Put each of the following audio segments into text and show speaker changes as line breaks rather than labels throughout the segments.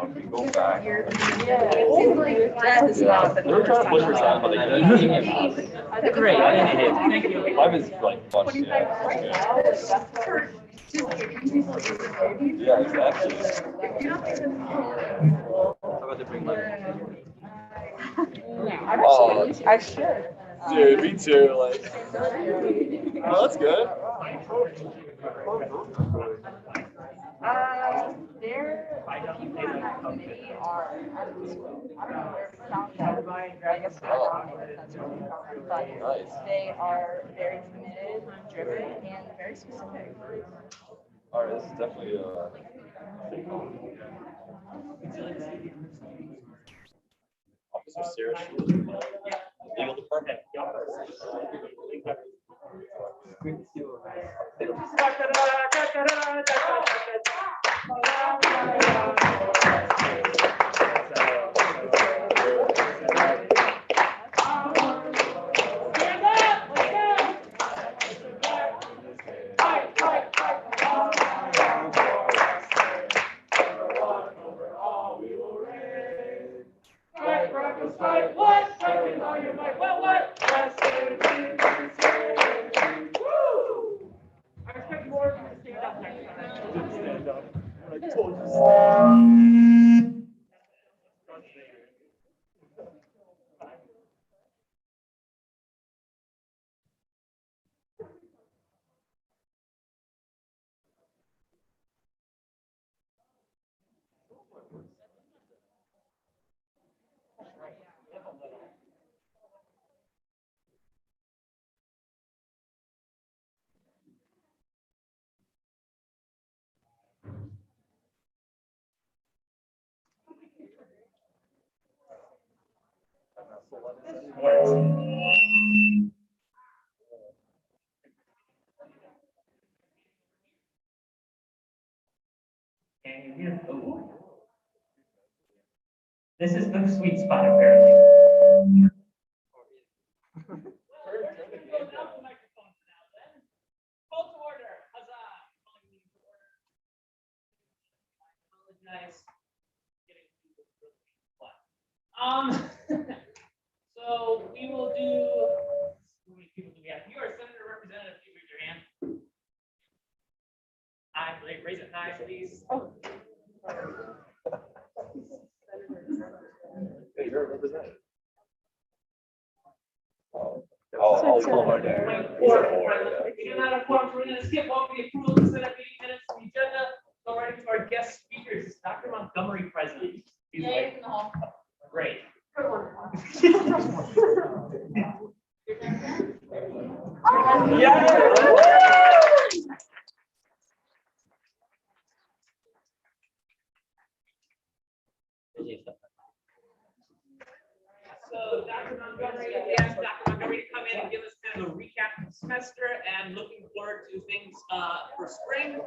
if we go back.
Yeah. It seems like that is not the
They're trying to push us out, but they keep
Great.
Thank you. Life is like fun. Yeah, exactly. How about they bring
Oh, I should.
dude, me too. Like, oh, that's good.
Their people on that committee are, I don't know where it sounds like, I guess they're nominated, that's what they call it, but
Nice.
they are very committed, driven, and very specific.
All right, this is definitely Officer Sarah Schuler, legal department.
Can you hear? Oh. This is the sweet spot, apparently. Call to order. Huzzah! Nice. So we will do. How many people do we have? If you are a senator representative, please raise your hand. Aye, raise it high, please.
Hey, you're a representative. I'll call my dad.
If you do not have forms, we're going to skip over the approval of the Senate meeting minutes from the agenda. Go right into our guest speakers. Dr. Montgomery, president. He's like, great. Yeah. So Dr. Montgomery, we asked Dr. Montgomery to come in and give us kind of a recap of the semester and looking forward to things for spring.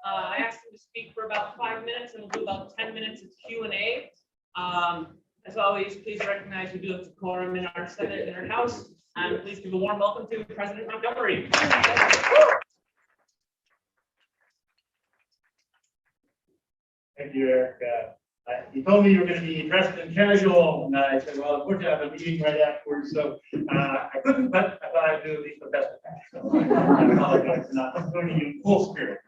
I asked him to speak for about 5 minutes and we'll do about 10 minutes of Q&A. As always, please recognize we do have decorum in our Senate and our House. And please give a warm welcome to President Montgomery.
Thank you, Eric. You told me you were going to be dressed in casual, and I said, well, unfortunately, I have a meeting right afterwards, so I couldn't, but I thought I'd do at least the best I can. So I apologize for not joining you in full spirit.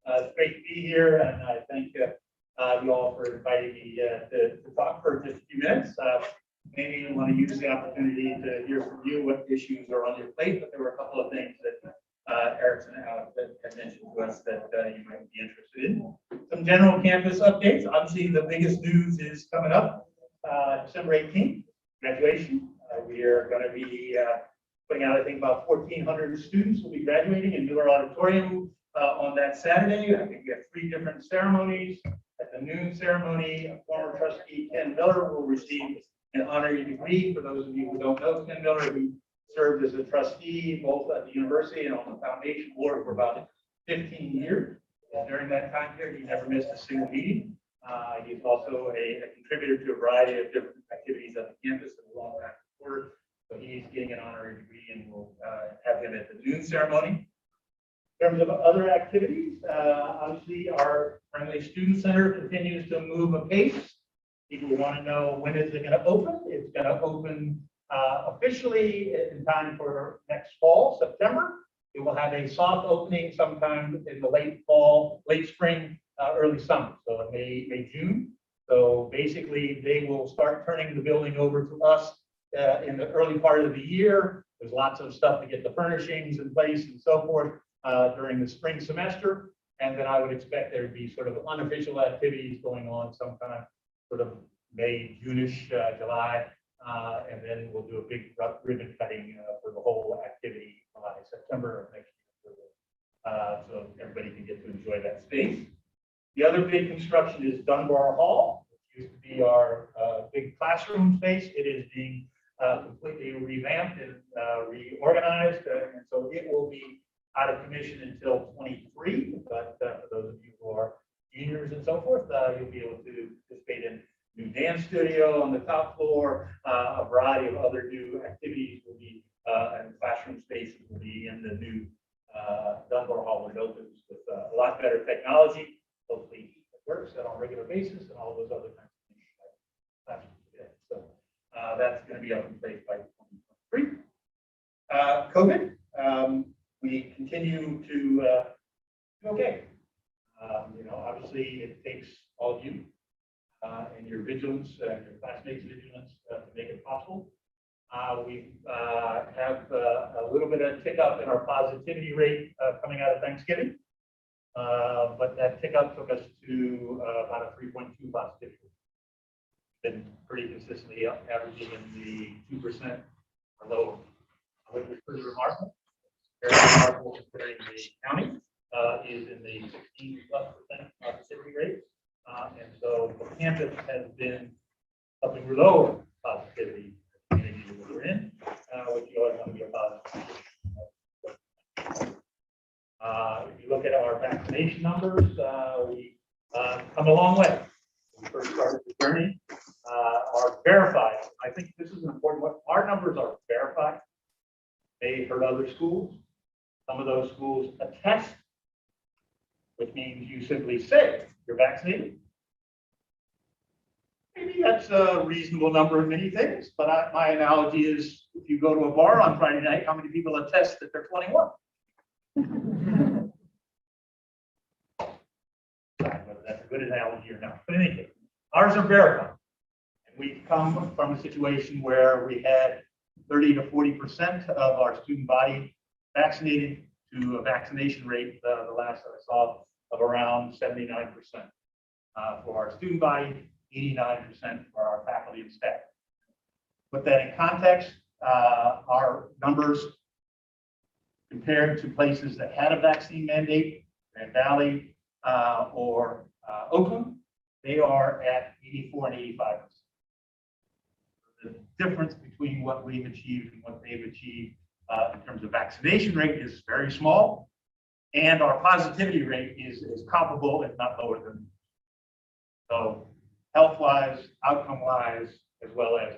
It's great to be here, and I thank you all for inviting me to talk for just a few minutes. Maybe I want to use the opportunity to hear from you what issues are on your plate, but there were a couple of things that Erickson had mentioned to us that you might be interested in. Some general campus updates. Obviously, the biggest news is coming up December 18th, graduation. We are going to be putting out, I think, about 1,400 students will be graduating in Miller Auditorium on that Saturday. I think we have 3 different ceremonies. At the noon ceremony, former trustee Ken Miller will receive an honorary degree. For those of you who don't know Ken Miller, he served as a trustee both at the university and on the foundation board for about 15 years. And during that time period, he never missed a single meeting. He's also a contributor to a variety of different activities at the campus and a long time before. So he's getting an honorary degree, and we'll have him at the noon ceremony. In terms of other activities, obviously our friendly student center continues to move apace. People want to know when is it going to open. It's going to open officially in time for next fall, September. It will have a soft opening sometime in the late fall, late spring, early summer, so May, June. So basically, they will start turning the building over to us in the early part of the year. There's lots of stuff to get the furnishings in place and so forth during the spring semester. And then I would expect there to be sort of unofficial activities going on sometime sort of May, June-ish, July. And then we'll do a big ribbon cutting for the whole activity by September of next year. So everybody can get to enjoy that space. The other big construction is Dunbar Hall, which used to be our big classroom space. It is being completely revamped and reorganized, and so it will be out of commission until 23. But for those of you who are juniors and so forth, you'll be able to participate in new dance studio on the top floor. A variety of other new activities will be, and classroom spaces will be in the new Dunbar Hall when it opens with a lot better technology. Hopefully it works on a regular basis and all those other kinds of things like classrooms today. So that's going to be up in place by 2023. COVID, we continue to do okay. You know, obviously it takes all of you and your vigilance, your classmates' vigilance to make it possible. We have a little bit of tick up in our positivity rate coming out of Thanksgiving. But that tick up took us to about a 3.2 positivity. Been pretty consistently averaging in the 2% or lower, which is pretty remarkable. Very remarkable considering the county is in the 16+% positivity rate. And so the campus has been helping lower positivity in the community that we're in, which you always want to be a positive. If you look at our vaccination numbers, we come a long way. When we first started the journey, are verified. I think this is an important one. Our numbers are verified. They hurt other schools. Some of those schools attest, which means you simply say you're vaccinated. Maybe that's a reasonable number of many things, but my analogy is if you go to a bar on Friday night, how many people attest that they're 21? That's a good analogy or not. But in any case, ours are verified. And we come from a situation where we had 30 to 40% of our student body vaccinated to a vaccination rate, the last that I saw, of around 79% for our student body, 89% for our faculty and staff. Put that in context, our numbers compared to places that had a vaccine mandate, Grand Valley or Oakland, they are at 84 and 85%. The difference between what we've achieved and what they've achieved in terms of vaccination rate is very small, and our positivity rate is comparable, if not lower than. So health-wise, outcome-wise, as well as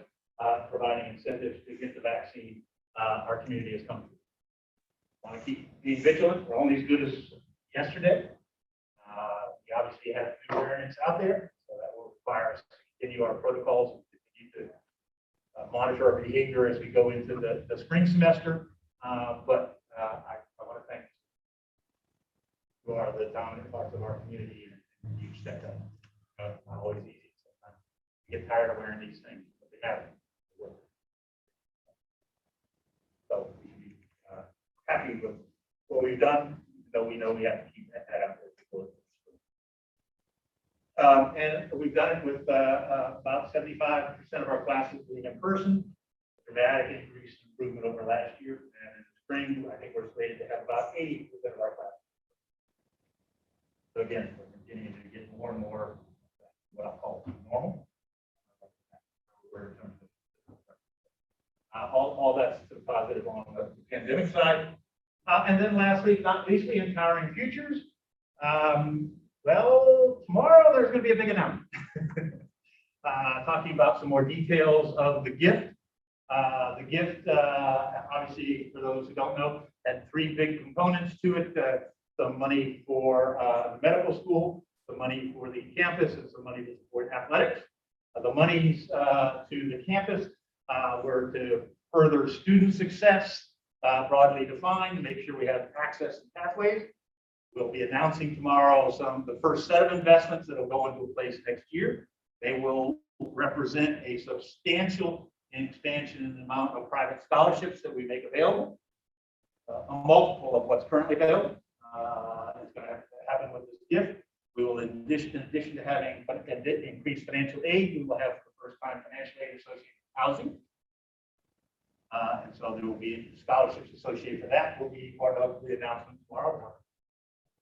providing incentives to get the vaccine, our community has come to. Want to keep being vigilant. We're only as good as yesterday. We obviously have new variants out there, so that will require us to continue our protocols and continue to monitor our behavior as we go into the spring semester. But I want to thank you who are the dominant parts of our community, and you've stepped up. Not always easy. Sometimes you get tired of wearing these things, but they haven't. So we should be happy with what we've done, though we know we have to keep that out there. And we've done it with about 75% of our classes being in person, a dramatic increase improvement over last year. And in the spring, I think we're slated to have about 80% of our classes. So again, we're continuing to get more and more what I'll call normal. All that's to the positive on the pandemic side. And then lastly, not leastly, empowering futures. Well, tomorrow there's going to be a big announcement. Talking about some more details of the gift. The gift, obviously, for those who don't know, had three big components to it. Some money for the medical school, some money for the campus, and some money to support athletics. The monies to the campus were to further student success, broadly defined, to make sure we have access and pathways. We'll be announcing tomorrow the first set of investments that will go into place next year. They will represent a substantial expansion in the amount of private scholarships that we make available, a multiple of what's currently available. It's going to happen with this gift. We will, in addition to having increased financial aid, we will have for the first time financial aid associated with housing. And so there will be scholarships associated with that. Will be part of the announcement tomorrow.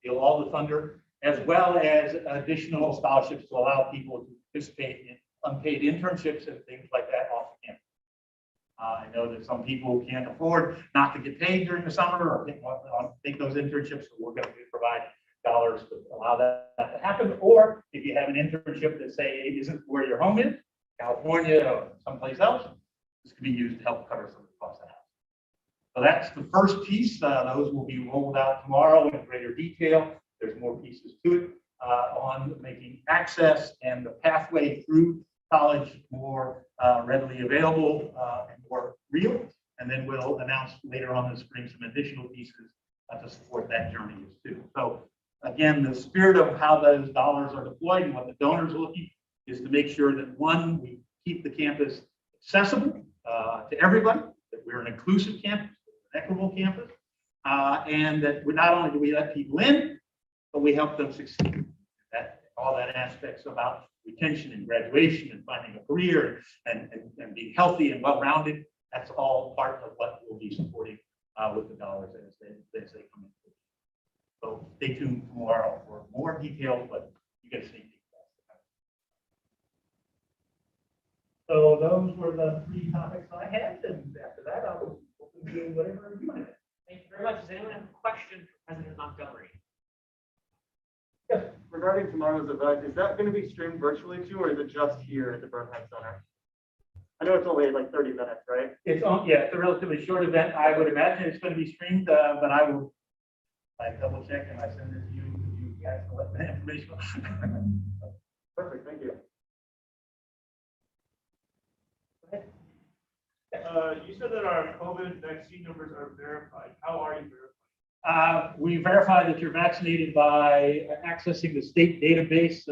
Deal all the thunder, as well as additional scholarships to allow people to participate in unpaid internships and things like that off campus. I know that some people can't afford not to get paid during the summer or take those internships, so we're going to provide dollars to allow that to happen. Or if you have an internship that say isn't where your home is, California or someplace else, this can be used to help cover some of the costs of the house. So that's the first piece. Those will be rolled out tomorrow in greater detail. There's more pieces to it on making access and the pathway through college more readily available and more real. And then we'll announce later on in the spring some additional pieces to support that journey too. So again, the spirit of how those dollars are deployed and what the donors are looking is to make sure that, one, we keep the campus accessible to everybody, that we're an inclusive campus, an equitable campus, and that we not only do we let people in, but we help them succeed. All that aspects about retention and graduation and finding a career and being healthy and well-rounded, that's all part of what we'll be supporting with the dollars as they come in. So stay tuned tomorrow for more details, but you get to sneak peek. So those were the three topics I had, and after that, I'll open to whatever you might have.
Thank you very much. Does anyone have a question for President Montgomery?
Yes, regarding tomorrow's event, is that going to be streamed virtually too, or is it just here at the Burnham Center? I know it's only like 30 minutes, right?
It's it's a relatively short event. I would imagine it's going to be streamed, but I double check and I send it to you. You guys can let that information.
Perfect, thank you.
You said that our COVID vaccine numbers are verified. How are you verified?
We verify that you're vaccinated by accessing the state database,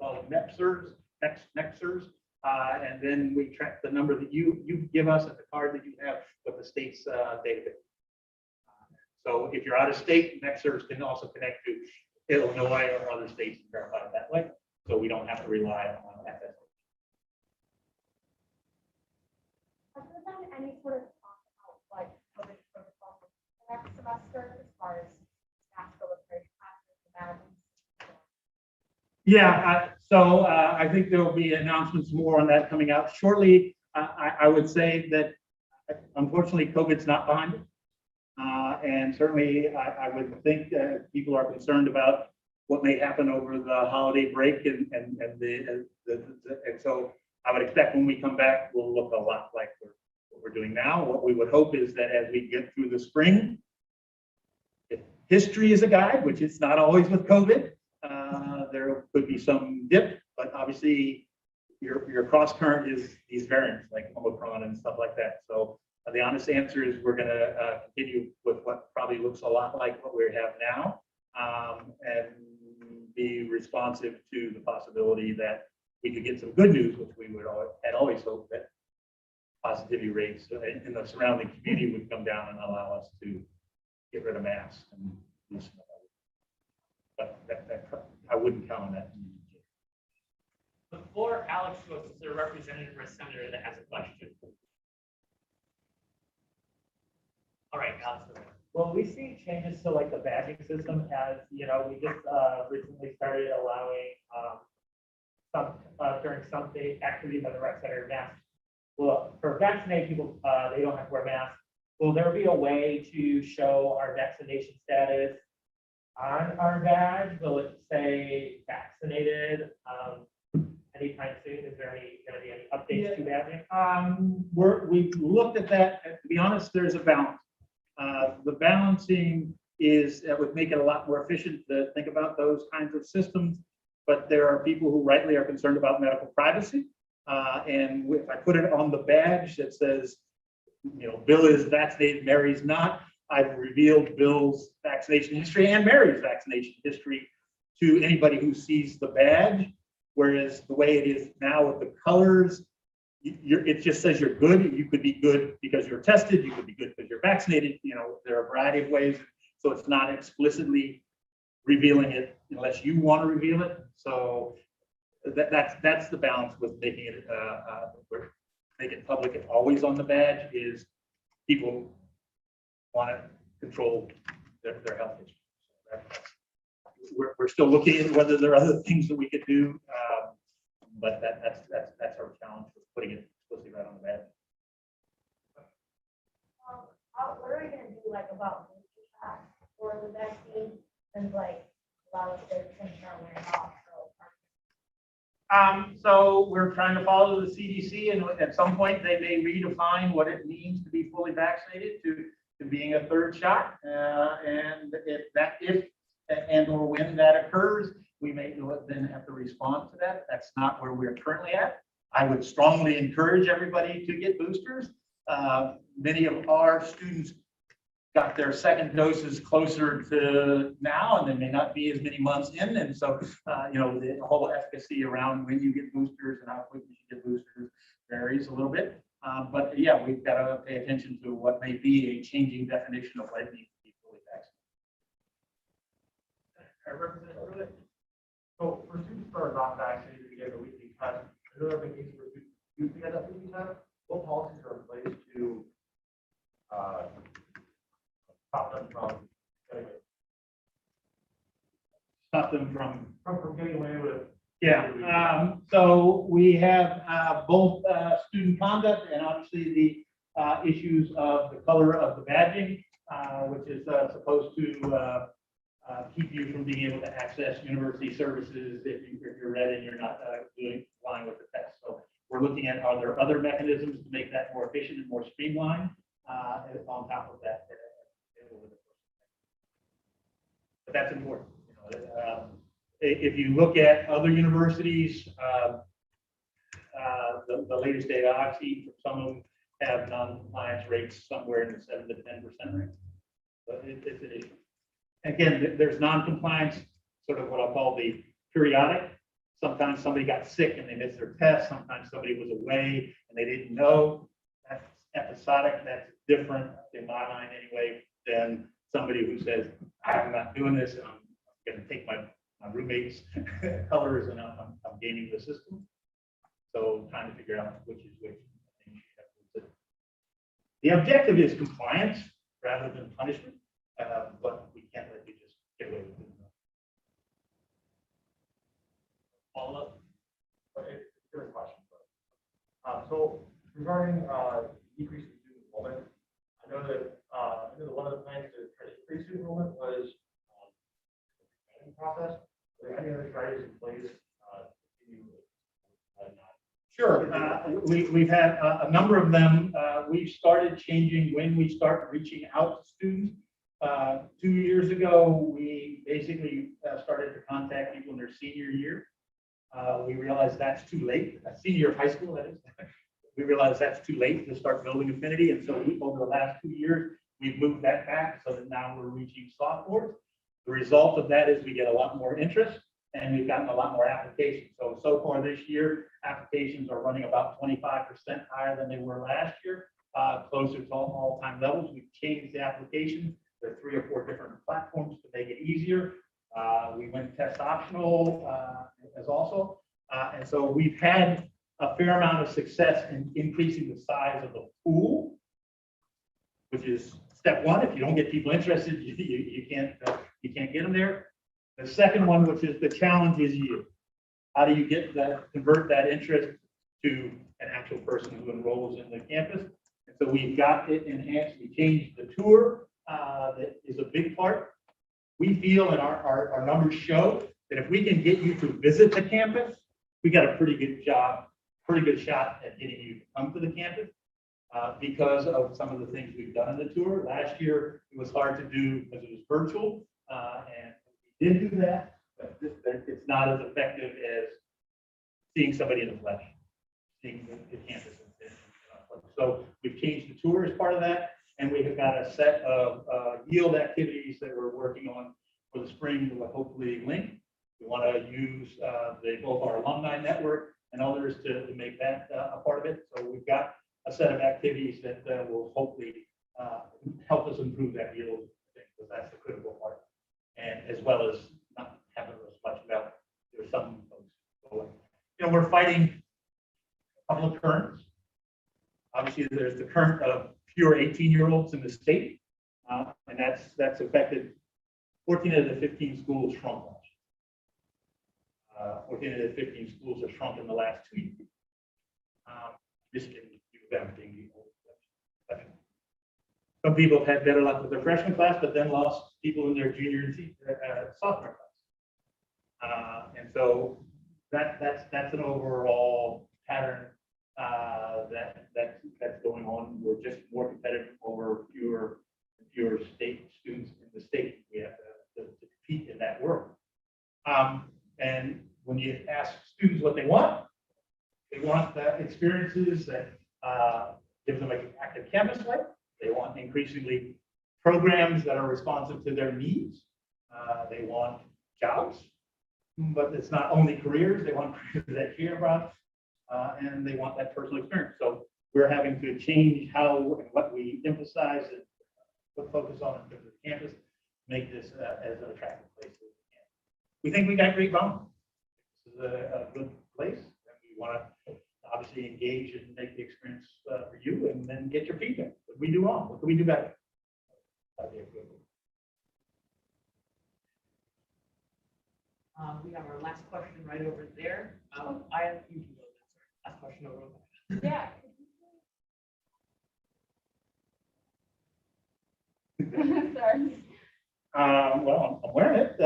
called NEPSERS, and then we track the number that you give us and the card that you have with the state's database. So if you're out of state, NEPSERS can also connect to Illinois or other states and verify it that way. So we don't have to rely on that.
Has there been any sort of talk about like COVID protocol for the next semester as far as mask illustration classes and
Yeah, so I think there will be announcements more on that coming out shortly. I would say that unfortunately COVID's not behind us. And certainly I would think that people are concerned about what may happen over the holiday break and so I would expect when we come back, we'll look a lot like what we're doing now. What we would hope is that as we get through the spring, if history is a guide, which it's not always with COVID, there could be some dip, but obviously your cross current is these variants like Omicron and stuff like that. So the honest answer is we're going to continue with what probably looks a lot like what we have now, and be responsive to the possibility that we could get some good news, which we had always hoped that positivity rates in the surrounding community would come down and allow us to get rid of masks and loosen up. But I wouldn't count on that.
Before Alex goes, is there a representative or a senator that has a question? All right, Alex.
Well, we see changes to like the badging system as, you know, we just recently started allowing during some day activities at the rec center masks. Well, for vaccinated people, they don't have to wear masks. Will there be a way to show our vaccination status on our badge? Will it say vaccinated anytime soon? Is there going to be any updates to badging?
We've looked at that. To be honest, there's a balance. The balancing is, that would make it a lot more efficient to think about those kinds of systems. But there are people who rightly are concerned about medical privacy. And if I put it on the badge that says, you know, Bill is vaccinated, Mary's not, I've revealed Bill's vaccination history and Mary's vaccination history to anybody who sees the badge. Whereas the way it is now with the colors, it just says you're good. You could be good because you're tested. You could be good because you're vaccinated. You know, there are a variety of ways. So it's not explicitly revealing it unless you want to reveal it. So that's the balance with making it make it public and always on the badge, is people want to control their health issues. We're still looking at whether there are other things that we could do, but that's our challenge with putting it explicitly right on the badge.
What are we gonna do like about booster shots for the vaccine and like allow us to turn it off?
So we're trying to follow the CDC, and at some point they may redefine what it means to be fully vaccinated to being a third shot. And if and or when that occurs, we may then have to respond to that. That's not where we're currently at. I would strongly encourage everybody to get boosters. Many of our students got their second doses closer to now, and they may not be as many months in. And so, you know, the whole efficacy around when you get boosters and how quickly you get boosters varies a little bit. But yeah, we've got to pay attention to what may be a changing definition of what it means to be fully vaccinated.
So for students that are not vaccinated to get a weekly test, I know there have been cases where students do get that weekly test. What policies are in place to stop them from getting it?
Stop them from
From getting away with it?
Yeah, so we have both student conduct and obviously the issues of the color of the badging, which is supposed to keep you from being able to access university services if you're red and you're not complying with the test. So we're looking at, are there other mechanisms to make that more efficient and more streamlined on top of that. But that's important. You know, if you look at other universities, the latest data I've seen from some of them have non-compliance rates somewhere in the 7 to 10% range. But it's an issue. Again, there's non-compliance, sort of what I'll call the periodic. Sometimes somebody got sick and they missed their test. Sometimes somebody was away and they didn't know. That's episodic. That's different in my mind anyway than somebody who says, I'm not doing this. I'm going to take my roommate's colors and I'm gaming the system. So trying to figure out which is which. The objective is compliance rather than punishment, but we can't let you just get away with it.
Follow up. Good question. So regarding decrease in student enrollment, I know that one of the plans to try to increase student enrollment was process. Are there any other strategies in place?
Sure. We've had a number of them. We've started changing when we start reaching out to students. 2 years ago, we basically started to contact people in their senior year. We realized that's too late. Senior year of high school, that is. We realized that's too late to start building affinity. And so over the last 2 years, we've moved that back so that now we're reaching sophomores. The result of that is we get a lot more interest and we've gotten a lot more applications. So far this year, applications are running about 25% higher than they were last year, closer to all-time levels. We've changed the application. There are 3 or 4 different platforms to make it easier. We went test optional as also. And so we've had a fair amount of success in increasing the size of the pool, which is step one. If you don't get people interested, you can't get them there. The second one, which is the challenge, is you. How do you get that, convert that interest to an actual person who enrolls in the campus? And so we've got it enhanced. We changed the tour. That is a big part. We feel, and our numbers show, that if we can get you to visit the campus, we got a pretty good shot at getting you to come to the campus. because of some of the things we've done in the tour. Last year, it was hard to do because it was virtual, and we did do that, but it's not as effective as seeing somebody in the flesh, seeing the campus. So we've changed the tour as part of that, and we have got a set of yield activities that we're working on for the spring that will hopefully link. We want to use both our alumni network and others to make that a part of it. So we've got a set of activities that will hopefully help us improve that yield, because that's the critical part. And as well as not having as much about, there's some folks going, we're fighting a couple of currents. Obviously, there's the current of pure 18-year-olds in the state, and that's affected 14 of the 15 schools shrunk last year. 14 of the 15 schools have shrunk in the last 2 years. Michigan, being the old section. Some people have had better luck with their freshman class, but then lost people in their junior and sophomore class. And so that's an overall pattern that's going on. We're just more competitive over fewer state students in the state. We have to compete in that world. And when you ask students what they want experiences that give them an active campus life. They want increasingly programs that are responsive to their needs. They want jobs, but it's not only careers. They want careers that care about, and they want that personal experience. So we're having to change how and what we emphasize and what focus on in terms of the campus, make this as an attractive place as we can. We think we got great bones. This is a good place, and we want to obviously engage and make the experience for you, and then get your feedback. What do we do wrong? What can we do better?
We have our last question right over there. I have you can go next. Last question over there.
Yeah. Sorry.
Well, I'm wearing it.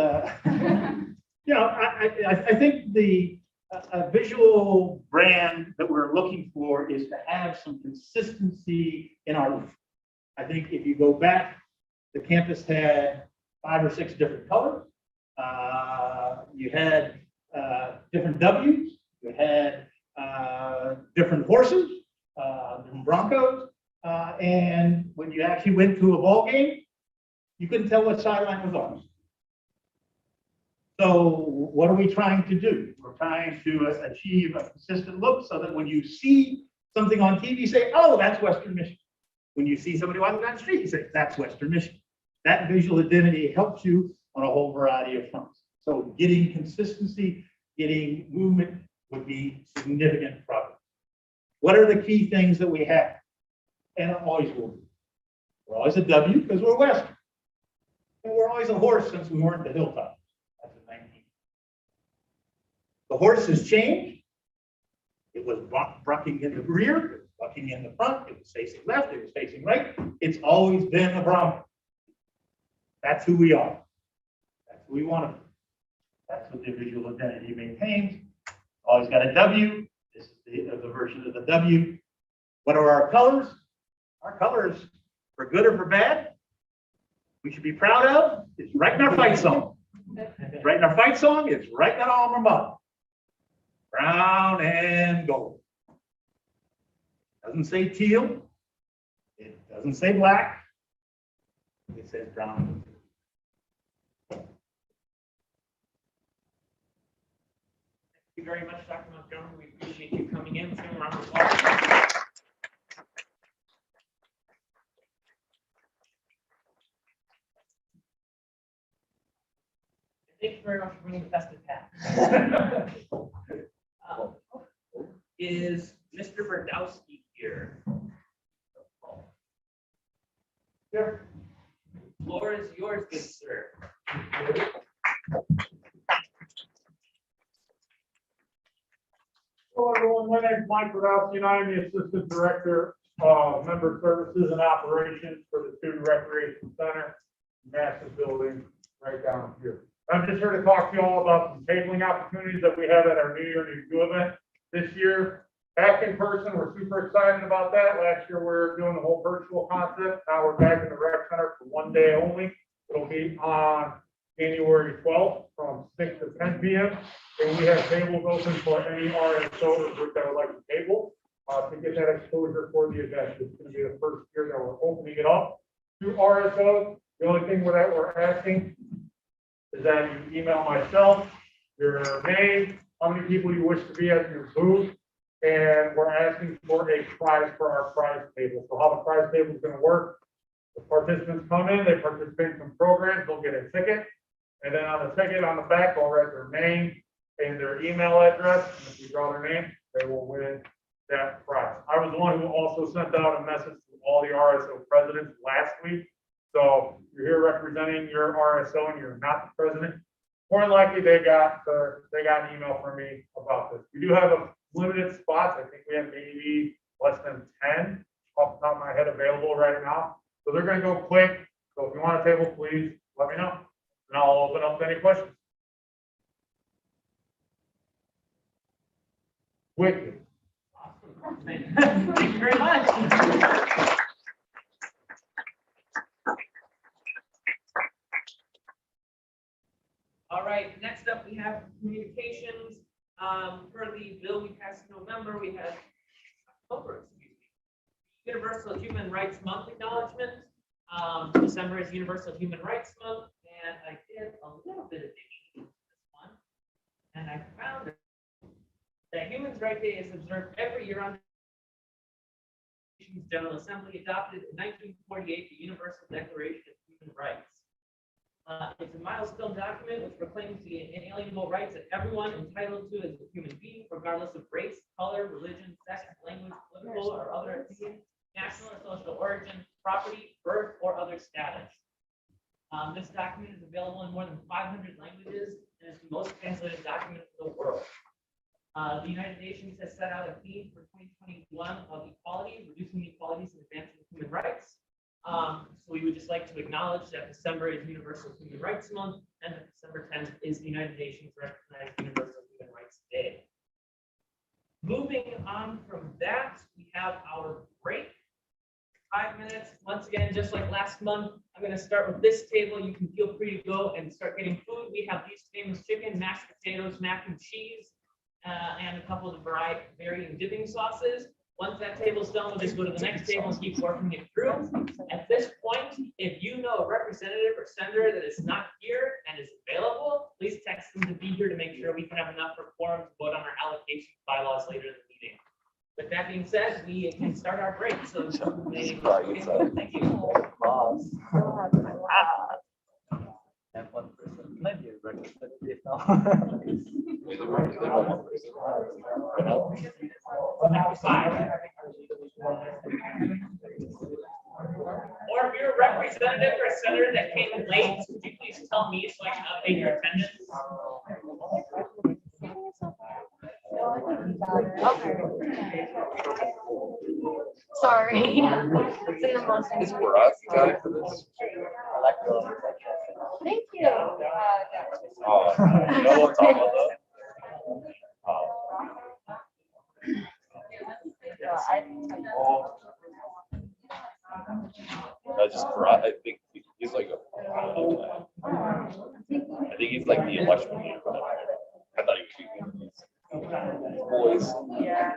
I think the visual brand that we're looking for is to have some consistency in our look. I think if you go back, the campus had 5 or 6 different colors. You had different W's. You had different horses, different Broncos. And when you actually went to a ball game, you couldn't tell what sideline was ours. So what are we trying to do? We're trying to achieve a consistent look so that when you see something on TV, you say, oh, that's Western Michigan. When you see somebody walking down the street, you say, that's Western Michigan. That visual identity helps you on a whole variety of fronts. So getting consistency, getting movement would be significant progress. What are the key things that we have? And always will be. We're always a W because we're Western. And we're always a horse since we weren't the hilltop. That's the 19th. The horse has changed. It was bucking in the rear, it was bucking in the front, it was facing left, it was facing right. It's always been a Bronco. That's who we are. That's who we want to be. That's what the visual identity maintains. Always got a W. This is the version of the W. What are our colors? Our colors, for good or for bad, we should be proud of. It's right in our fight song. It's right in our fight song. It's right in our alma mater. Brown and gold. Doesn't say teal. It doesn't say black. It says brown and gold.
Thank you very much, Dr. Montgomery. We appreciate you coming in. Let's give him a round of applause. Thank you very much for bringing the festive hat. Is Mr. Berdowski here?
Here.
Floor is yours, good sir.
Hello, everyone. My name is Mike Brodowski, and I am the Assistant Director of Member Services and Operations for the Student Recreation Center, massive building right down here. I'm just here to talk to you all about some tabling opportunities that we have at our New Year New You event this year. back in person. We're super excited about that. Last year we were doing the whole virtual concept. Now we're back in the rec center for one day only. It'll be on January 12th from 6 to 10 p.m. And we have tables open for any RSO or group that would like to table to get that exposure for the event. It's going to be the first year that we're opening it up to RSOs. The only thing that we're asking is that you email myself your name, how many people you wish to be at your booth, and we're asking for a prize for our prize table. So how the prize table is going to work: the participants come in, they participate in some programs, they'll get a ticket, and then on the ticket on the back, they'll write their name and their email address. And if you draw their name, they will win that prize. I was the one who also sent out a message to all the RSO presidents last week. So you're here representing your RSO and you're not the president. More than likely, they got an email from me about this. We do have a limited spots. I think we have maybe less than 10 off the top of my head available right now. So they're going to go quick. So if you want a table, please let me know, and I'll open up to any questions. Wicked.
Thank you very much. All right, next up we have communications. Per the bill we passed in November, we had Universal Human Rights Month acknowledgement. December is Universal Human Rights Month, and I did a little bit of digging into this one, and I found that Human Rights Day is observed every year on the General Assembly adopted in 1948 the Universal Declaration of Human Rights. It's a milestone document which proclaims the inalienable rights that everyone entitled to as a human being, regardless of race, color, religion, sex, language, political or other opinion, national or social origin, property, birth, or other status. This document is available in more than 500 languages and is the most translated document in the world. The United Nations has set out a theme for 2021 of equality, reducing inequalities and advancing human rights. So we would just like to acknowledge that December is Universal Human Rights Month and that December 10th is the United Nations recognized Universal Human Rights Day. Moving on from that, we have our break. 5 minutes. Once again, just like last month, I'm going to start with this table. You can feel free to go and start getting food. We have these famous chicken, mashed potatoes, mac and cheese, and a couple of varying dipping sauces. Once that table's done, we'll just go to the next table and keep working it through. At this point, if you know a representative or senator that is not here and is available, please text them to be here to make sure we can have enough for quorum to vote on our allocation bylaws later in the meeting. With that being said, we can start our break. So, thank you.
And one person, maybe a representative now.
Or if you're a representative or a senator that came in late, could you please tell me so I can update your attendance?
Sorry.
It's for us, guys, for this.
Thank you.
No one's talking about that. I just brought, I think he's like I think he's like the election leader. I thought he was boys.
Yeah.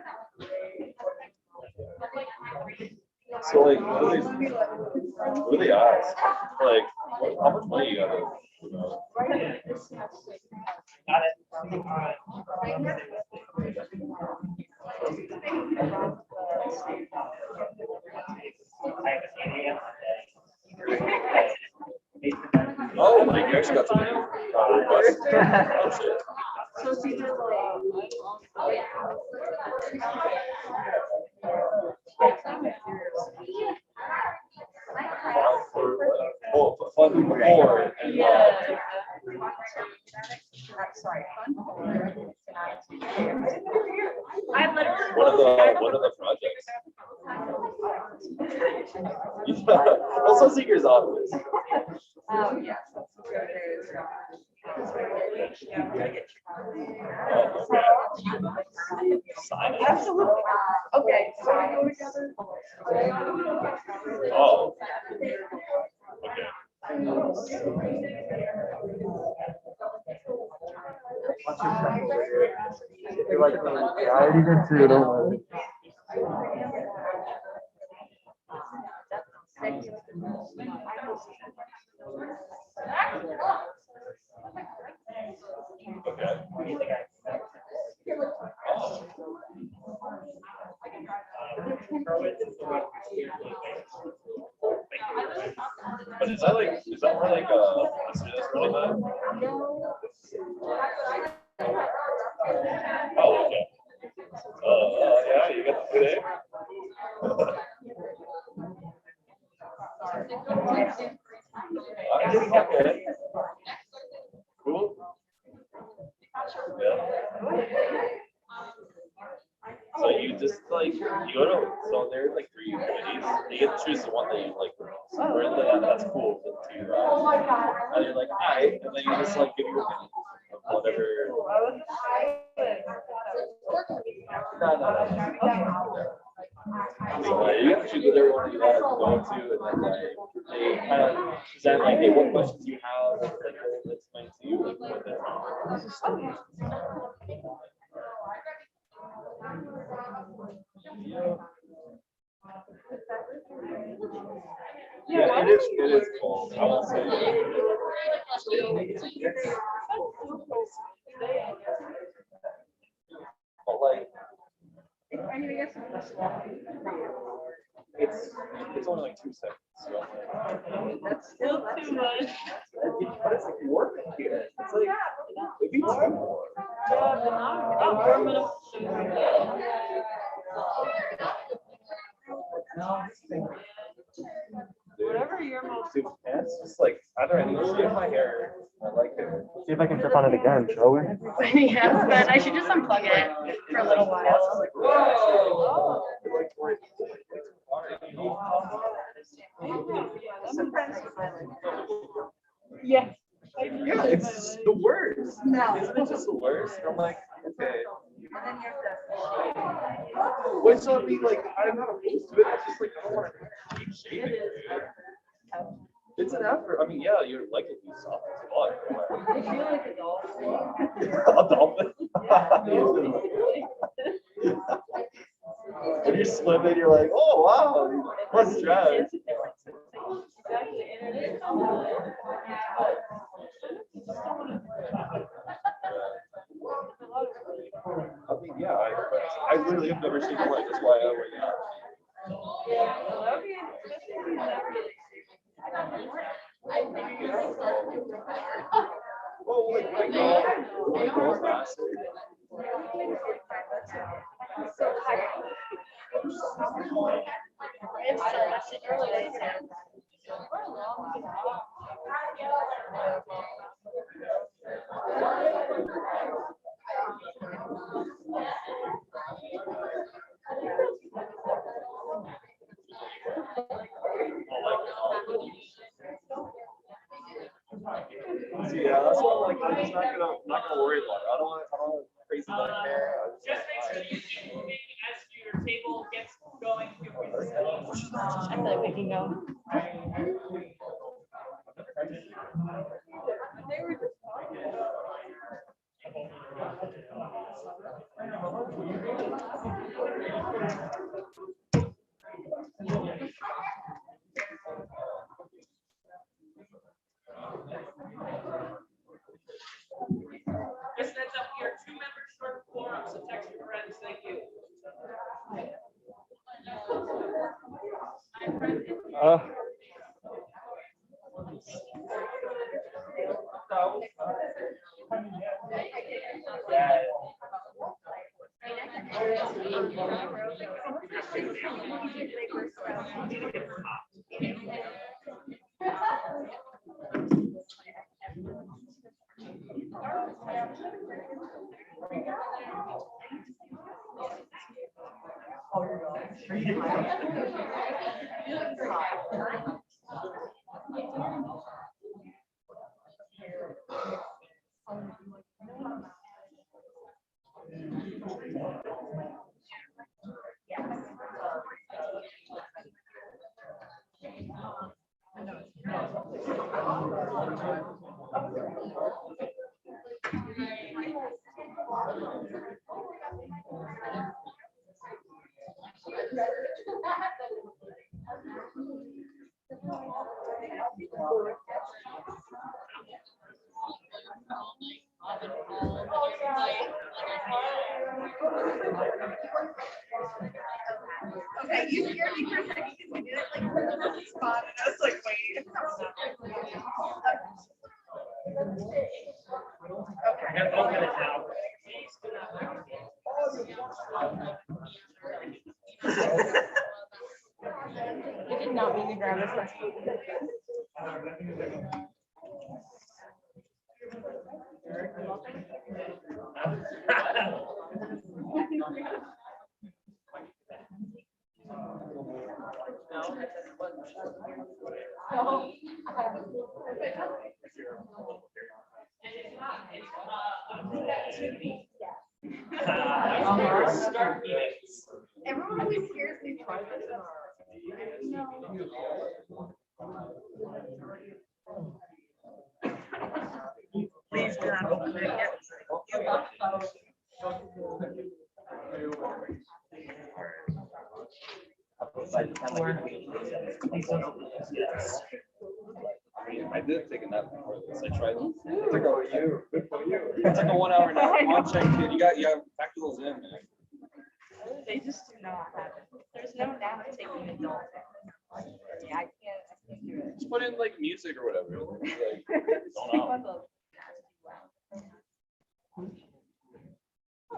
So like, what are they odds? Like, how much money you got?
Got it.
Oh, like you actually got some requests. Oh shit.
So she did like,
Fun before.
sorry.
One of the projects. Also Seeker's office.
Oh, yes.
Oh, okay. Sign it.
Absolutely. Okay, so we go together.
Oh. Okay.
You're like, yeah, I already did too, don't worry.
But is that more like a business really? Oh, okay. Yeah, you got the today. Okay. Cool. Yeah. So you just like you go to so there's like 3 committees. You get to choose the one that you like the most. Or that's cool. And you're like, hi, and then you just like give your opinion of whatever. No. So you get to choose whatever one you want to go to, and then like they kind of present like, hey, what questions you have, like they'll explain to you like what they're on. Yeah, it is cool. I will say. But like, it's only like 2 seconds. So
That's still too much.
but it's like work here. It's like it beats you more.
Whatever you're most.
Dude, and it's just like either I need to shave my hair. I like it.
See if I can trip on it again, shall we?
Yes, but I should just unplug it for a little while.
Whoa.
Yes.
Yeah, it's the worst.
No.
Isn't it just the worst? I'm like, okay. Which I mean, like, I'm not opposed to it. It's just like I don't want to keep shaving. It's an effort. I mean, yeah, you're like it, you soft as fuck.
I feel like a dolphin.
A dolphin. If you're slipping, you're like, oh wow, let's drive. I mean, yeah, I literally have never seen one. That's why I wear well, like when I go fast. Yeah, that's what I'm like. I'm just not gonna worry about it. I don't want crazy long hair.
Just make sure you maybe as your table gets going.
I feel like we can go.
Just heads up, you're 2 members short of quorum, so text your friends. Thank you.
Okay, you scared me for a second because we did it like on the spot, and I was like, wait.
I have 12 minutes now.
You did not mean to grab this one.
A group activity.
Uh-huh.
Start meetings.
Everyone always scares me twice.
Please do not open it yet.
I did take a nap before this. I tried. Good for you. Good for you. It's like a 1 hour nap. On check, kid. You got factor those in, man.
They just do not have it. There's no nap taking adults. Yeah, I can't do it.
Just put in like music or whatever. Like, don't know.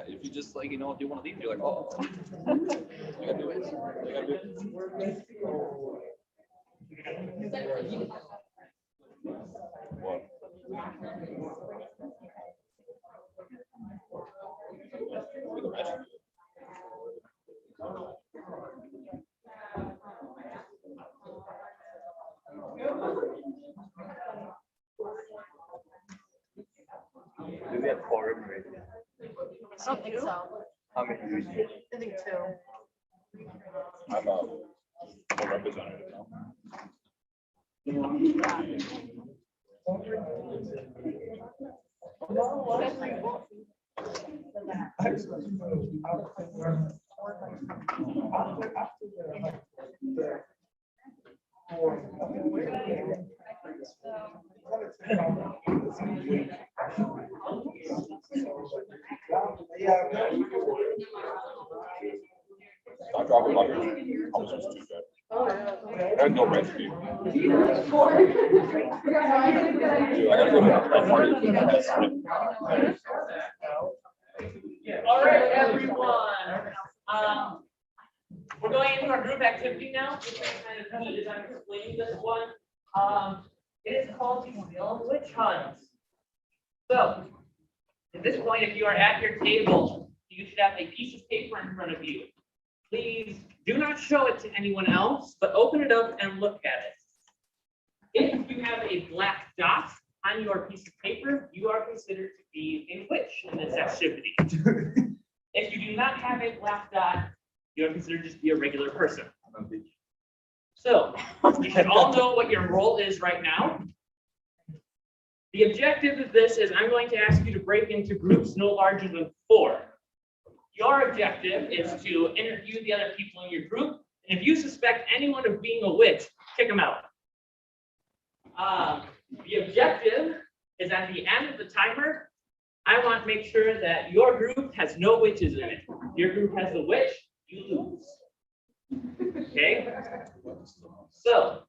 If you just like, do one of these, you're like, oh, you gotta do it. You gotta do it. What? We go magic.
Do we have quorum already?
I don't think so.
How many do we need?
I think two.
I'm a representative now. Stop dropping butter. Almost was too good. I have no right to be. Dude, I gotta go to that party.
All right, everyone. We're going into our group activity now. This is kind of neat as I'm explaining this one. It is called the Film Witch Hunt. So, at this point, if you are at your table, you should have a piece of paper in front of you. Please do not show it to anyone else, but open it up and look at it. If you have a black dot on your piece of paper, you are considered to be a witch in this activity. If you do not have a black dot, you are considered just to be a regular person. So, you should all know what your role is right now. The objective of this is I'm going to ask you to break into groups no larger than 4. Your objective is to interview the other people in your group, and if you suspect anyone of being a witch, kick them out. The objective is at the end of the timer, I want to make sure that your group has no witches in it. If your group has a witch, you lose. Okay? So,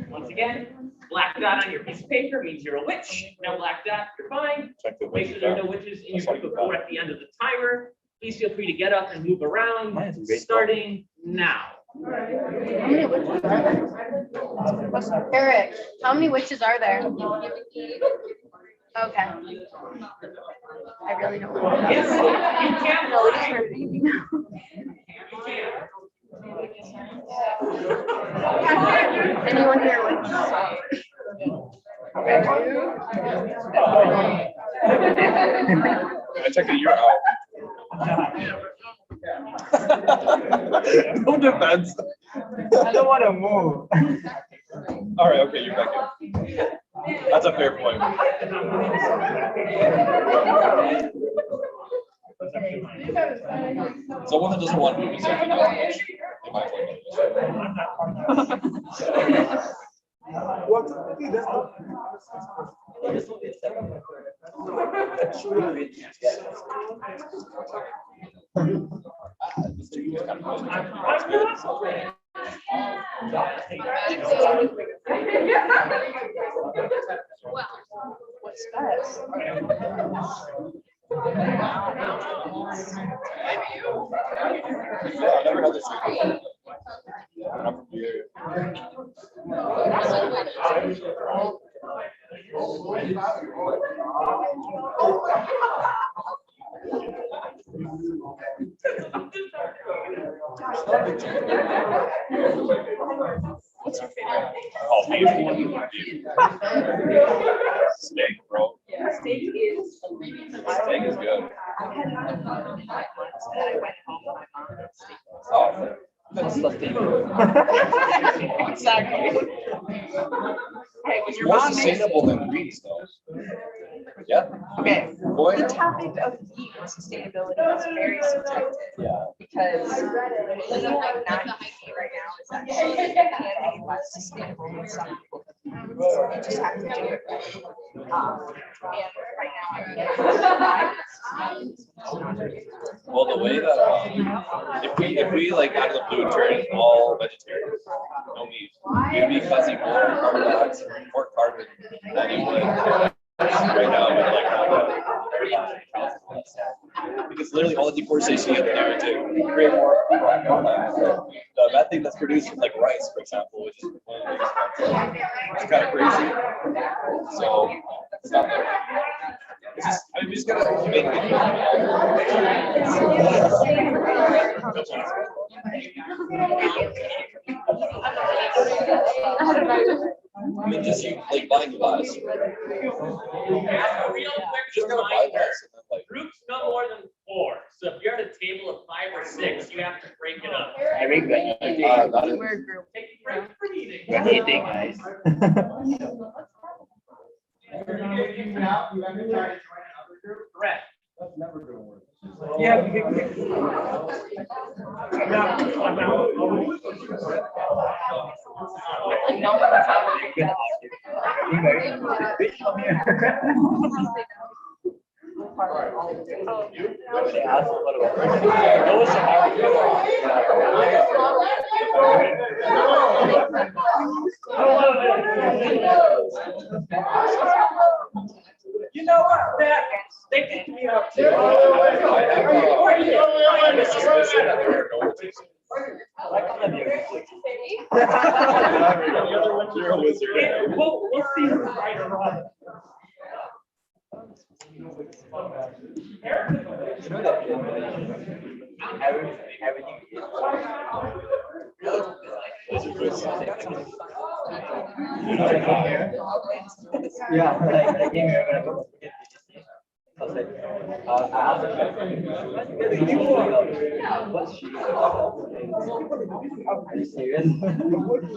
once again, black dot on your piece of paper means you're a witch. No black dot, you're fine.
Check the
Make sure there are no witches in your group before at the end of the timer. Please feel free to get up and move around, starting now.
How many witches are there? Eric, how many witches are there? Okay. I really don't know.
Yes, you can
No,
lie.
Anyone here witch?
I checked it, you're out. No defense.
I don't want to move.
All right, okay, you're back in. That's a fair point. Someone that doesn't want to do research, they might as
What's that?
I never had this. I'm from here.
What's your favorite?
Oh, beef. Steak, bro.
Yeah, steak is.
Steak is good.
I had not done it once, and I went home and my mom had steak.
Oh,
That's the thing. Exactly. Hey, when
it's
your
more
mom makes.
sustainable than greens, though. Yeah.
Okay,
Boy.
the topic of meat and sustainability is very subjective.
Yeah.
Because eating like not eating meat right now is actually can be less sustainable than some people. So you just have to do it right. And right now I can't.
Well, the way that if we like out of the blue turn all vegetarian, no meat, we'd be causing more carbon dioxide, more carbon than it would right now with like because literally all the deforestation you have to do to create more farmland. The bad thing that's produced is like rice, for example, which is one of the biggest ones. It's kind of crazy. So it's not there. It's just, I mean, we just gotta make I mean, just you like buying glass.
Real quick
Just gotta buy
reminder,
glass and then like.
groups no more than 4. So if you're at a table of 5 or 6, you have to break it up.
Very good.
That is,
Take a break for eating.
Good evening, guys.
Correct.
Yeah.
You know what? That they kicked me out too.
I have a suspicion that there are no rotations. You're a wizard.
We'll see right or wrong.
You know that everything yeah, like I came here when I was like, I asked her, what's she? Are you serious? Everything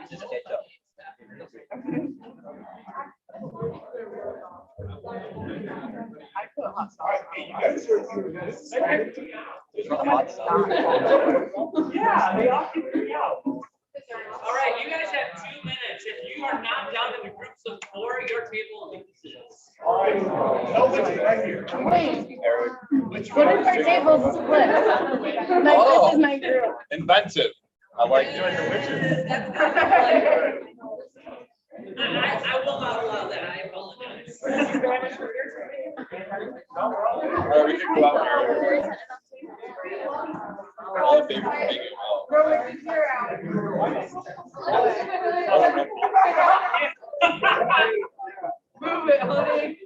just catch up.
I put hot sauce
Hot sauce.
Yeah, they often figure out.
All right, you guys have 2 minutes. If you are not down in the groups of 4, your table exists.
Wait, what if our tables split? Like, this is my group.
Inventive. I like doing the witches.
I will not allow that. I apologize.
Or we could go out there. All the favorite thing.
Move it, honey.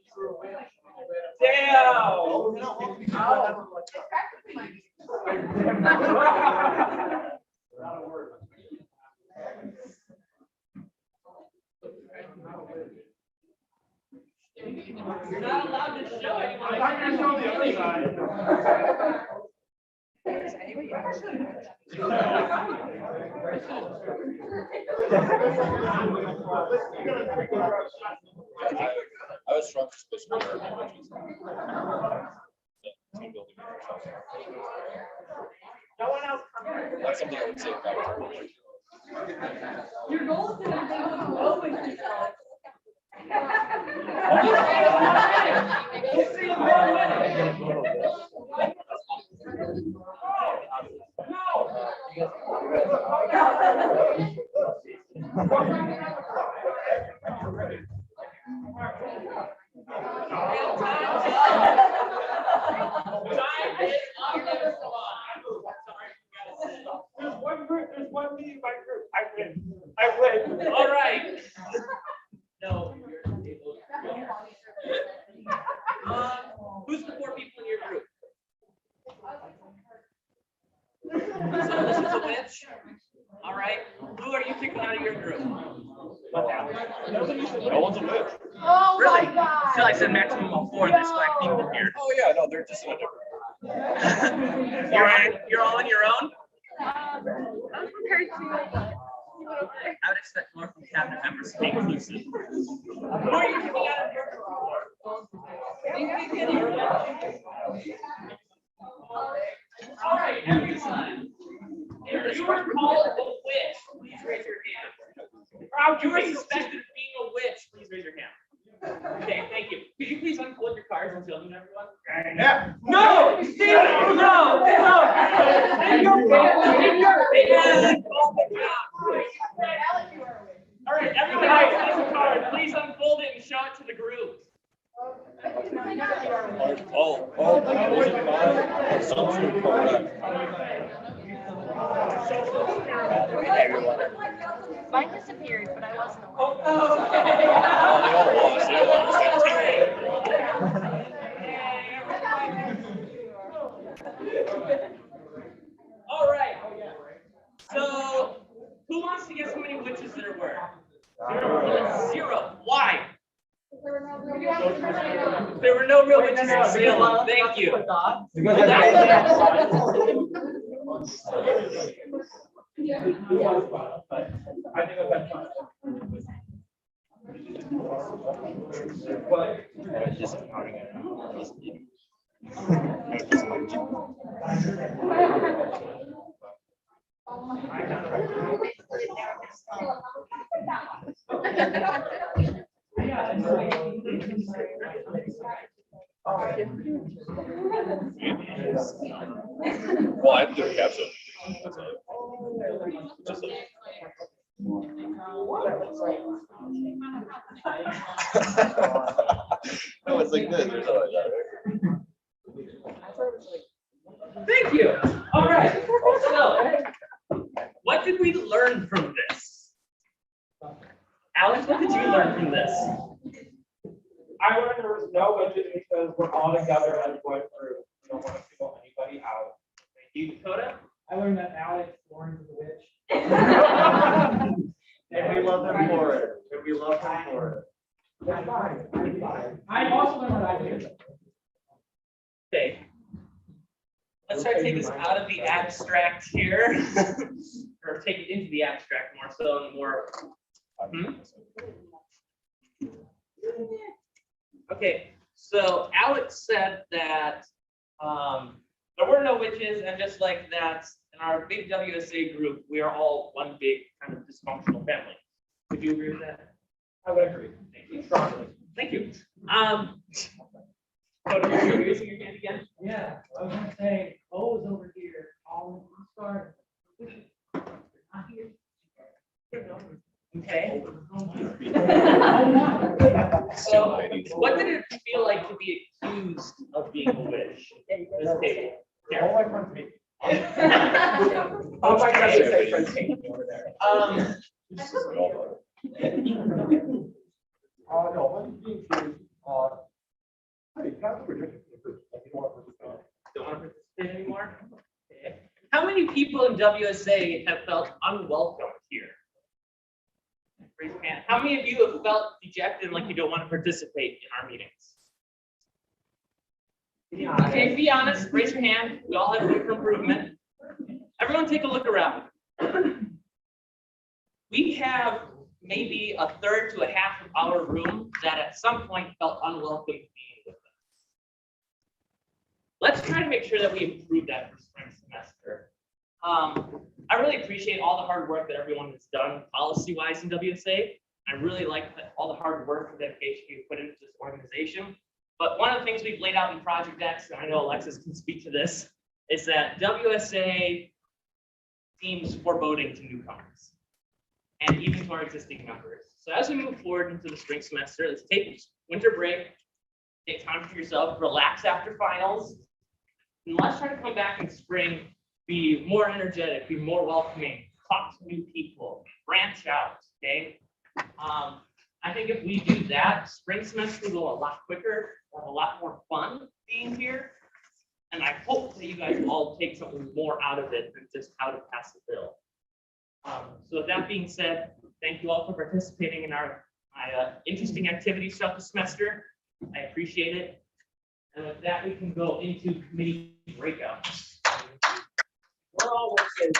You're not allowed to show anyone.
I'm not gonna show the other side.
Does anybody ever?
I was strong suspicion.
No one else.
That's something I would say about.
Your goal is to have always be solid.
We'll see you in a minute.
There's one meeting by group. I win.
All right. No. Who's the 4 people in your group? So this is a witch. All right. Who are you picking out of your group?
No one's a witch.
Oh
Really?
my God.
I feel like I said maximum of 4. There's 5 people here.
Oh yeah, no, they're just in a different.
You're all on your own?
I was prepared to.
I would expect more from cabinet members to be inclusive. Who are you picking out of your all right, everyone. If you were called a witch, please raise your hand. Or if you were suspected of being a witch, please raise your hand. Okay, thank you. Could you please unfold your cards and show them to everyone?
Yeah.
No! Steve, no! No! In your hand! Oh my God. All right, everyone has a card. Please unfold it and show it to the group.
Mine disappeared, but I wasn't aware.
All right. So, who wants to guess how many witches there were? 0. Why? There were no real witches in Salem. Thank you.
Well, I have to do a caption. That's it. Just a. No, it's like this. There's a, yeah,
Thank you. All right. So, what did we learn from this? Alex, what did you learn from this?
I learned there was no witches because we're all together as one group. We don't want to single anybody out.
Thank you, Dakota.
I learned that Alex Lauren is a witch.
And we love him for it. And we love him for it.
That's fine. I also learned what I did.
Okay. Let's try to take this out of the abstract here, or take it into the abstract more so, and more. Okay, so Alex said that there were no witches, and just like that, in our big WSA group, we are all one big kind of dysfunctional family. Would you agree with that?
I would agree.
Thank you. Strongly. Thank you. Dakota, are you raising your hand again?
Yeah, I was gonna say, O's over here, all start.
Okay. So, what did it feel like to be accused of being a witch? This table.
All my friends hate me.
Oh my God, you say friends hate me over there.
No, I'm being serious. Hey, that's ridiculous. You don't want to participate.
Don't want to participate anymore? Okay. How many people in WSA have felt unwelcome here? Raise your hand. How many of you have felt dejected and like you don't want to participate in our meetings? Okay, be honest, raise your hand. We all have room for improvement. everyone take a look around. We have maybe a third to a half of our room that at some point felt unwelcome being with us. Let's try to make sure that we improve that for spring semester. I really appreciate all the hard work that everyone has done policy-wise in WSA. I really like all the hard work and dedication you've put into this organization. But one of the things we've laid out in Project X, and I know Alexis can speak to this, is that WSA seems foreboding to newcomers and even to our existing members. So as we move forward into the spring semester, let's take winter break, take time for yourself, relax after finals, and let's try to come back in spring, be more energetic, be more welcoming, talk to new people, branch out, okay? I think if we do that, spring semester will go a lot quicker, we'll have a lot more fun being here. And I hope that you guys all take something more out of it than just how to pass the bill. So with that being said, thank you all for participating in our interesting activities throughout the semester. I appreciate it. And with that, we can go into committee breakouts. We're all working.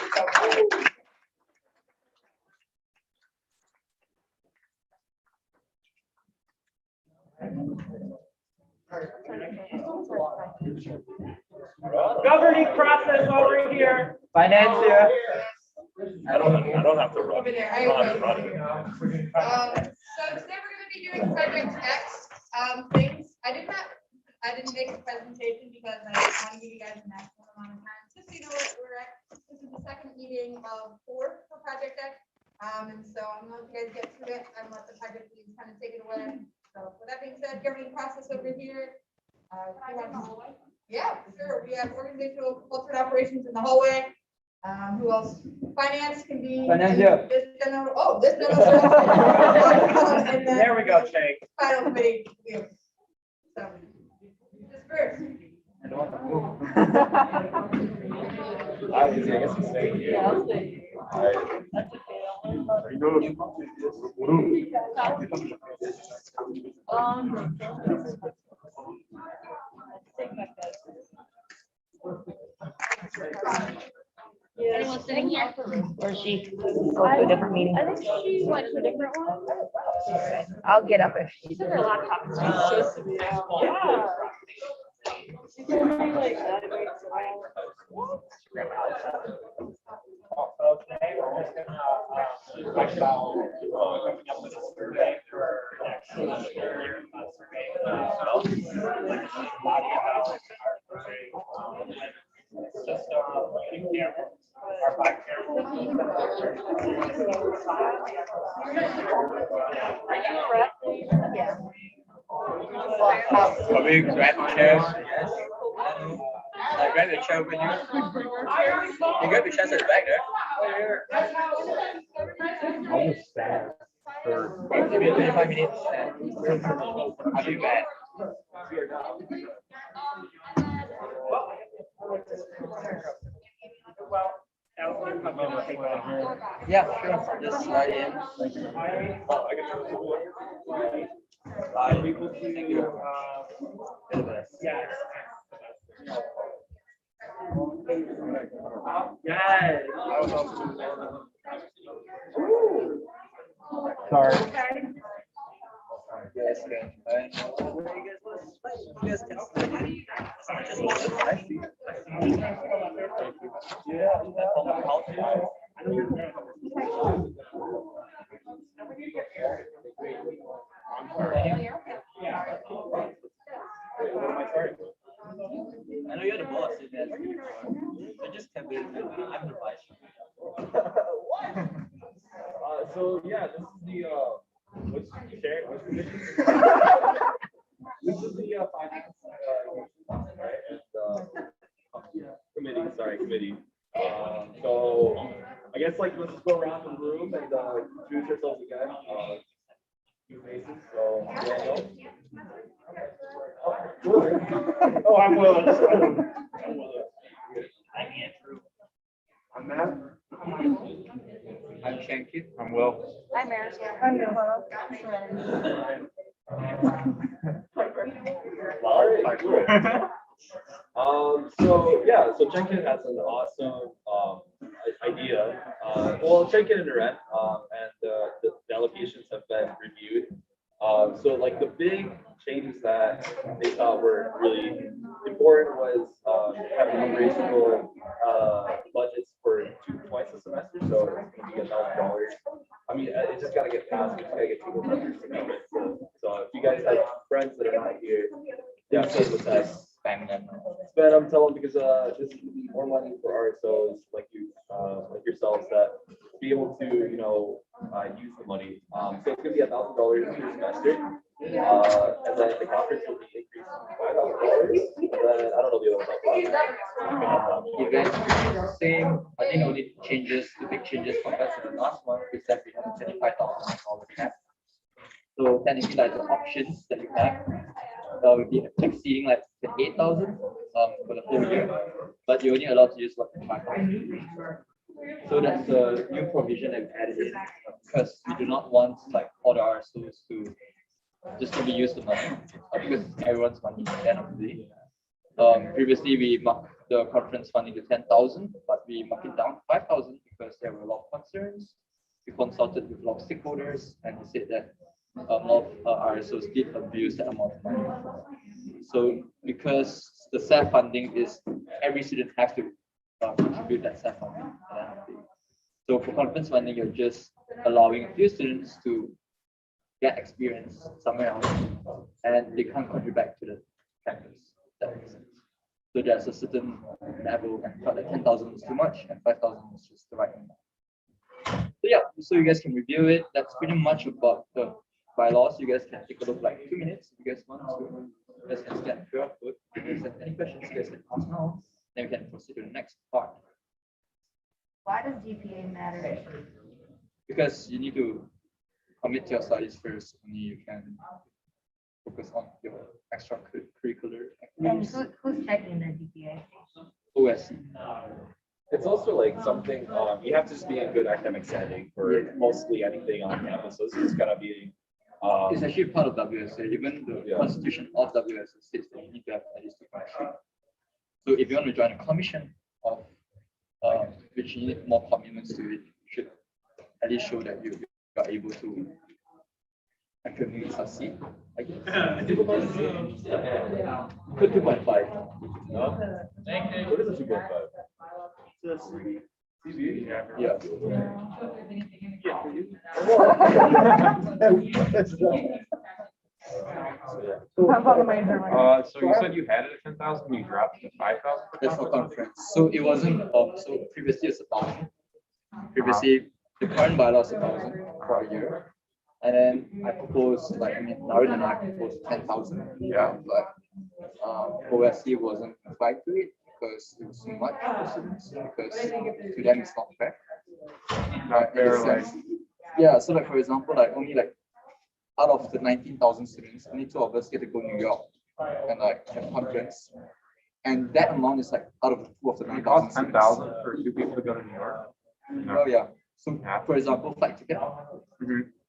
Governing process over here.
Finance,
I don't have to run.
Over there,
I don't have to run.
So today we're gonna be doing Project X, things. I didn't make a presentation because I want to give you guys a maximum amount of time, just so you know what we're at. This is the second meeting of 4 for Project X. And so I'm gonna let you guys get through it and let the project leads kind of take it away. So with that being said, governing process over here. Yeah, for sure. We have organizational culture and operations in the hallway. Who else? Finance can be.
Finance, yeah.
This general, and then
There we go, Shank.
final committee. You. So, just first.
I guess it's staying here.
Anyone sitting here? Or is she go to a different meeting? I think she went to a different one. I'll get up if she's. Her laptop.
Yeah.
So today we're just gonna talk about coming up with a survey for next semester. Survey ourselves. Body about our survey. It's just getting camera. Our 5 cameras.
Yeah.
Are we grabbing chairs? Yes. I grab the chair over here. You grab the chairs at the back there.
I'll just stand for.
Give me 25 minutes. I'll be back. Yeah, sure. Just slide in.
Yes.
Sorry.
Yes, okay. You guys can. I know you're the boss. I just can't believe it. I'm the vice.
So yeah, this is the what's commission? This is the finance right? And committee. So I guess like let's just go around the room and introduce yourselves again. New faces. So
Oh, I'm Willis.
I'm Andrew.
I'm Matt.
I'm Shanky.
I'm Will.
Hi, Mary. I'm Nicole.
So yeah, so Jenkins has an awesome well, check-in and rent, and the allocations have been reviewed. So like the big changes that they thought were really important was having operational budgets for twice a semester. So it's going to be $1,000. I mean, it just got to get passed. We just got to get two more members to make it. So if you guys have friends that are not here, yeah, send with us. Spam them, tell them, because this is gonna be more money for RSOs like like yourselves, that be able to use the money. So it's gonna be $1,000 per semester, and then the conference will be increased to $5,000. And then I don't know the other one.
Events same. I think only the big changes compared to the last one is that we have a $25,000 cap. So technically, like the options that you have will be exceeding like the 8,000 for the whole year, but you're only allowed to use like 5,000. So that's a new provision that we added in, because we do not want like all the RSOs to just to be used the money, because everyone's money at the end of the day. Previously we marked the conference funding to 10,000, but we marked it down to 5,000 because there were a lot of concerns. We consulted with a lot of stakeholders, and they said that a lot of RSOs did abuse that amount of money. So because the SAF funding is, every student has to contribute that SAF funding. So for conference funding, you're just allowing a few students to get experience somewhere else, and they can't contribute back to the campus. That makes sense. So there's a certain level, and I felt like 10,000 was too much, and 5,000 was just the right amount. So yeah, so you guys can review it. That's pretty much about the bylaws. You guys can take a look like 2 minutes if you guys want to. You guys can scan QR code. If you guys have any questions, you guys can ask now. Then we can proceed to the next part.
Why does GPA matter?
Because you need to commit to your studies first, and you can focus on your extracurricular
And
activities.
who's checking the GPA?
OSC.
It's also like something you have to just be in good academic standing for mostly anything on campus. So it's just gotta be.
It's actually part of WSA. Even the constitution of WSA states that you need to have at least 2.3. So if you want to join a commission of which you need more commitments to it, you should at least show that you are able to academically succeed. I guess. 2.5.
No? What is a 2.5?
Yeah.
So you said you had it at 10,000, you dropped it to 5,000?
That's for conference. So it wasn't so previously it's 1,000. Previously the current bylaw is 1,000 for a year. And then I proposed, like, Darren and I proposed 10,000.
Yeah.
But OSC wasn't applied to it because it was too much for students, because to them it's not fair.
Not fair, like.
Yeah, so like for example, like only like out of the 19,000 students, only 2 of us get to go to New York and like have conference. And that amount is like out of the 2 of the 9,000.
Cost 10,000 for 2 people to go to New York?
Oh yeah. So for example, flight ticket,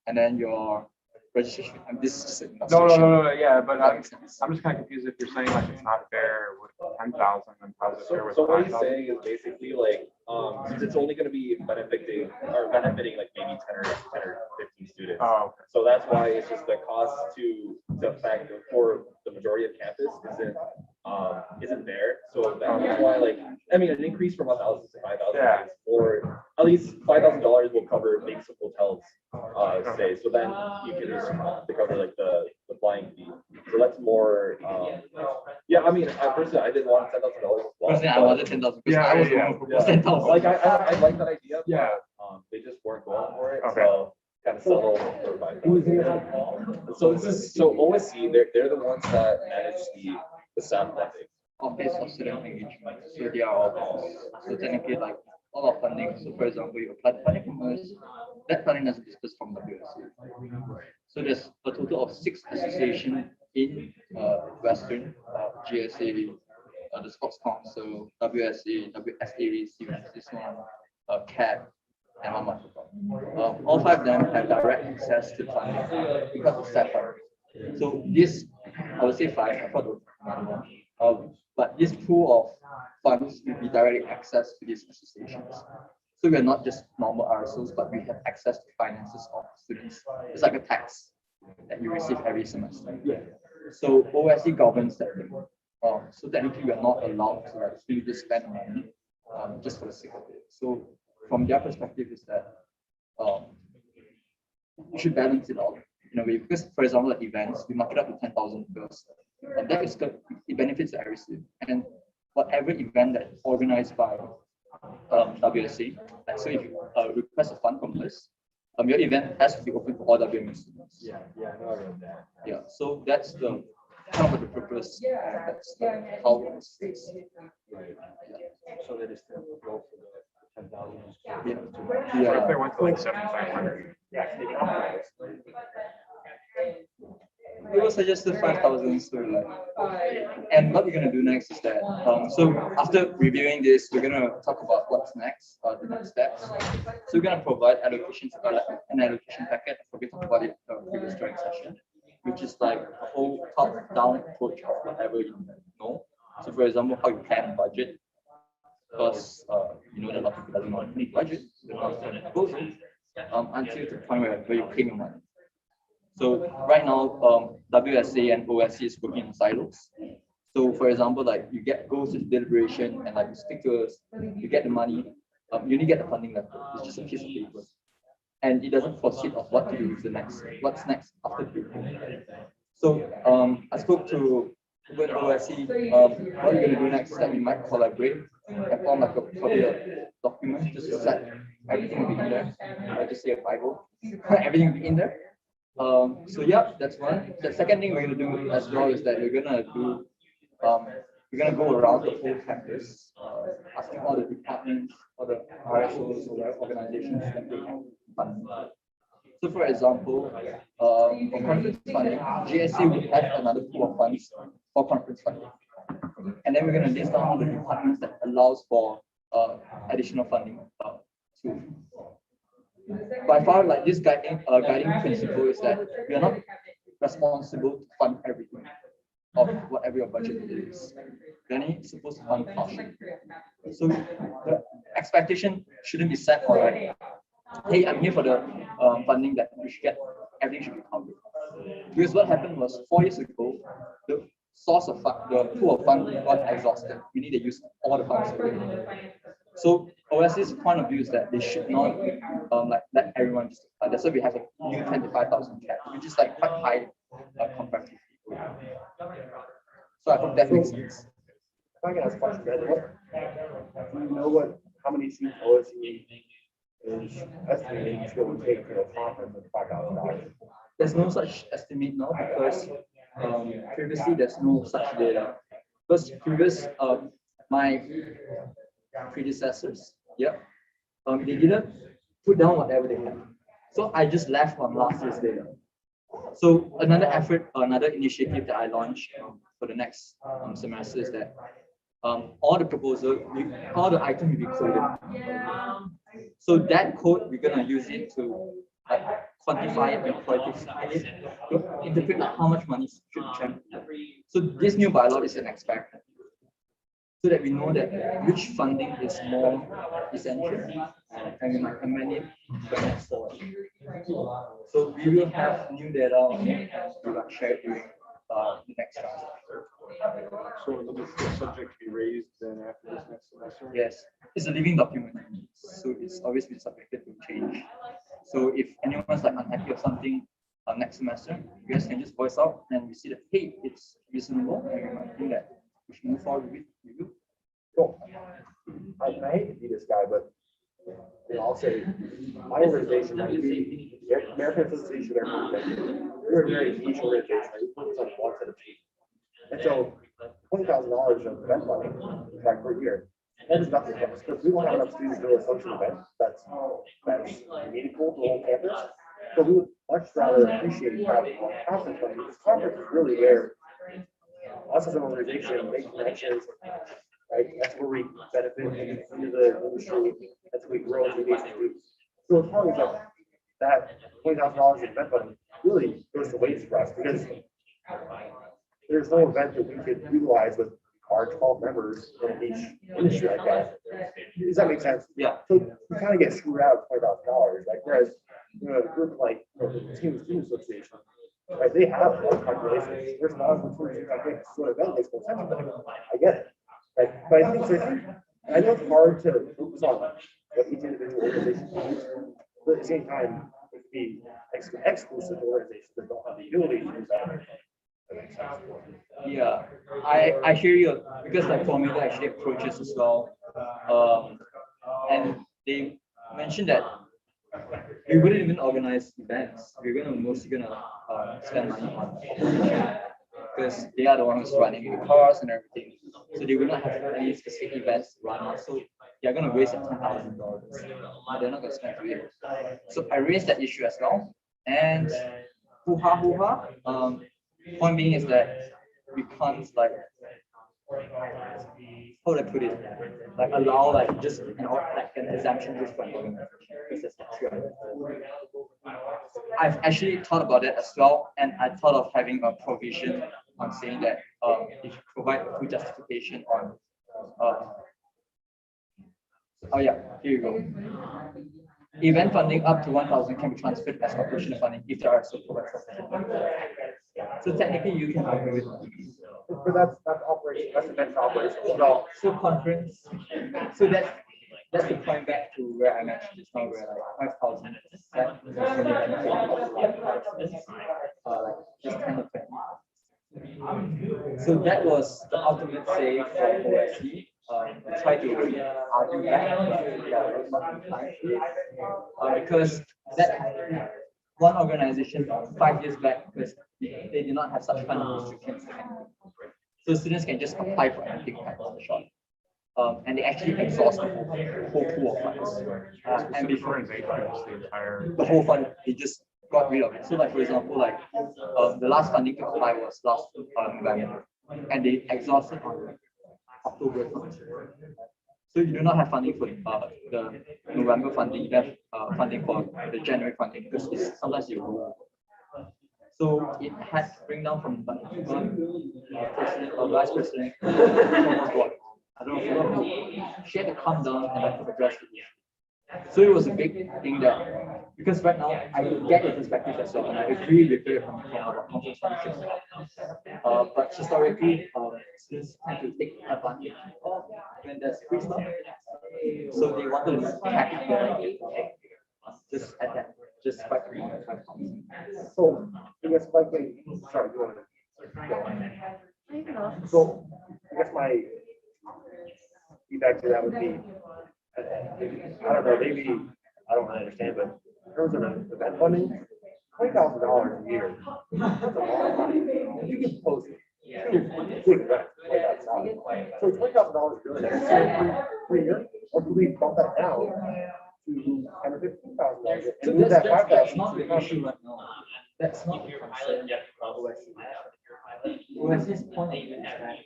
and then your registration. And this is just an
No, yeah, but
That
I'm
makes sense.
just kind of confused if you're saying like it's not fair with 10,000 and how's it fair with
So what he's
5,000?
saying is basically like, since it's only going to be benefiting like maybe 10 or 15 students.
Oh, okay.
So that's why it's just the cost to factor for the majority of campus isn't there. So that's why, like, I mean, an increase from 1,000 to 5,000
Yeah.
is, or at least $5,000 will cover basic hotels stay. So then you can just to cover like the flying fee. So that's more. Yeah, I mean, personally, I didn't want $10,000.
Personally, I wanted 10,000 because
Yeah,
I was
yeah,
going to propose 10,000.
Like I like that idea. But,
Yeah.
they just weren't going for it.
Okay.
So kind of settled for 5,000. So this is OSC. They're the ones that manage the staff funding.
Office of Student Engagement. So they are office. So technically, like all of funding. So for example, you apply funding from us, that funding is dispersed from WSA. So there's a total of 6 associations in Western, GSA, the Sports Council, WSA, WSA, this one, CAP, and one more. All 5 of them have direct access to funding because of staff funding. So this, I would say 5, I thought there was another one. But this pool of funds will be directly accessed to these associations. So we are not just normal RSOs, but we have access to finances of students. It's like a tax that you receive every semester. So OSC governs that thing. So technically we are not allowed to like freely just spend money just for the sake of it. So from their perspective is that you should balance it out in a way, because for example, like events, we mark it up to 10,000 first, and that is good. It benefits every student. And whatever event that's organized by WSA, like so if you request a fund from us, your event has to be open to all WMS students.
Yeah, I know I read that.
Yeah, so that's the kind of the purpose. That's how it's.
So they just go for the 10,000.
Yeah.
What if they went to like 7,500?
Yeah.
We will suggest the 5,000. So like, and what we're gonna do next is that so after reviewing this, we're gonna talk about what's next, the next steps. So we're gonna provide allocations, an allocation packet. I forget to talk about it previous during session, which is like a whole top-down approach of whatever you know. So for example, how you plan budget, because you know that a lot of people doesn't know any budget, they don't know how to go until the point where you claim your money. So right now, WSA and OSC is working in silos. So for example, like you get goes to deliberation and like you stick to us, you get the money, you only get the funding letter. It's just a piece of paper, and it doesn't foresee of what to do with the next, what's next after the paper. So I spoke to OSC. What we're gonna do next is that we might collaborate and form like probably a document just to set everything will be in there. I just say a Bible, everything will be in there. So yeah, that's one. The second thing we're gonna do as well is that we're gonna do we're gonna go around the whole campus, asking all the departments, all the RSOs or whatever organizations that they have funding. So for example, for conference funding, GSC would have another pool of funds for conference funding. And then we're gonna list down all the departments that allows for additional funding too. By far, like this guiding principle is that we are not responsible to fund everything of whatever your budget is. We're only supposed to fund partially. So the expectation shouldn't be set for like, hey, I'm here for the funding that we should get, everything should be covered. Because what happened was 4 years ago, the source of fund, the pool of funds got exhausted. We need to use all the funds already. So OSC's point of view is that they should not like let everyone just that's why we have a new 25,000 cap, which is like quite high comparatively. So I hope that makes sense.
If I can ask a question, guys, do you know how many seats OSC is estimating it's going to take to a conference of $5,000?
There's no such estimate now because previously there's no such data. Because previous my predecessors, they didn't put down whatever they had. So I just left on last year's data. So another effort, another initiative that I launched for the next semester is that all the proposal, all the items will be coded. So that code, we're gonna use it to quantify it and quantify it, to interpret how much money should be transferred. So this new bylaw is an experiment, so that we know that which funding is more essential, and we might amend it going forward. So we will have new data on it and we will share it during the next round.
So it'll be still subject to be raised then after this next semester?
Yes, it's a living document, so it's always been subjected to change. So if anyone's like unhappy or something next semester, you guys can just voice out and we see that, hey, it's reasonable and we might think that we should move forward with review.
Cool. I hate to be this guy, but I'll say my organization, like the American Association of Airport, we're a very niche organization. We focus on one set of teams. And so $20,000 of event money like per year, that is nothing for us because we don't have enough students to do a social event that's meaningful to the whole campus. So we would much rather appreciate having more conference money, because conference is really where us as an organization make connections, right? That's where we benefit into the industry. That's where we grow as engaged students. So it's probably like that $20,000 in event money really goes to waste for us because there's no event that we could utilize with our 12 members from each industry, I guess. Does that make sense?
Yeah.
So we kind of get screwed out of $20,000, like, whereas, you know, a group like, you know, the Team Student Association, right, they have like calculations. There's not as much work you can make, so that makes more sense, but I get it. Right, but I think, so I know it's hard to focus on what each individual organization needs, but at the same time, it could be exclusive organizations that don't have the ability to do that. That makes sense.
Yeah, I hear you because like Formula actually approaches as well, and they mentioned that we wouldn't even organize events. We're mostly gonna spend money on operation because they are the ones running the cars and everything. So they will not have any specific events to run on. So they're gonna waste $10,000. They're not gonna spend it. So I raised that issue as well. And hoo-ha. Point being is that we can't like, how would I put it? Like allow like just like an exemption just for an organization because that's not true. I've actually thought about it as well, and I thought of having a provision on saying that if you provide full justification on oh yeah, here you go. Event funding up to 1,000 can be transferred as operational funding if there are so provided. So technically you can agree with me.
But that's operation, that's event operation.
So conference, so that's the point back to where I mentioned just now, where like 5,000 like just kind of so that was the ultimate say for OSC. Try to argue back because that one organization 5 years back, because they did not have such funding restrictions. So students can just apply for anything on the shot. And they actually exhaust the whole pool of funds. And before the whole fund, they just got rid of it. So like for example, like the last funding to apply was last November, and they exhausted on October. So you do not have funding for the November funding, you have funding for the January funding because it's sometimes you go. So it had to bring down from president or vice president. I don't know. She had to come down and like address it. So it was a big thing that because right now I get your perspective as well, and I agree with you from about conference functions. But historically, students tend to take advantage of when there's free stuff. So they wanted to cap just at that, just 5,000.
So I guess likely, sorry, go ahead. So I guess my feedback to that would be, I don't know, maybe I don't really understand, but in terms of event funding, $20,000 a year. That's a lot of money. You can post it. Big event, $20,000. So $20,000 really necessary per year, or do we bump that down to $10,000 or $15,000 and move that $5,000?
That's not the issue right now. That's not the concern. OSC's point is that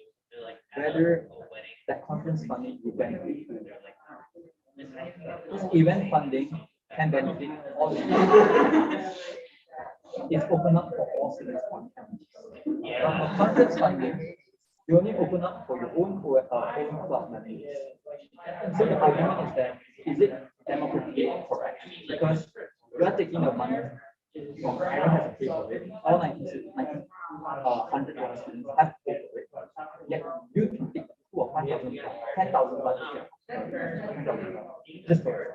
whether that conference funding will benefit. This event funding can benefit all the students. It's open up for all students on campus. But for conference funding, you only open up for your own club members. So the argument is that, is it democratically correct? Because you are taking the money from everyone has to pay for it. All 100 students have to pay for it. Yet you can take 2 or 5,000, 10,000 just for it.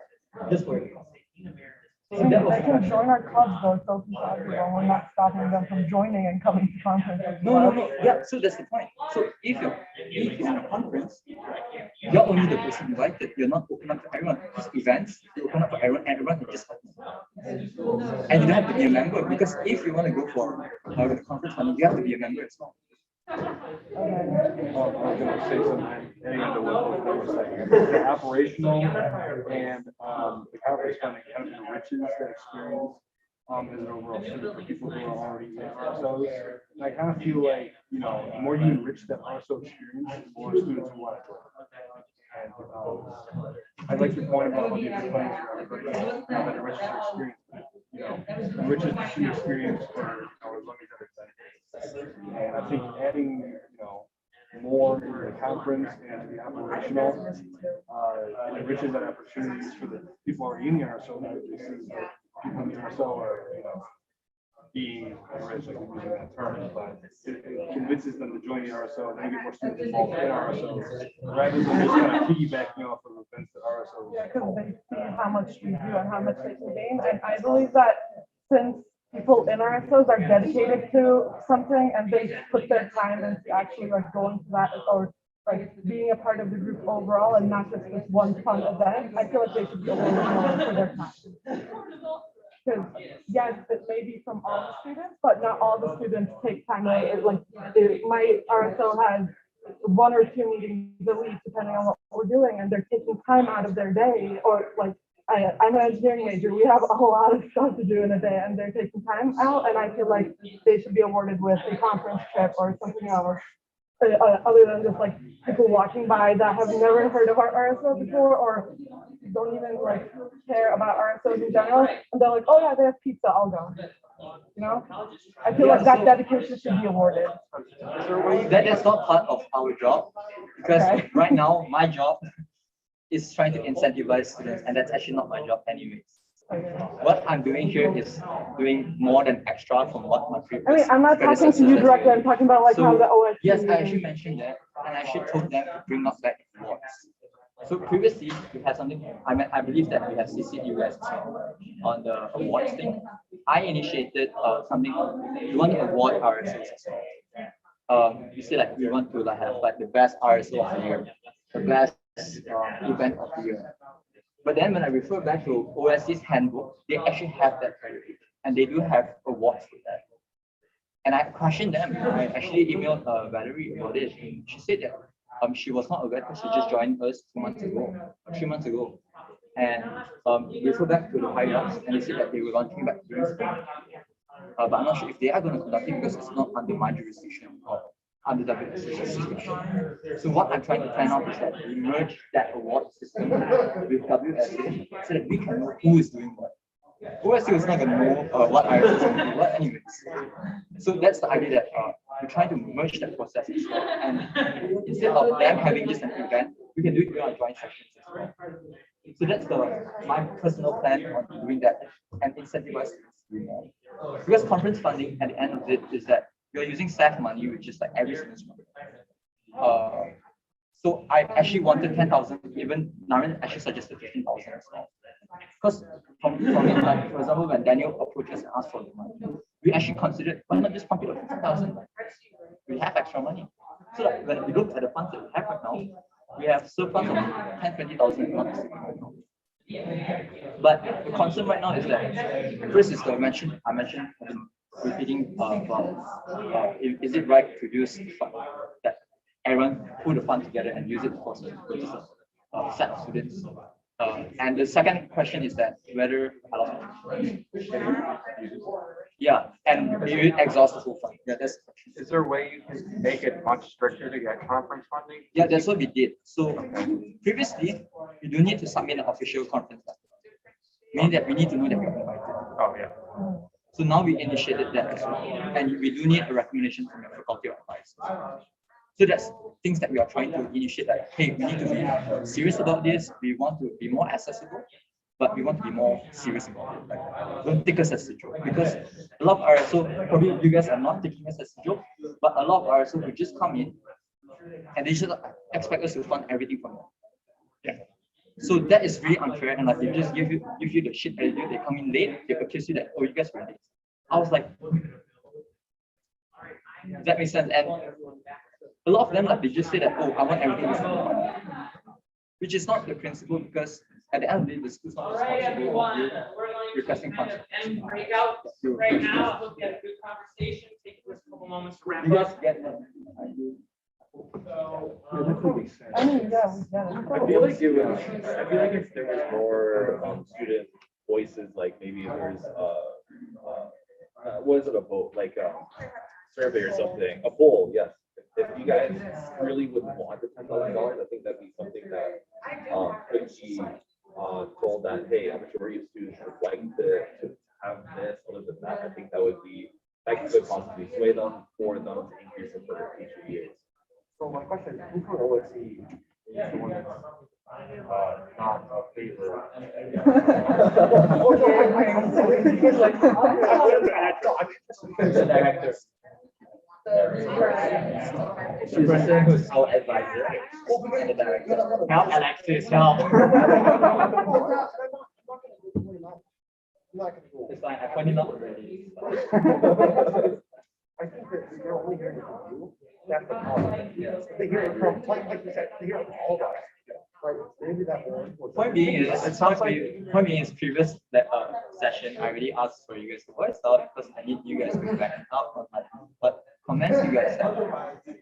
So that was
they can join our clubs though, so we're not stopping them from joining and coming to conferences.
No. Yeah, so that's the point. So if you're in a conference, you're only the person invited. You're not open up to everyone. These events, you open up for everyone. Everyone can just and you don't have to be a member because if you want to go for the conference funding, you have to be a member as well.
I was going to say something, adding on to what I was saying. The operational and the conference funding kind of enriches that experience as an overall student for people who are already in themselves. And I kind of feel like, you know, the more you enrich that RSO experience, the more students will want to join. And I like your point about the funding for everybody, how that enriches your experience. You know, enriches the student experience for as long as everybody. And I think adding, you know, more more in the conference and to be operational. It enriches that opportunities for the people already in the RSO. Now they see that people in the RSO are, being enriched, like we're using that term, but it convinces them to join the RSO, and they get more students involved in RSO, rather than just kind of piggybacking off of events that RSO.
Yeah, because they see how much we do and how much they can gain. And I believe that since people in RSOs are dedicated to something and they put their time into actually like going to that or like being a part of the group overall and not just this one fun event, I feel like they should be awarded more for their time. Because yes, it may be from all the students, but not all the students take time away. My RSO has 1 or 2 meetings a week, depending on what we're doing, and they're taking time out of their day. Or like, I'm an engineering major. We have a lot of stuff to do in a day, and they're taking time out. And I feel like they should be awarded with a conference trip or something else, other than just like people walking by that have never heard of our RSO before or don't even like care about RSOs in general, and they're like, oh yeah, they have pizza, I'll go. I feel like that dedication should be awarded.
That's not part of our job, because right now my job is trying to incentivize students, and that's actually not my job anyways. What I'm doing here is doing more than extra from what my previous.
I mean, I'm not talking to you directly. I'm talking about like how the OS.
Yes, I actually mentioned that, and I actually told them to bring us back awards. So previously we had something. I believe that we have CCUS as well on the awards thing. I initiated something. We want to award RSOs as well. You say like we want to like have like the best RSO of the year, the best event of the year. But then when I refer back to OSC's handbook, they actually have that credit, and they do have awards for that. And I questioned them. I actually emailed Valerie about it. She said that she was not aware because she just joined us 2 months ago, 3 months ago. And refer back to the higher ups, and they said that they were launching back during spring. But I'm not sure if they are going to conduct it because it's not under my jurisdiction or under WSC's jurisdiction. So what I'm trying to find out is that we merge that award system with WSC so that we can know who is doing what. OSC is not going to know what IRS is going to do what anyways. So that's the idea that we're trying to merge that process as well. And instead of them having just an event, we can do it during our joint sessions as well. So that's my personal plan on doing that and incentivize doing that. Because conference funding at the end of it is that you're using SAF money, which is like every semester. So I actually wanted 10,000, even Naren actually suggested 15,000 as well. Because from it, like for example, when Daniel approaches and asks for the money, we actually considered why not just pump it up 15,000? We have extra money. So like, when we look at the funds that we have right now, we have surplus of 10,000-20,000 right now. But the concern right now is that first is the I mentioned repeating is it right to use fund that everyone put the fund together and use it for a set of students? And the second question is that whether and do you exhaust the full fund? Yeah, that's the question.
Is there a way you can make it much stricter to get conference funding?
Yeah, that's what we did. So previously, you do need to submit an official conference letter, meaning that we need to know that we're invited.
Oh yeah.
So now we initiated that as well, and we do need a recommendation from your faculty of advisors. So that's things that we are trying to initiate. Like, hey, we need to be serious about this. We want to be more accessible, but we want to be more serious about it. Like, don't take us as a joke, because a lot of RSO, probably you guys are not taking us as a joke, but a lot of RSO who just come in and they just expect us to fund everything from them. Yeah. So that is really unfair, and like they just give you the shit attitude. They come in late, they accuse you that, oh, you guys were late. I was like, that makes sense. And a lot of them, like, they just say that, oh, I want everything to fund, which is not the principle, because at the end of the day, the school's not responsible for requesting funds.
And breakout right now, we'll get a good conversation, take just a couple moments to wrap
You
up.
guys get that?
I mean, yeah, we get it.
I feel like if there was more student voices, like maybe if there's what is it, a vote, like survey or something, a poll, yes. If you guys really would want the $10,000, I think that'd be something that could be told that, hey, a majority of students would like to have this, other than that, I think that could possibly sway them for them to increase it for future years.
So my question is, who from OSC is the one that's not a favor?
The director. The person who's our advisor. The director.
Help, Alexis, help.
It's fine, I pointed out already.
I think that they're only hearing it from you. That's the problem. They hear it from, like you said, they hear it from all of us. Right? Maybe that one.
Point being is previous session, I already asked for you guys to voice out because I need you guys to back up on what comments you guys have.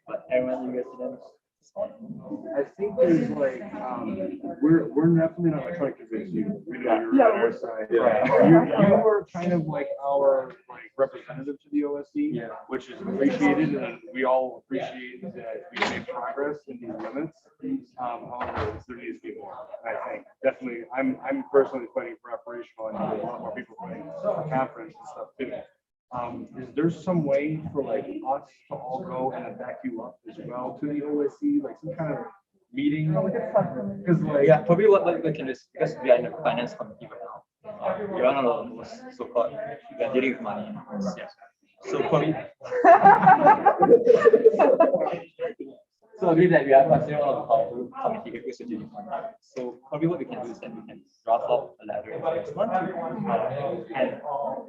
But everyone, you guys didn't.
I think there's like, we're definitely not trying to convince you. We know you're on our side.
Yeah.
You were kind of like our representative to the OSC,
Yeah.
which is appreciated, and we all appreciate that we made progress in these limits. However, there needs to be more. And I think definitely, I'm personally fighting for operational, and a lot more people fighting for conference and stuff too. Is there some way for like us to all go and then back you up as well to the OSC, like some kind of meeting? Because like,
Yeah, probably what we can do is because we are in the finance committee right now. We are not all those so-called, we are dealing with money. Yeah. So probably. So with that, we are considering one of the powerful committee if we're dealing with money. So probably what we can do is that we can draft up a letter if you guys want to. And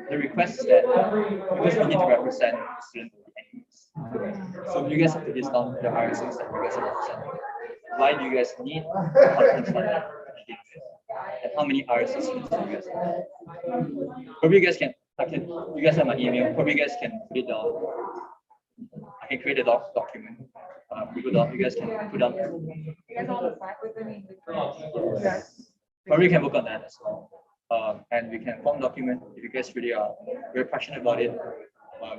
the request is that because we need to represent students anyways. So you guys have to list down the RSUs that you guys are representing. Why do you guys need conference funding to begin with? And how many RSUs do you guys have? Probably you guys can, you guys have my email, probably you guys can put it down. I can create a document. Google Doc, you guys can put down.
You guys all the Slack with me?
Probably can work on that as well. And we can form document if you guys really are very passionate about it.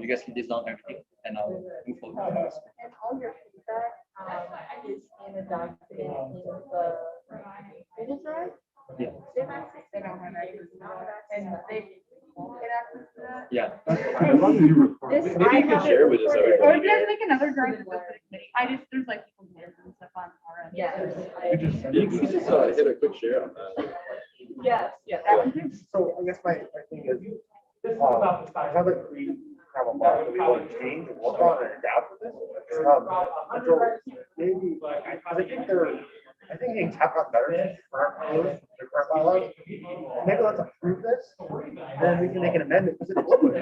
You guys can list down everything and I'll move forward.
And all your feedback is in a document in the Google Drive.
Yeah.
They don't have access to that, and they won't get access to that.
Yeah.
as long as you record.
Maybe you can share with us.
Or
Everybody.
you guys make another drive with the committee. There's like people and stuff on our end.
Yeah.
You can just hit a quick share on that.
Yes, yeah.
So I guess my thing is, now that we have a lot that we want to change and work on and adapt to this, so maybe, I think things have gotten better since the current bylaws. Maybe let's approve this, then we can make an amendment, because it's open.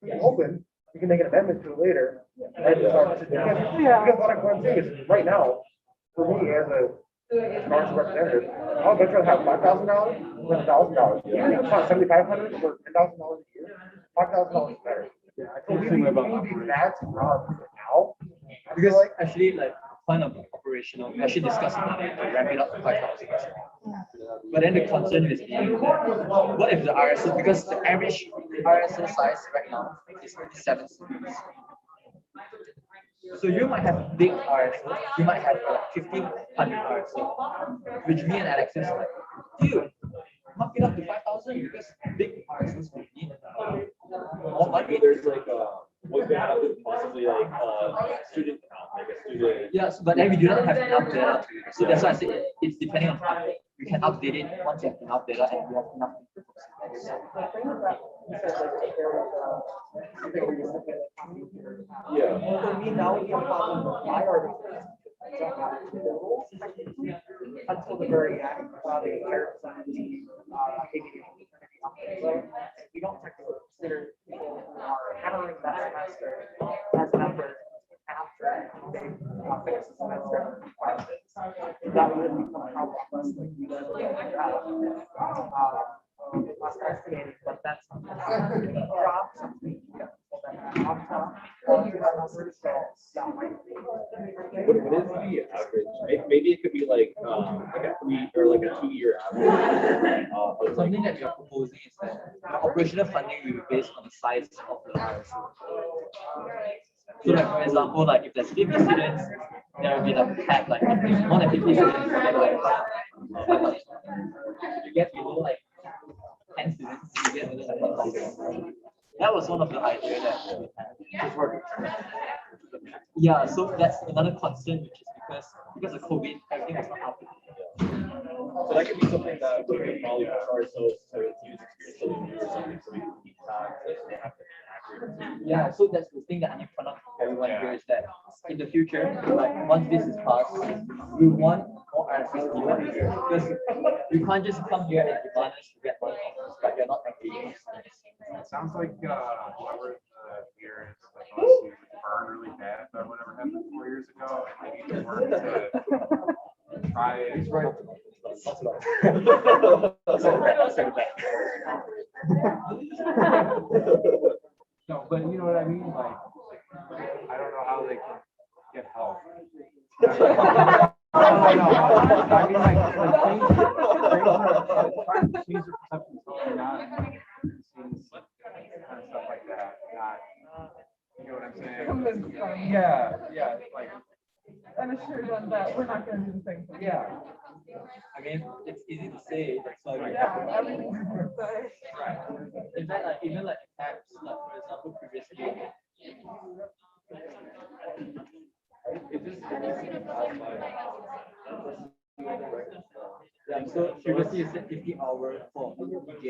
It's open, we can make an amendment to it later. Because what I'm saying is, right now, for me as a council representative, I'll bet you have $5,000 than $1,000. Even if it's not $7,500 or $10,000 a year, $5,000 is better. So maybe that's now.
Because actually, like, kind of operational, we actually discussed about it to ramp it up to 5,000. But then the concern is what if the RSO, because the average RSO size right now is 37 students. So you might have big RSO, you might have 1,500 RSO, which me and Alex is like, dude, mark it up to 5,000 because big RSOs will need more money.
There's like what could happen possibly like student count, like a student.
Yes, but then we do not have enough data to, so that's why I say it's depending on how we can update it once we have enough data and we have enough
Yeah.
For me, now we have my article. Until the very end, the entire we don't technically consider people who are entering that semester as members after they finish the semester. That would become a problem unless like we less estimating, but that's drop something.
What is the average? Maybe it could be like a 3 or like a 2-year average.
Something that we are proposing is that the operational funding will be based on the size of the RSO. So like for example, like if there's 50 students, there will be like a cap, like if there's more than 50 students, you get like you get below like 10 students, you get below like 1,000. That was one of the ideas that we had. Yeah, so that's another concern, which is because of COVID, everything was not up.
So that could be something that we could probably push ourselves to use experience or something so we can keep time so they have to be accurate.
Yeah, so that's the thing that I need to connect everyone here is that in the future, like once this is passed, we want more RFPs to be here because you can't just come here and demand us to get money from us, but you're not engaging us.
It sounds like whoever here is like us who burned really bad by whatever happened 4 years ago, and they need to work to try it.
He's right.
No, but you know what I mean? Like, I don't know how they can get help. No. I mean, like things are trying to change their perception, so they're not seeing kind of stuff like that. Not, you know what I'm saying?
Convince them
Yeah, like,
and assure them that we're not gonna do the same thing.
yeah.
I mean, it's easy to say, that's why we
Yeah,
have to.
everything's gonna say.
Right. In fact, like even like apps, like for example, previously.
It just needs to be passed by.
Yeah, so previously you said 50 hours for DJ,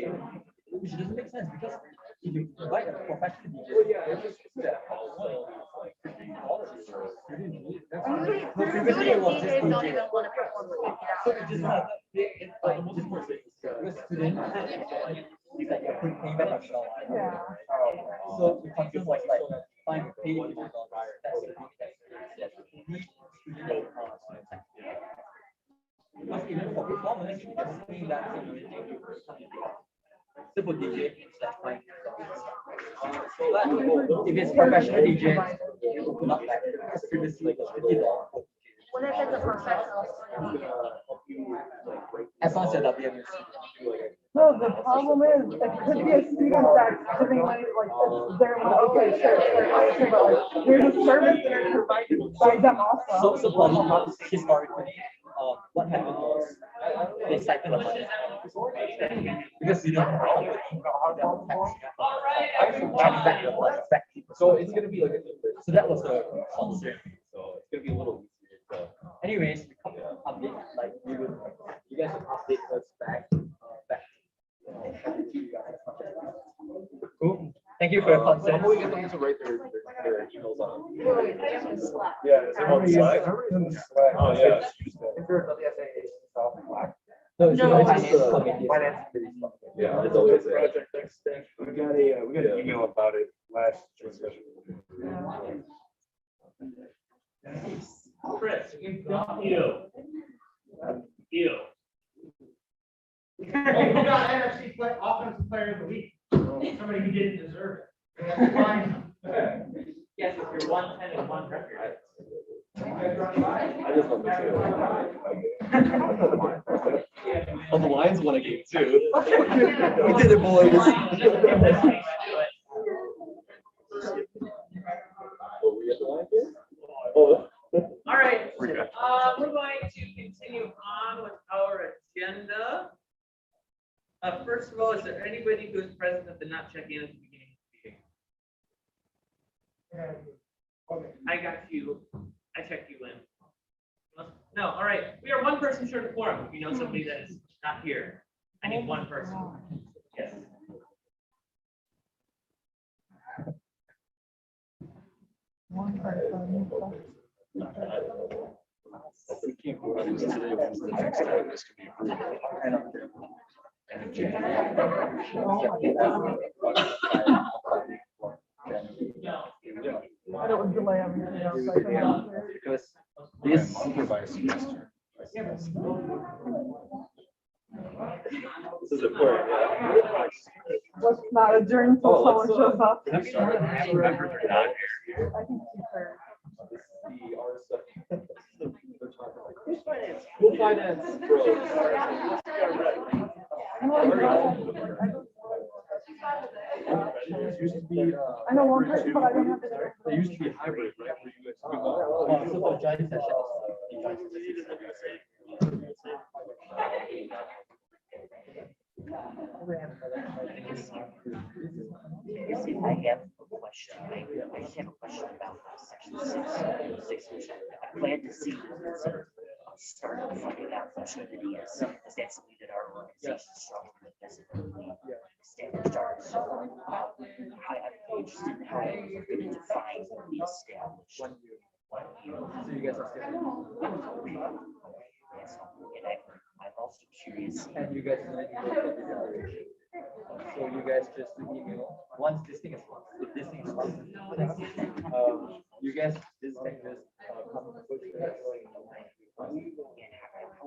which doesn't make sense because if you invite a professional DJ.
Well, yeah, it's just that also like $50 for
Previously it was just
DJs don't
DJ.
even want to perform with you.
So it just like the most important thing is student, it's like you're paying back yourself.
Yeah.
So the concern was like, fine, pay $50. That's the thing that's need student because even for performance, you just pay that same thing. So for DJ, it's like fine. But if it's professional DJ, not like because previously it was $50.
What if it's a professional?
As long as you're WMC.
No, the problem is, it could be a student that's giving money, like, it's their money, okay, sure, but like, there's a service there provided by them also.
So for historically, what happened was they cited the money because you don't know how back.
So it's gonna be like
So that was the concern.
so it's gonna be a little easier to.
Anyways, we come update, like you guys will update us back. Cool. Thank you for your
How
consent.
about we get them to write their emails on?
Slack.
Yeah, is it on Slack? Oh, yeah.
Is there a WSA stuff in Slack?
No, it's
No,
the
it's
finance committee.
Finance committee stuff.
Yeah, it's always there.
Project, thanks. We got an email about it last discussion.
Chris, you. You.
Who got NFC offensive player of the week? Somebody who didn't deserve it. That's fine.
Yes, if you're 110 and 1 record.
I just love to see it. Oh, the Lions won a game too. We did it, boys. Oh, we got the Lions here? Oh.
All right, we're going to continue on with our agenda. First of all, is there anybody who is present that did not check in at the beginning of the meeting? I got you. I checked you in. No, all right. We are one person short of quorum. If you know somebody that is not here, I need one person. Yes.
One person.
We can't vote on this today, once the next time this can be approved.
I don't delay everything else. I think.
Because this
Supervised semester. This is important, yeah.
Let's not adjourn until someone shows up.
Have you started having members are not here?
I think two-thirds.
The R stuff. School finance, bro. It used to be,
I know one person, but I don't have to.
They used to be hybrid, right? Where you guys do
so for joint session.
You see, I have a question.
question. I just have a question about section 6, which I'm glad to see start funding opportunities. Is that something that our organization strongly visibility established are? So I'm interested in how we're going to define the established.
So you guys are still,
Yes, and I'm also curious.
and you guys need to go for this evaluation. So you guys just email, once this thing is lost, if this thing is lost, you guys just can just come to the
How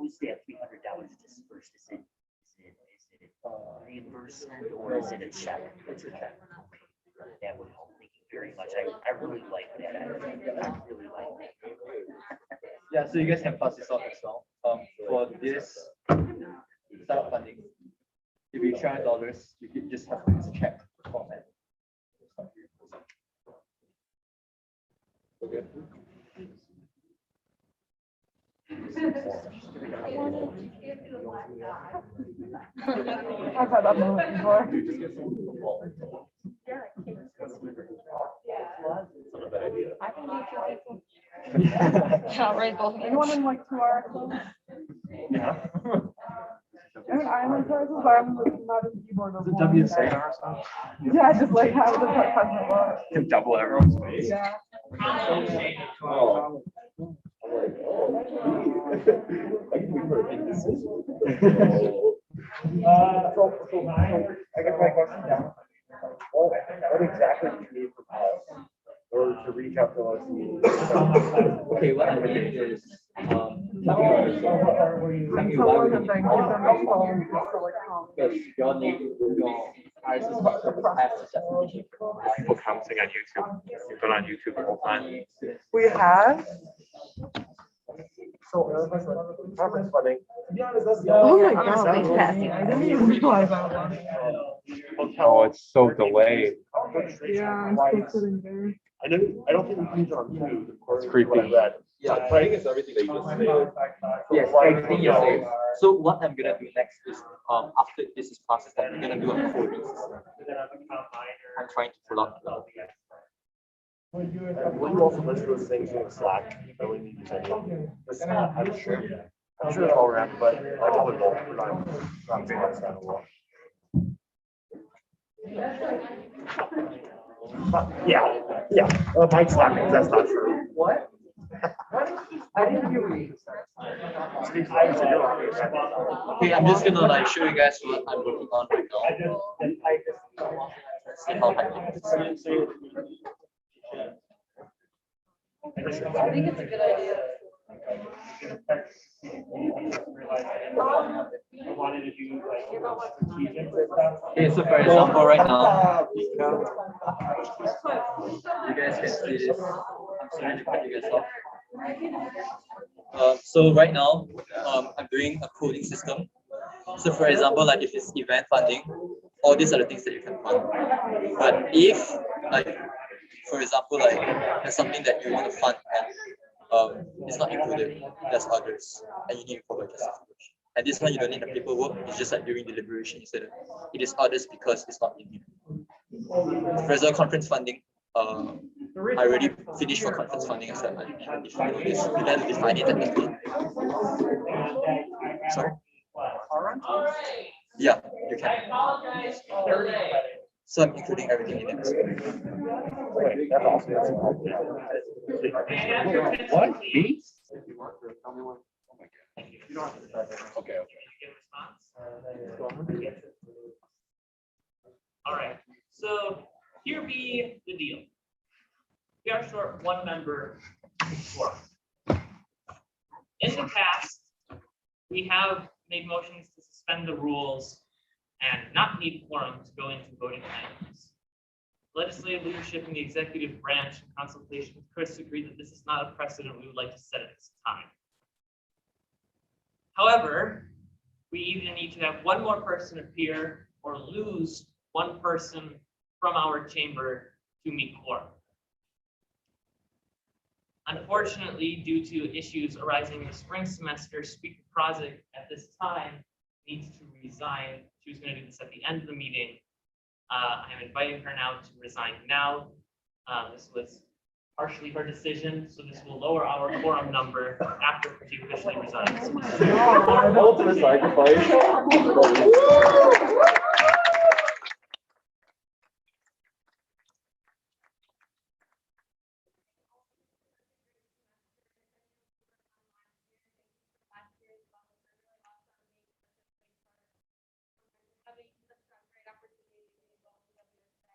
is that $300 dispersed? Is it reimbursement or is it a check?
It's a check.
That would help. Thank you very much. I really like that. I really like that.
Yeah, so you guys can pass this off as well. For this start funding, if you $300, you can just have to use a check format. Okay.
I've had that moment before.
Right, both.
Anyone in like 2 articles?
Yeah.
I mean, I'm in articles, but I'm not in keyboard.
The WSA or something?
Yeah, just like how the president was.
Can double everyone's space.
Yeah.
Oh. I guess my question down. What exactly do you need from us or to reach out to us?
Okay, what I'm doing is tell me why we
Thank you for the phone.
because your name, your ISIS service has to certification.
People commenting on YouTube. You've been on YouTube the whole time.
We have.
So, conference funding. To be honest, that's
Oh my God, I didn't even realize that one.
Oh, it's so delayed.
Yeah, I'm still sitting there.
I don't think we can use it on YouTube. It's creepy.
Yeah, I think it's everything that you just said.
Yes, everything you say. So what I'm gonna do next is after this is processed, I'm gonna do a coding system. I'm trying to pull up.
Will you also list those things in Slack that we need to send you? I'm sure it's all around, but I probably won't. I'm being understandable. Yeah. Mike's laughing, that's not true.
What? I didn't hear you.
Okay, I'm just gonna like show you guys what I'm working on right now. See how high it is.
I think it's a good idea.
Okay, so for example, right now, you guys can see this. I'm sorry to cut you guys off. So right now, I'm doing a coding system. So for example, like if it's event funding, all these are the things that you can fund. But if, like, for example, like there's something that you want to fund and it's not included, there's others, and you need to provide justification. And this one you don't need the paperwork. It's just like during deliberation, you said it is others because it's not in here. For example, conference funding. I already finished for conference funding. I said like, if you know this, you then define it technically. Sorry. Yeah, you can. So I'm including everything in it.
Wait, that's awesome. What? Me?
Okay. All right, so here be the deal. We are short one member quorum. In the past, we have made motions to suspend the rules and not need quorum to go into voting items. Legislative leadership in the executive branch in consultation with Chris agreed that this is not a precedent we would like to set at this time. However, we either need to have one more person appear or lose one person from our chamber to meet quorum. Unfortunately, due to issues arising in the spring semester, Speaker Prozic at this time needs to resign. She was going to do this at the end of the meeting. I am inviting her now to resign now.
This was partially her decision, so this will lower our quorum number after she officially resigns.
Ultimate sacrifice.
Having such a great opportunity to be involved in WSA.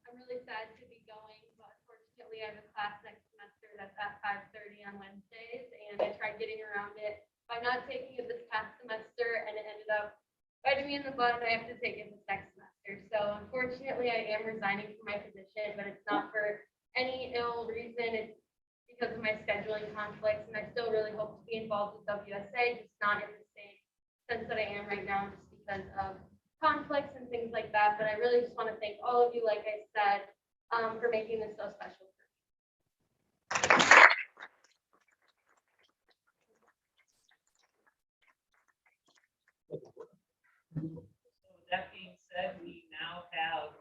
I'm really sad to be going, but unfortunately I have a class next semester that's at 5:30 on Wednesdays, and I tried getting around it by not taking it this past semester, and it ended up biting me in the butt, and I have to take it this next semester. So unfortunately, I am resigning from my position, but it's not for any ill reason. It's because of my scheduling conflicts, and I still really hope to be involved with WSA, just not in the same sense that I am right now, just because of conflicts and things like that. But I really just want to thank all of you, like I said, for making this so special.
So with that being said, we now have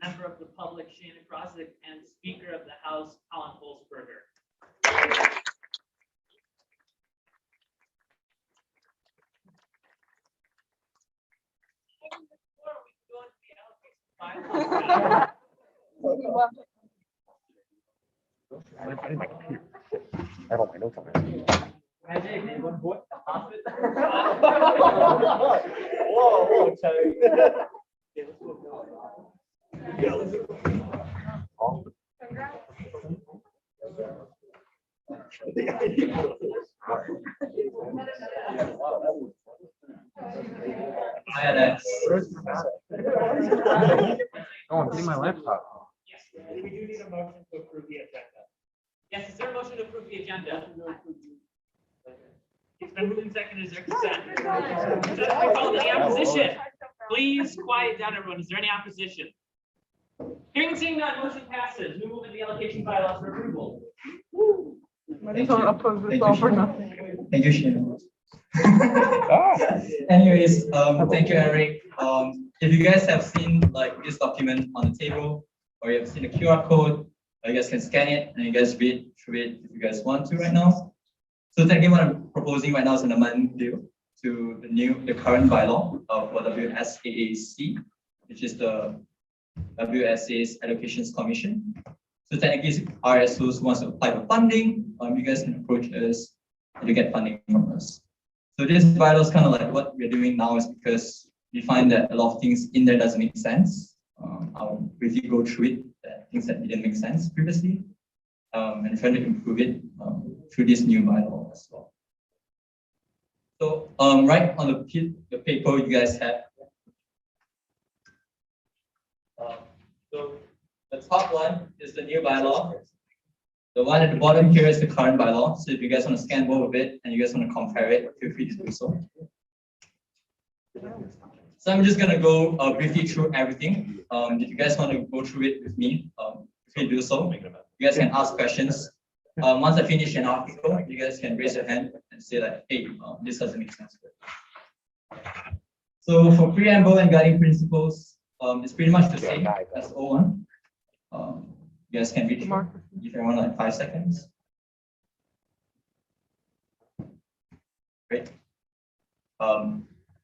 member of the public, Shannon Krosick, and Speaker of the House, Colin Holzberger.
I have all my notes on it.
Whoa, Terry.
Oh, I'm getting my laptop.
Yes, we do need a motion to approve the agenda.
Yes, is there a motion to approve the agenda? It's been moved and seconded. Is there consent? Consent by called. Any opposition? Please quiet down, everyone. Is there any opposition? Hearing and seeing none, motion passes. We move into the allocation bylaws for approval.
I just want to oppose this all for nothing.
Thank you, Shannon. Anyways, thank you, Eric. If you guys have seen like this document on the table, or you have seen the QR code, you guys can scan it and you guys read through it if you guys want to right now. So technically what I'm proposing right now is an amendment bill to the current bylaw of WSAAC, which is the WSA's Allocations Commission. So technically RSOs who wants to apply for funding, you guys can approach us to get funding from us. So this bylaw is kind of like what we're doing now is because we find that a lot of things in there doesn't make sense. I'll briefly go through it, things that didn't make sense previously, and try to improve it through this new bylaw as well. So right on the paper you guys have. So the top one is the new bylaw. The one at the bottom here is the current bylaw. So if you guys want to scan both of it and you guys want to compare it, feel free to do so. So I'm just going to go briefly through everything. If you guys want to go through it with me, please do so. You guys can ask questions. Once I finish an article, you guys can raise your hand and say like, hey, this doesn't make sense. So for preamble and guiding principles, it's pretty much the same as O1. You guys can read through if you want like 5 seconds. Great.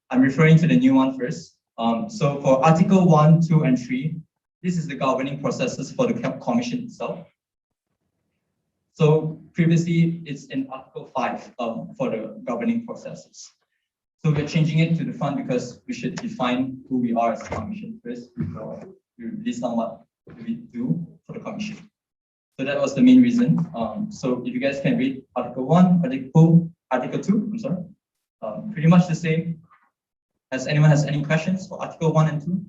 I'm referring to the new one first. So for Article 1, 2, and 3, this is the governing processes for the commission itself. So previously, it's in Article 5 for the governing processes. So we're changing it to the front because we should define who we are as a commission first before we list down what we do for the commission. So that was the main reason. So if you guys can read Article 1, Article 2, I'm sorry, pretty much the same. Has anyone has any questions for Article 1 and 2?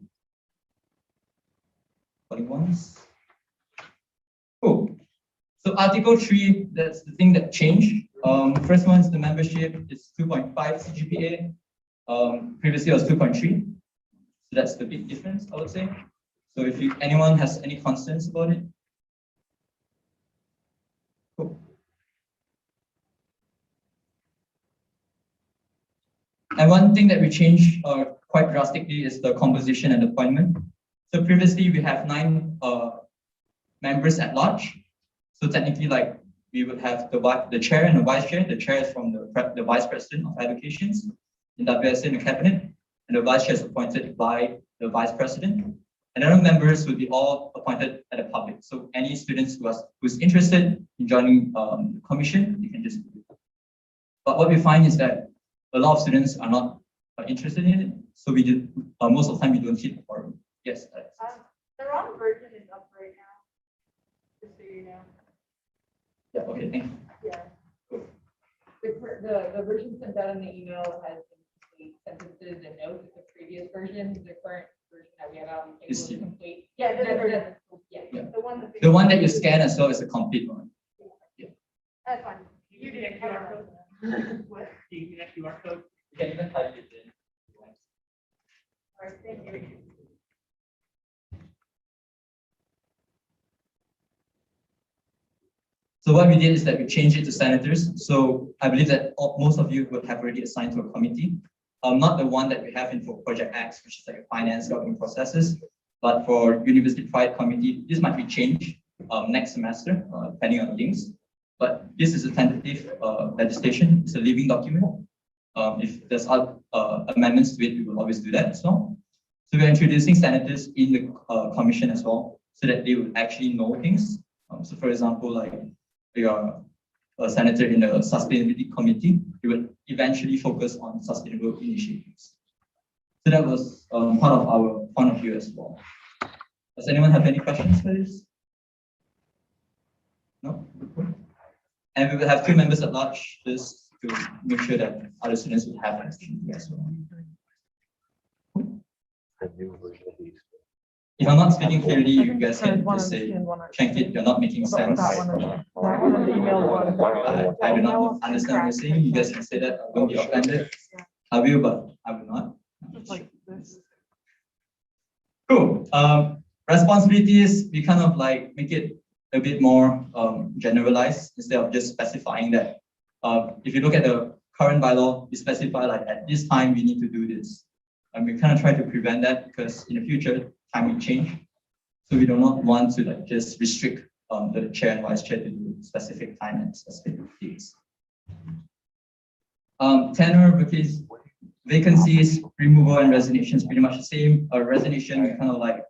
Calling ones. Cool. So Article 3, that's the thing that changed. First one is the membership. It's 2.5 CGPA. Previously it was 2.3. So that's the big difference, I would say. So if anyone has any concerns about it. Cool. And one thing that we changed quite drastically is the composition and appointment. So previously we have 9 members at large. So technically, like we would have the chair and the vice chair. The chair is from the vice president of allocations in WSA in the cabinet, and the vice chair is appointed by the vice president. And other members will be all appointed at the public. So any students who's interested in joining the commission, you can just do it. But what we find is that a lot of students are not interested in it. So we did most of the time we don't hit the quorum. Yes, Alex.
The wrong version is up right now. Just so you know.
Yeah. Okay. Thank you.
Yeah. The version sent out in the email has incomplete sentences and notes. The previous version, the current version that we have out on the table is complete. Yeah,
Yeah. The one that you scan as well is a complete one.
That's fine.
You did a QR code. What? You need a QR code.
You can even type it in.
All right, thank you.
So what we did is that we changed it to senators. So I believe that most of you would have already assigned to a committee. Not the one that we have in for Project X, which is like finance government processes, but for University Pride Committee, this might be changed next semester, depending on the links. But this is a tentative legislation. It's a living document. If there's amendments to it, we will always do that as well. So we're introducing senators in the commission as well, so that they will actually know things. So for example, like you are a senator in the sustainability committee, you will eventually focus on sustainable initiatives. So that was part of our point of view as well. Does anyone have any questions for this? No? And we will have 2 members at large just to make sure that other students will have an opportunity as well. If I'm not speaking clearly, you guys can just say, Shankit, you're not making sense. I do not understand what you're saying. You guys can say that. I won't be offended. I will, but I will not. Cool. Responsibilities, we kind of like make it a bit more generalized instead of just specifying that. If you look at the current bylaw, we specify like at this time we need to do this. And we kind of try to prevent that because in the future, time will change. So we do not want to like just restrict the chair and vice chair to do specific time and specific dates. Tenure, vacancies, removal and resignation is pretty much the same. Resignation, we kind of like,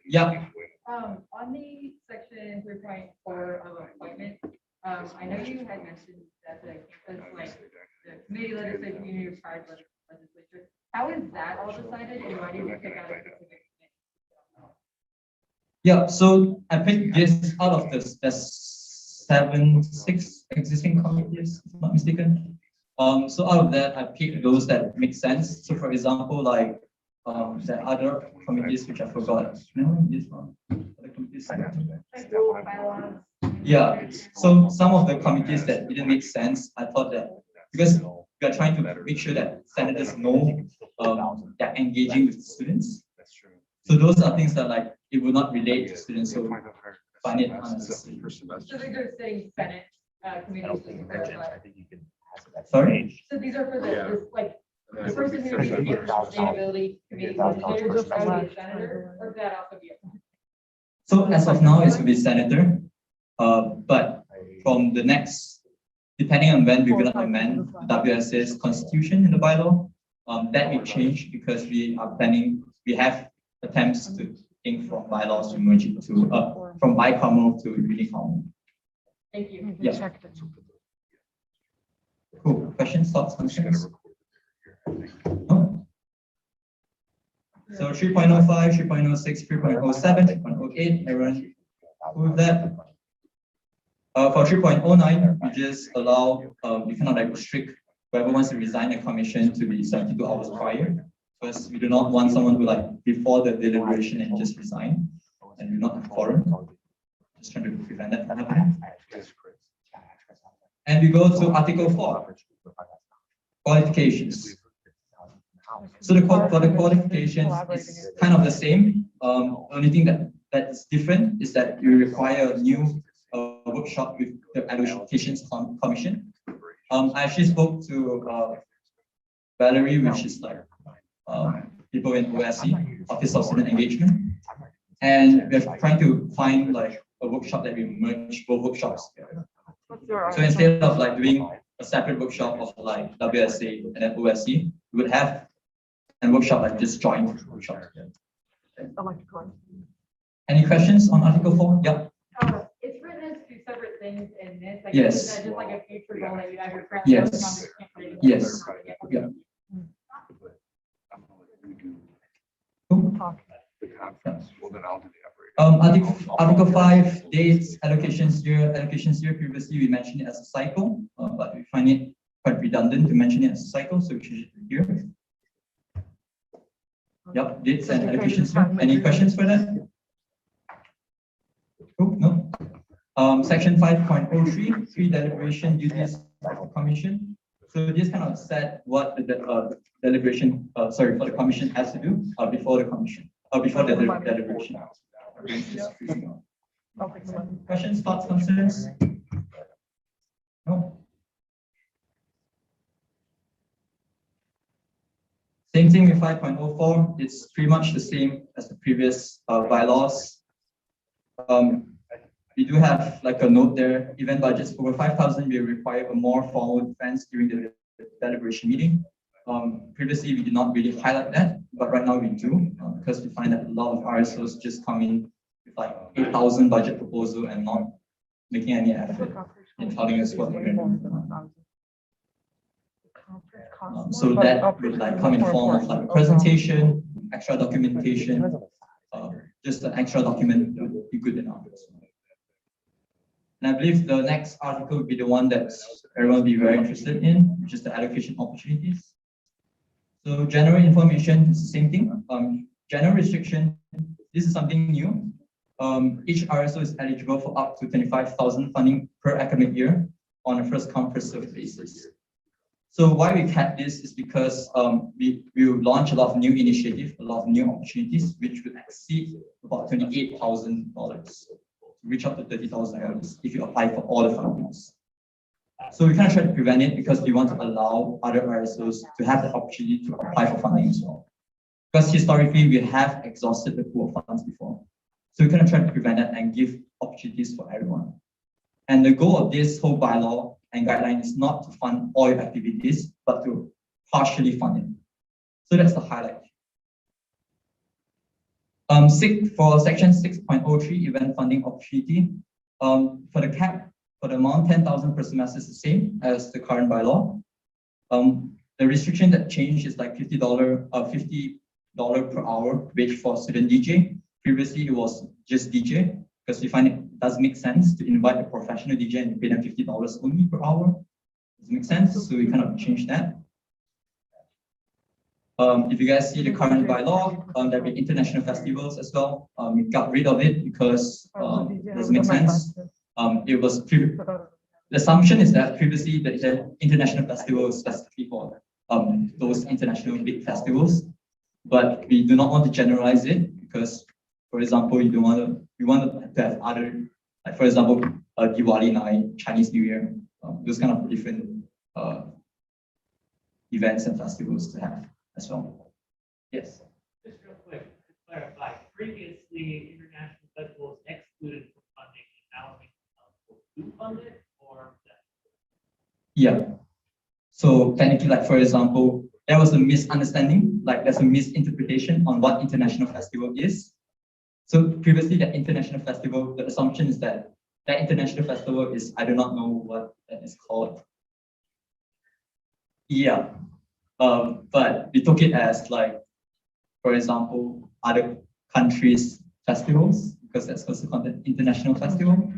yeah.
On the section 3.4 of appointment, I know you had mentioned that the committee legislature, community charge legislature. How is that all decided, and why did you pick out a specific committee?
Yeah, so I picked this out of the 6 existing committees, if I'm not mistaken. So out of that, I picked those that make sense. So for example, like the other committees which I forgot. No, this one. Other committees. Yeah. So some of the committees that didn't make sense, I thought that because we are trying to make sure that senators know they're engaging with students. So those are things that like it will not relate to students, so find it unnecessary.
So these are sitting Senate committees.
Sorry?
So these are for the like the person who is in the sustainability committee, just senator, or could that also be a?
So as of now, it's will be senator, but from the next, depending on when we're going to amend the WSA's constitution in the bylaw, that may change because we are planning. We have attempts to think from bylaws to merge it to from bicameral to unicameral.
Thank you.
Yeah. Cool. Questions, thoughts, concerns? No? So 3.05, 3.06, 3.07, 3.08, everyone cool with that? For 3.09, we just allow, we cannot like restrict whoever wants to resign the commission to be 72 hours prior. Because we do not want someone who like before the deliberation and just resign and do not have quorum. Just trying to prevent that from happening. And we go to Article 4, qualifications. So for the qualifications is kind of the same. Only thing that's different is that you require a new workshop with the Allocation Commission. I actually spoke to Valerie, which is like people in OSC, Office of Student Engagement. And we're trying to find like a workshop that we merge both workshops together. So instead of like doing a separate workshop of like WSA and then OSC, we would have a workshop like this joint workshop. Any questions on Article 4? Yeah.
It's written as two separate things in this. Like,
Yes.
is that just like a future goal that you guys are currently
Yes.
working on, but you can't put it in
Yes.
the-
Yeah. Cool. Article 5, dates, allocations year. Allocations year, previously we mentioned it as a cycle, but we find it quite redundant to mention it as a cycle, so we change it here. Yep, dates and allocations year. Any questions for that? Cool, no? Section 5.03, deliberation duties of the commission. So this kind of set what the deliberation, what the commission has to do before the commission, before the deliberation. Questions, thoughts, concerns? No? Same thing with 5.04. It's pretty much the same as the previous bylaws. We do have like a note there, event budgets over 5,000 will require a more formal defense during the deliberation meeting. Previously, we did not really highlight that, but right now we do, because we find that a lot of RSOs just come in with like 8,000 budget proposal and not making any effort in telling us what we're going to do. So that would like come in form of like a presentation, extra documentation, just an extra document would be good enough. And I believe the next article will be the one that everyone will be very interested in, which is the allocation opportunities. So general information is the same thing. General restriction, this is something new. Each RSO is eligible for up to 25,000 funding per academic year on a first come first served basis. So why we kept this is because we will launch a lot of new initiatives, a lot of new opportunities, which would exceed about $28,000. Reach up to $30,000 if you apply for all the fundings. So we kind of try to prevent it because we want to allow other RSOs to have the opportunity to apply for funding as well. Because historically, we have exhausted the pool of funds before. So we kind of try to prevent that and give opportunities for everyone. And the goal of this whole bylaw and guideline is not to fund all your activities, but to partially fund it. So that's the highlight. For section 6.03, event funding opportunity, for the cap, for the amount 10,000 per semester is the same as the current bylaw. The restriction that changed is like $50 per hour wage for student DJ. Previously, it was just DJ because we find it does make sense to invite a professional DJ and pay them $50 only per hour. Does it make sense? So we kind of changed that. If you guys see the current bylaw, there'll be international festivals as well. We got rid of it because it doesn't make sense. It was the assumption is that previously the international festival was specifically for those international big festivals, but we do not want to generalize it because, for example, we want to have other, like for example, Diwali night, Chinese New Year, those kind of different events and festivals to have as well. Yes.
Just real quick, to clarify, previously international festivals excluded from funding, and now we do fund it, or?
Yeah. So technically, like for example, there was a misunderstanding, like there's a misinterpretation on what international festival is. So previously, that international festival, the assumption is that that international festival is, I do not know what that is called. Yeah. But we took it as like, for example, other countries' festivals, because that's also called an international festival.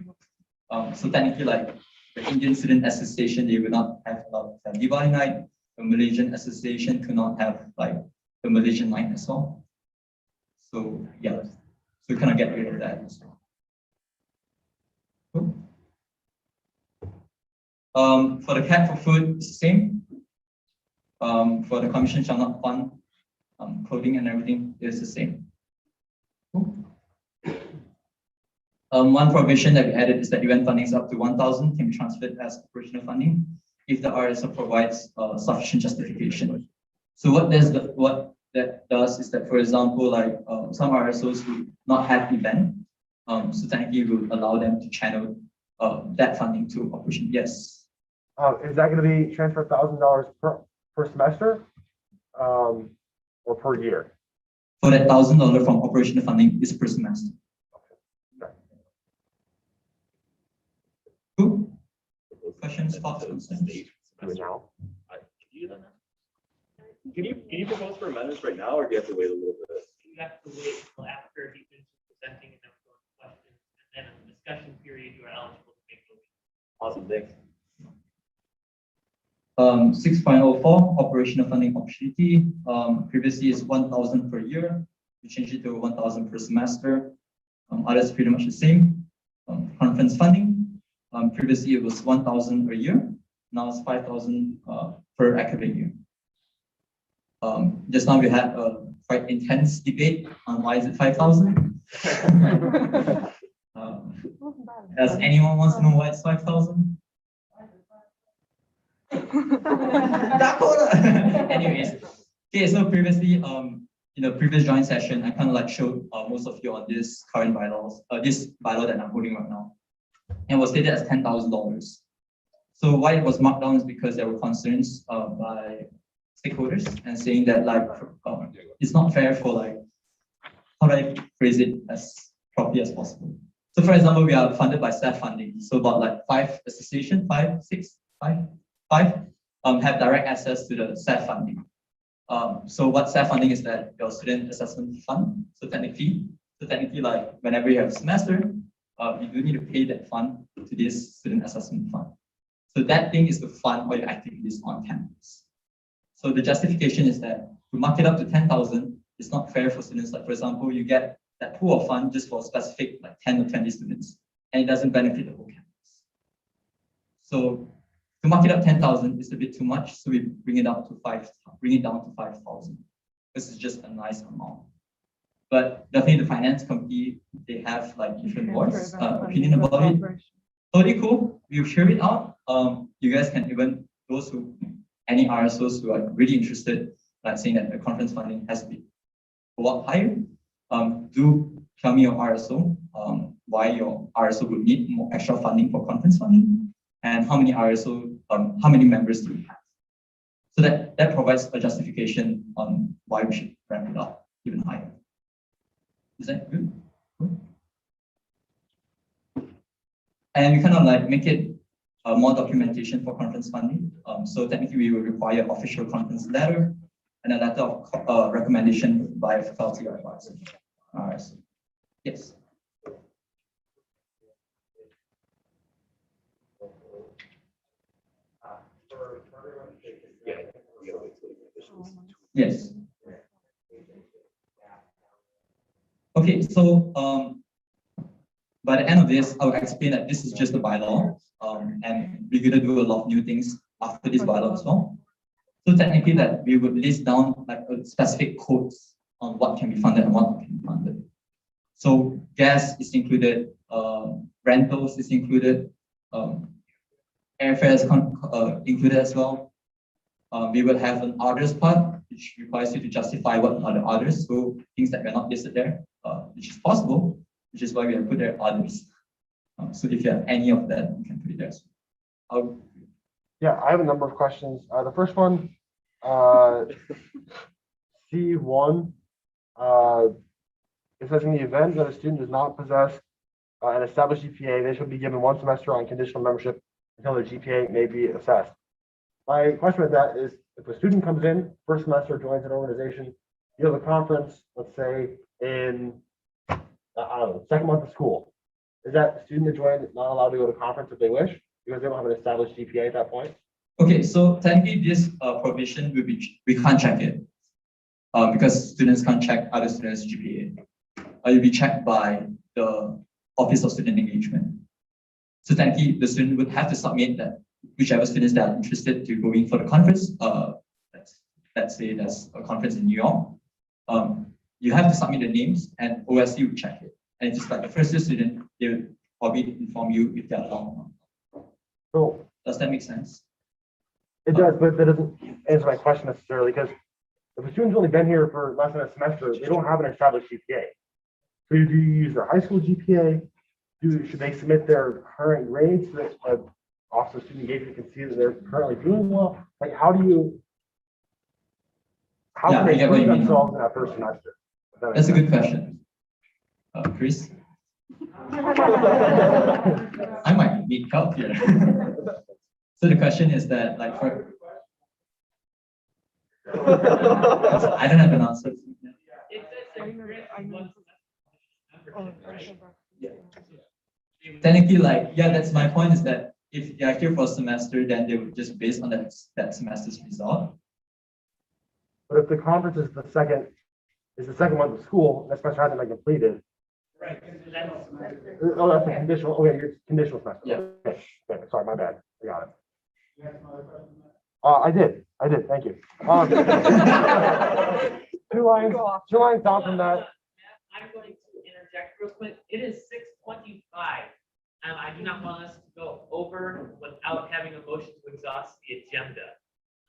So technically, like the Indian Student Association, they would not have a Diwali night. The Malaysian Association could not have like the Malaysian night as well. So yeah, so we kind of get rid of that as well. Cool. For the cap for food, it's the same. For the commission shall not fund clothing and everything is the same. Cool. One provision that we added is that event funding is up to 1,000 can be transferred as operational funding if the RSO provides sufficient justification. So what that does is that, for example, like some RSOs will not have event, so technically will allow them to channel that funding to operation. Yes.
Is that going to be transferred $1,000 per semester, or per year?
For that $1,000 from operational funding is per semester. Cool. Questions, thoughts, concerns?
Do it now.
Can you propose for amendments right now, or do you have to wait a little bit?
You have to wait until after he finishes presenting and then we'll go to questions, and then in the discussion period, you are eligible to make those.
Awesome, thanks.
6.04 operational funding opportunity. Previously is 1,000 per year. We changed it to 1,000 per semester. Others pretty much the same. Conference funding. Previously it was 1,000 a year. Now it's 5,000 per academic year. Just now we had a quite intense debate on why is it 5,000. Does anyone wants to know why it's 5,000? Anyways, okay, so previously, in the previous joint session, I kind of like showed most of you on this current bylaws, this bylaw that I'm holding right now, and was stated as $10,000. So why it was marked down is because there were concerns by stakeholders and saying that like it's not fair for like, how do I phrase it as properly as possible? So for example, we are funded by staff funding. So about like 5 associations, 5 have direct access to the staff funding. So what staff funding is that your student assessment fund. So technically like whenever you have a semester, you do need to pay that fund to this student assessment fund. So that thing is to fund all your activities on campus. So the justification is that to mark it up to 10,000, it's not fair for students. Like for example, you get that pool of fund just for specific like 10 or 20 students, and it doesn't benefit the whole campus. So to mark it up 10,000 is a bit too much, so we bring it down to 5,000. This is just a nice amount. But definitely the finance committee, they have like different boards, opinion about it. Totally cool. We'll share it out. You guys can even, any RSOs who are really interested, like saying that the conference funding has to be go up higher, do tell me your RSO, why your RSO would need more extra funding for conference funding, and how many how many members do we have. So that provides a justification on why we should ramp it up even higher. Is that good? Cool. And we kind of like make it more documentation for conference funding. So technically we will require official conference letter and a letter of recommendation by a faculty or advisor. So, yes. Yes. Okay, so by the end of this, I'll explain that this is just a bylaw, and we're going to do a lot of new things after this bylaw as well. So technically that we would list down like a specific codes on what can be funded and what can be funded. So gas is included, rentals is included, airfare is included as well. We will have an others part, which requires you to justify what are the others. So things that are not listed there, which is possible, which is why we have put there others. So if you have any of that, you can put it there.
Yeah, I have a number of questions. The first one, C1, it says in the event that a student does not possess an established GPA, they should be given 1 semester on conditional membership until their GPA may be assessed. My question with that is, if a student comes in, first semester, joins an organization, you have a conference, let's say in, I don't know, 2nd month of school. Is that student that joined not allowed to go to conference if they wish, because they don't have an established GPA at that point?
Okay, so technically this provision will be, we can't check it because students can't check other students' GPA. It will be checked by the Office of Student Engagement. So technically the student would have to submit that whichever students that are interested to go in for the conference, let's say there's a conference in New York, you have to submit the names and OSC will check it. And it's just like the first year student, they will probably inform you if they're allowed.
So
does that make sense?
It does, but that doesn't answer my question necessarily, because If a student's only been here for less than a semester, they don't have an established GPA. So do you use their high school GPA? Should they submit their current grades so that Office of Student Engagement can see that they're currently doing well? Like, how can
I
they
get what
prove
you mean.
themselves in that first semester? If that
That's a
makes
good question. Chris? I might need help here. So the question is that, like, for I don't have an answer. Technically, like, yeah, that's my point, is that if they are here for a semester, then they would just base on that semester's result.
But if the conference is the second month of school, that semester hasn't been completed.
Right.
Oh, that's a conditional. Okay, it's conditional semester.
Yeah.
Okay, sorry, my bad. I got it. I did. Thank you. Two lines down from that.
I'm going to interject real quick. It is 6:25. I do not want us to go over without having a motion to exhaust the agenda.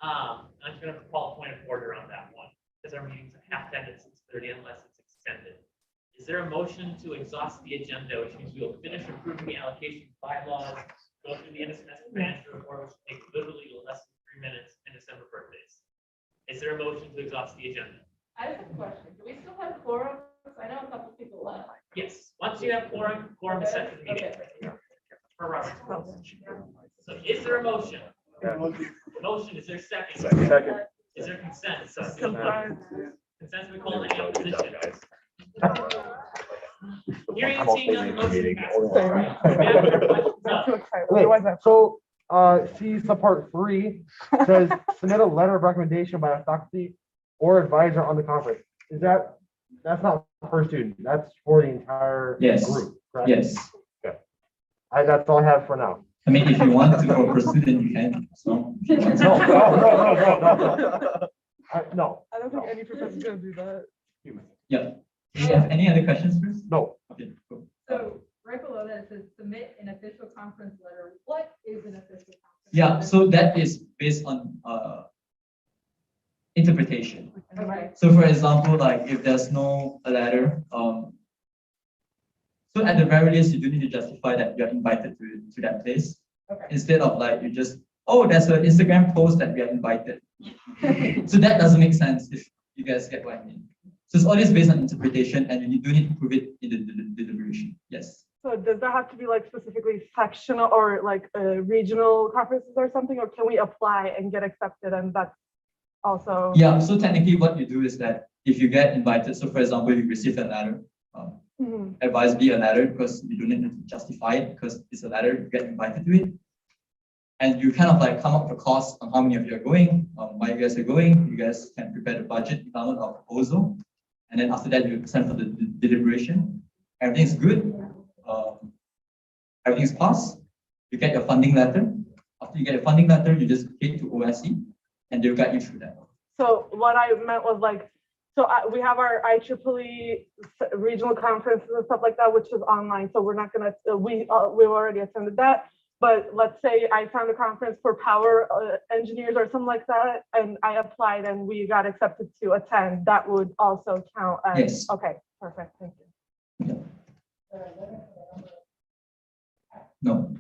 I'm just going to call a point of order on that one, because our meetings have to end at 6:30 unless it's extended. Is there a motion to exhaust the agenda, which means we will finish approving the allocation bylaws, go through the end of semester manager report, which will take literally less than 3 minutes, and December birthdays? Is there a motion to exhaust the agenda?
I have a question. Do we still have quorum? I know a couple people left.
Yes. Once you have quorum is set for the meeting. For Robert's rules. So is there a motion? Motion, is there a second?
Second.
Is there consent? Consent, we call any opposition. Hearing and seeing none, motion passes.
Wait, so see subpart 3 says submit a letter of recommendation by a faculty or advisor on the conference. That's not per student, that's for the entire group, correct?
Yes.
Okay. That's all I have for now.
I mean, if you want to go per student, you can. So.
No. No.
I don't think any professor's gonna do that.
Yeah. Do you have any other questions, Chris?
No.
Okay, cool.
So right below that it says submit an official conference letter. What is an official conference?
Yeah,
letter?
so that is based on interpretation.
Okay.
So for example, like if there's no letter, so at the very least, you do need to justify that you're invited to that place.
Okay.
Instead of like you just, oh, there's an Instagram post that we are invited. So that doesn't make sense if you guys get what I mean. So it's always based on interpretation, and you do need to prove it in the deliberation. Yes.
So does that have to be like specifically sectional or like regional conferences or something, or can we apply and get accepted and that's also?
Yeah, so technically what you do is that if you get invited, so for example, you receive a letter, advise be a letter because you don't need to justify it because it's a letter, you get invited to it. And you kind of like come up with a cost on how many of you are going, why you guys are going, you guys can prepare the budget, download our proposal. And then after that, you send for the deliberation. Everything's good. Everything's passed. You get your funding letter. After you get your funding letter, you just take to OSC and they'll guide you through that.
So what I meant was like, so we have our IEEE regional conferences and stuff like that, which is online. So we're not gonna, we've already attended that. But let's say I found a conference for power engineers or something like that, and I applied and we got accepted to attend, that would also count as,
yes.
Okay, perfect, thank you.
Yeah. No.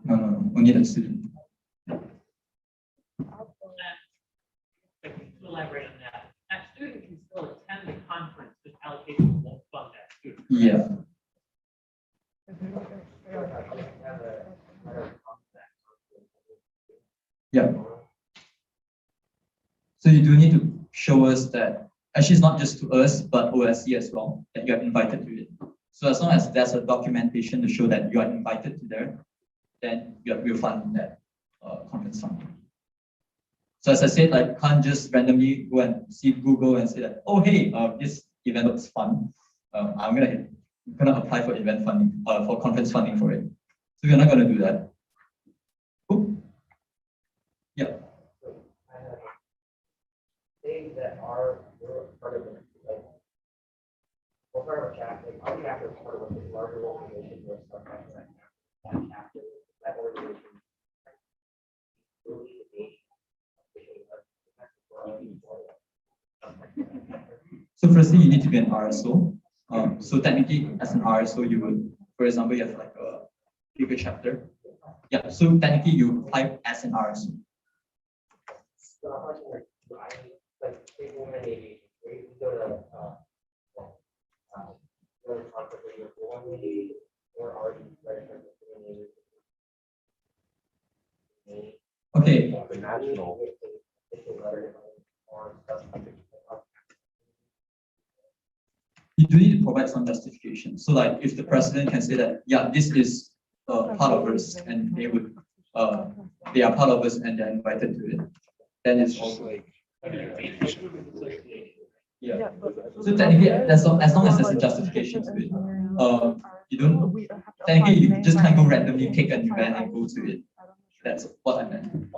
No, only the student.
To elaborate on that, that student can still attend the conference, but allocation won't fund that student.
Yeah. Yeah. So you do need to show us that, actually it's not just to us, but OSC as well, that you are invited to it. So as long as there's a documentation to show that you are invited to there, then we'll fund that conference fund. So as I said, like can't just randomly go and see Google and say that, oh hey, this event looks fun. I'm gonna apply for event funding, for conference funding for it. So we're not gonna do that. Cool. Yeah.
Things that are part of the, like, start with chapter. Our chapter is part of a larger organization with stuff happening right now. That chapter, that organization.
So firstly, you need to be an RSO. So technically, as an RSO, you would, for example, you have like a bigger chapter. Yeah. So technically, you apply as an RSO.
Like people maybe we go to conference where you're formally or are you registered with
Okay.
the national
You do need to provide some justification. So like if the president can say that, yeah, this is part of us and they would, they are part of us and they're invited to it, then it's also like, yeah. So technically, as long as there's a justification to it, you don't, technically you just can't go randomly pick an event and go to it. That's what I meant.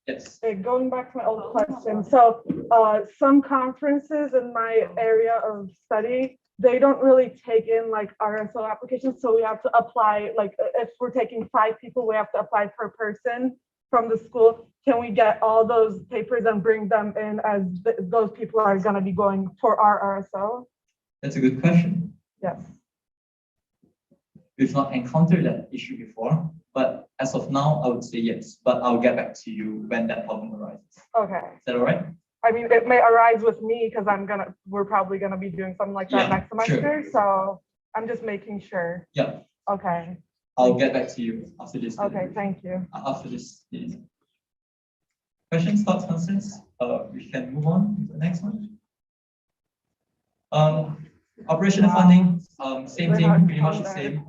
Yes.
Going back to my old question, so some conferences in my area of study, they don't really take in like RSO applications, so we have to apply, like if we're taking 5 people, we have to apply per person from the school. Can we get all those papers and bring them in as those people are going to be going for our RSO?
That's a good question.
Yes.
We've not encountered that issue before, but as of now, I would say yes, but I'll get back to you when that problem arises.
Okay.
Is that all right?
I mean, it may arise with me because we're probably gonna be doing something like that next semester. Sure. So I'm just making sure.
Yeah.
Okay.
I'll get back to you after this.
Okay, thank you.
After this. Questions, thoughts, concerns? We can move on to the next one. Operational funding, same thing, pretty much the same.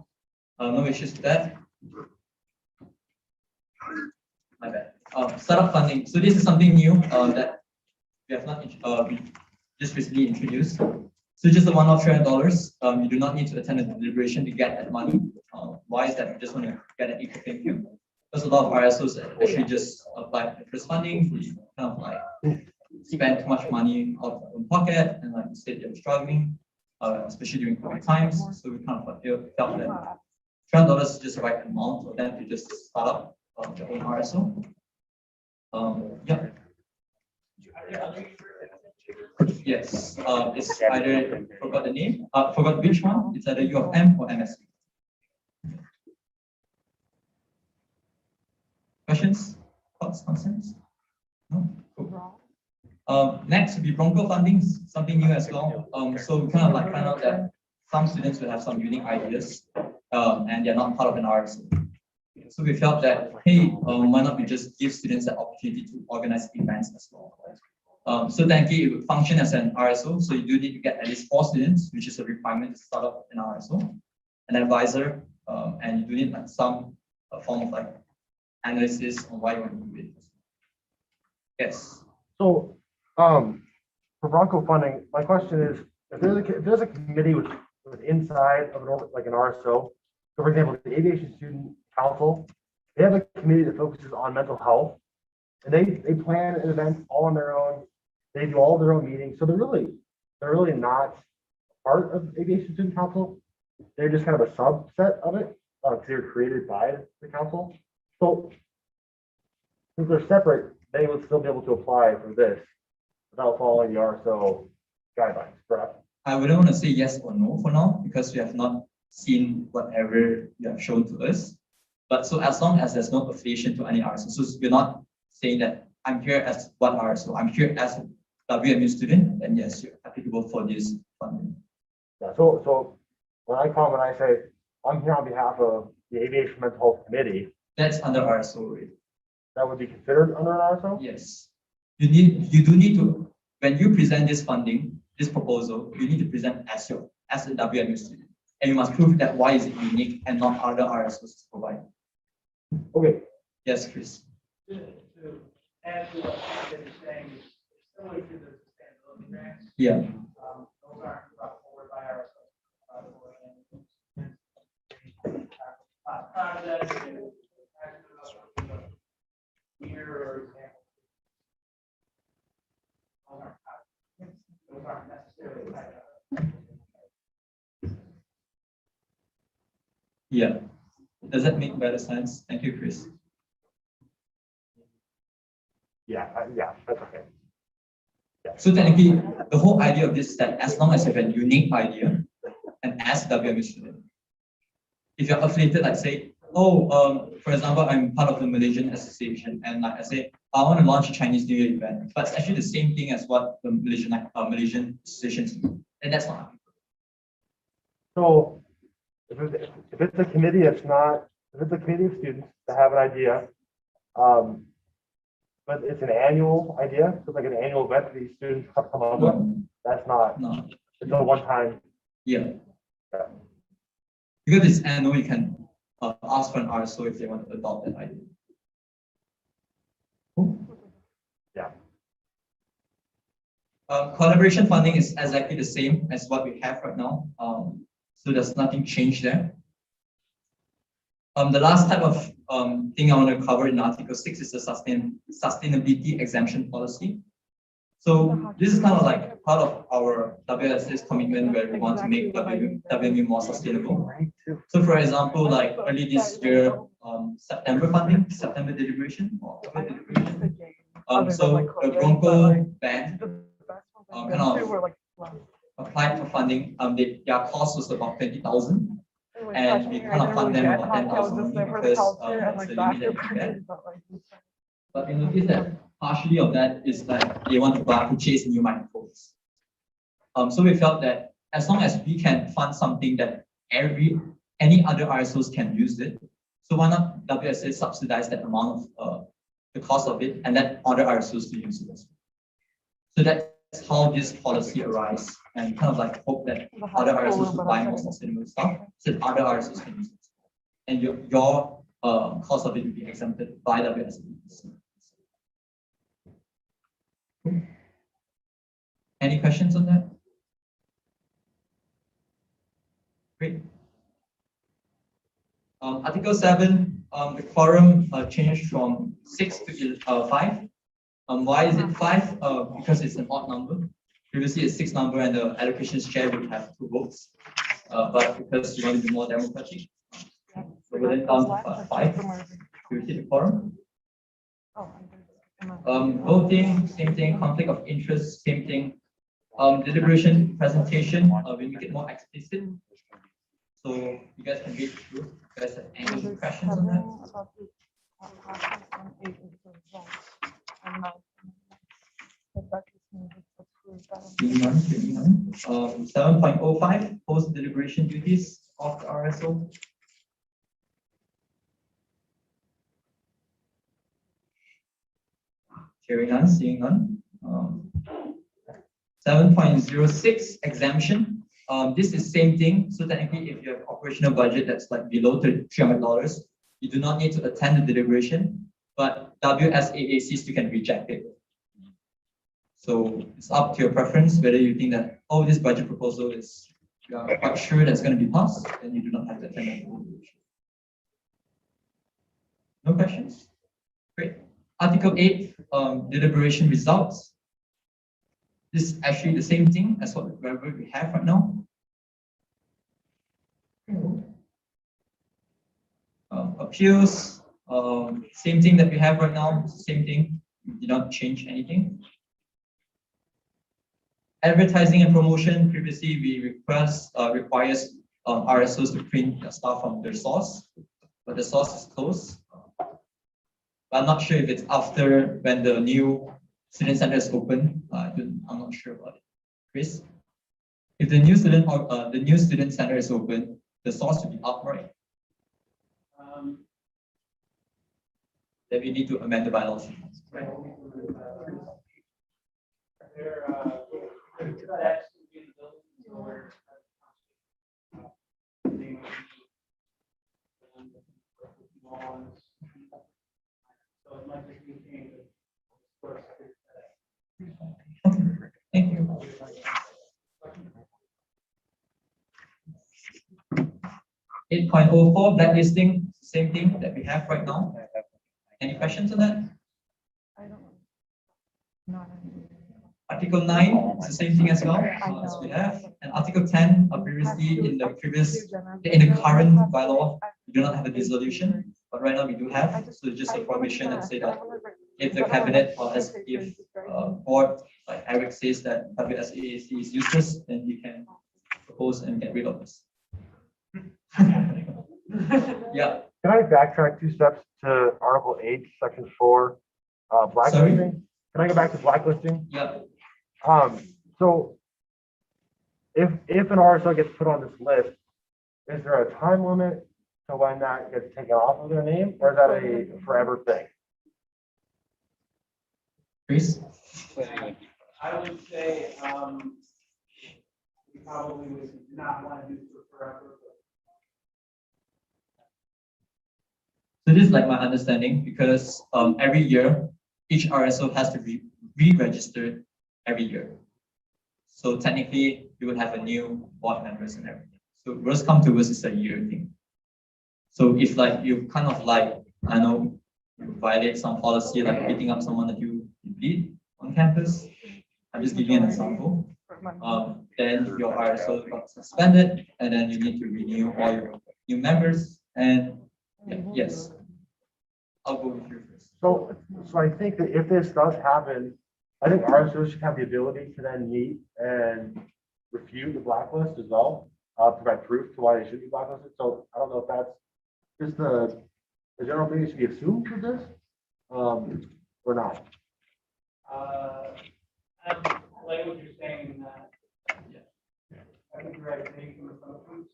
No issues with that. My bad. Startup funding. So this is something new that we have not we just recently introduced. So just the one-off $300. You do not need to attend a deliberation to get that money. Why is that? You just want to get an equal playing field. Because a lot of RSOs actually just apply for first funding. They kind of like spend too much money out of their own pocket, and like instead they're struggling, especially during COVID times. So we kind of felt that $300 is just the right amount for them to just start up their own RSO. Yeah. Yes. It's either forgot the name, forgot which one. It's either U of M or MSU. Questions, thoughts, concerns? No? Cool. Next would be Bronco funding, something new as well. So we kind of like find out that some students will have some unique ideas, and they're not part of an RSO. So we felt that, hey, why not we just give students the opportunity to organize events as well. So technically it would function as an RSO. So you do need to get at least 4 students, which is a requirement to start up an RSO, an advisor, and you do need like some form of like analysis on why you want to do it. Yes.
So, for Bronco funding, my question is, if there's a committee with inside of an RSO, so for example, the Aviation Student Council, they have a committee that focuses on mental health, and they plan an event all on their own. They do all their own meetings, so they're really not part of Aviation Student Council. They're just kind of a subset of it because they were created by the council. So since they're separate, they would still be able to apply for this without following the RSO guidelines, correct?
I wouldn't want to say yes or no for now because we have not seen whatever you have shown to us. But so as long as there's no affiliation to any RSO, so we're not saying that I'm here as one RSO, I'm here as a WMU student, then yes, you're applicable for this funding.
Yeah, so when I come and I say, I'm here on behalf of the Aviation Mental Health Committee.
That's under RSO rate.
That would be considered under an RSO?
Yes. You do need to, when you present this funding, this proposal, you need to present as a WMU student. And you must prove that why is it unique and not other RSOs provide.
Okay.
Yes, Chris.
To add to what you're saying, it's similar to the sustainability grants.
Yeah.
Those aren't brought forward by our project. Year or example. Those aren't necessarily tied up.
Yeah. Does that make better sense? Thank you, Chris.
Yeah, that's okay.
So technically, the whole idea of this is that as long as you have a unique idea and ask WMU student, if you're affiliated, like say, for example, I'm part of the Malaysian Association, and like I say, I want to launch a Chinese New Year event, but it's actually the same thing as what the Malaysian associations do, and that's not.
So if it's a committee, if it's a committee of students that have an idea, but it's an annual idea, so it's like an annual event that these students come up with, that's not,
No.
it's a one-time.
Yeah. Because it's annual, you can ask for an RSO if they want to adopt that idea.
Yeah.
Collaboration funding is exactly the same as what we have right now. So there's nothing changed there. The last type of thing I want to cover in Article 6 is the sustainability exemption policy. So this is kind of like part of our WS's commitment where we want to make WMU more sustainable. So for example, like early this year, September deliberation, or October deliberation. So the Bronco band kind of applied for funding. Their cost was about 20,000. And we kind of fund them about 10,000 because that's the limit that we get. But we notice that partially of that is that they want to purchase new microphones. So we felt that as long as we can fund something that any other RSOs can use it, so why not WSA subsidize that amount of the cost of it and let other RSOs to use it as well. So that's how this policy arises, and kind of like hope that other RSOs will buy more sustainable stuff so that other RSOs can use it. And your cost of it will be exempted by WSA. Any questions on that? Great. Article 7, the quorum changed from 6 to 5. Why is it 5? Because it's an odd number. Previously, it's 6 number, and the allocations chair would have 2 votes. But because you want to be more democratic, so we're then down to 5 to repeat the quorum. Voting, same thing. Conflict of interest, same thing. Deliberation, presentation, we make it more explicit. So you guys can read through. You guys have any questions on that? 7.05, post deliberation duties of the RSO. Hearing none, seeing none. 7.06, exemption. This is same thing. So technically, if you have operational budget that's like below $300, you do not need to attend the deliberation, but WSAAC still can reject it. So it's up to your preference whether you think that, oh, this budget proposal is, you are quite sure that's going to be passed, then you do not have to attend the deliberation. No questions? Great. Article 8, deliberation results. This is actually the same thing as what we have right now. Appeals, same thing that we have right now, same thing. We did not change anything. Advertising and promotion, previously we requires RSOs to print the stuff from their source, but the source is closed. But I'm not sure if it's after when the new student center is open. I'm not sure about it. Chris, if the new student center is open, the source will be up, right? Then we need to amend the bylaws. Right? Thank you. 8.04, blacklisting, same thing that we have right now. Any questions on that?
I don't know.
Article 9 is the same thing as well as we have. And Article 10 previously in the current bylaw, we do not have a dissolution, but right now we do have. So it's just a provision that say that if the cabinet or as if board like Eric says that WSAAC is useless, then you can propose and get rid of this. Yeah.
Can I backtrack 2 steps to Article 8, Section 4, blacklisting? Can I go back to blacklisting?
Yeah.
So if an RSO gets put on this list, is there a time limit to when that gets taken off of their name, or is that a forever thing?
Chris?
I would say, we probably would not want to do it forever.
So this is like my understanding because every year, each RSO has to be re-registered every year. So technically, you would have a new board members and everything. So worst come to worst is a year thing. So if like you kind of like, I know, you violate some policy like beating up someone that you beat on campus, I'm just giving an example. Then your RSO got suspended, and then you need to renew all your new members. And yes, I'll go with you first.
So I think that if this does happen, I think RSOs should have the ability to then meet and refute the blacklist as well, provide proof to why they should be blacklisted. So I don't know if that's just the general thing that should be assumed for this, or not.
I like what you're saying, I think you're right, making assumptions.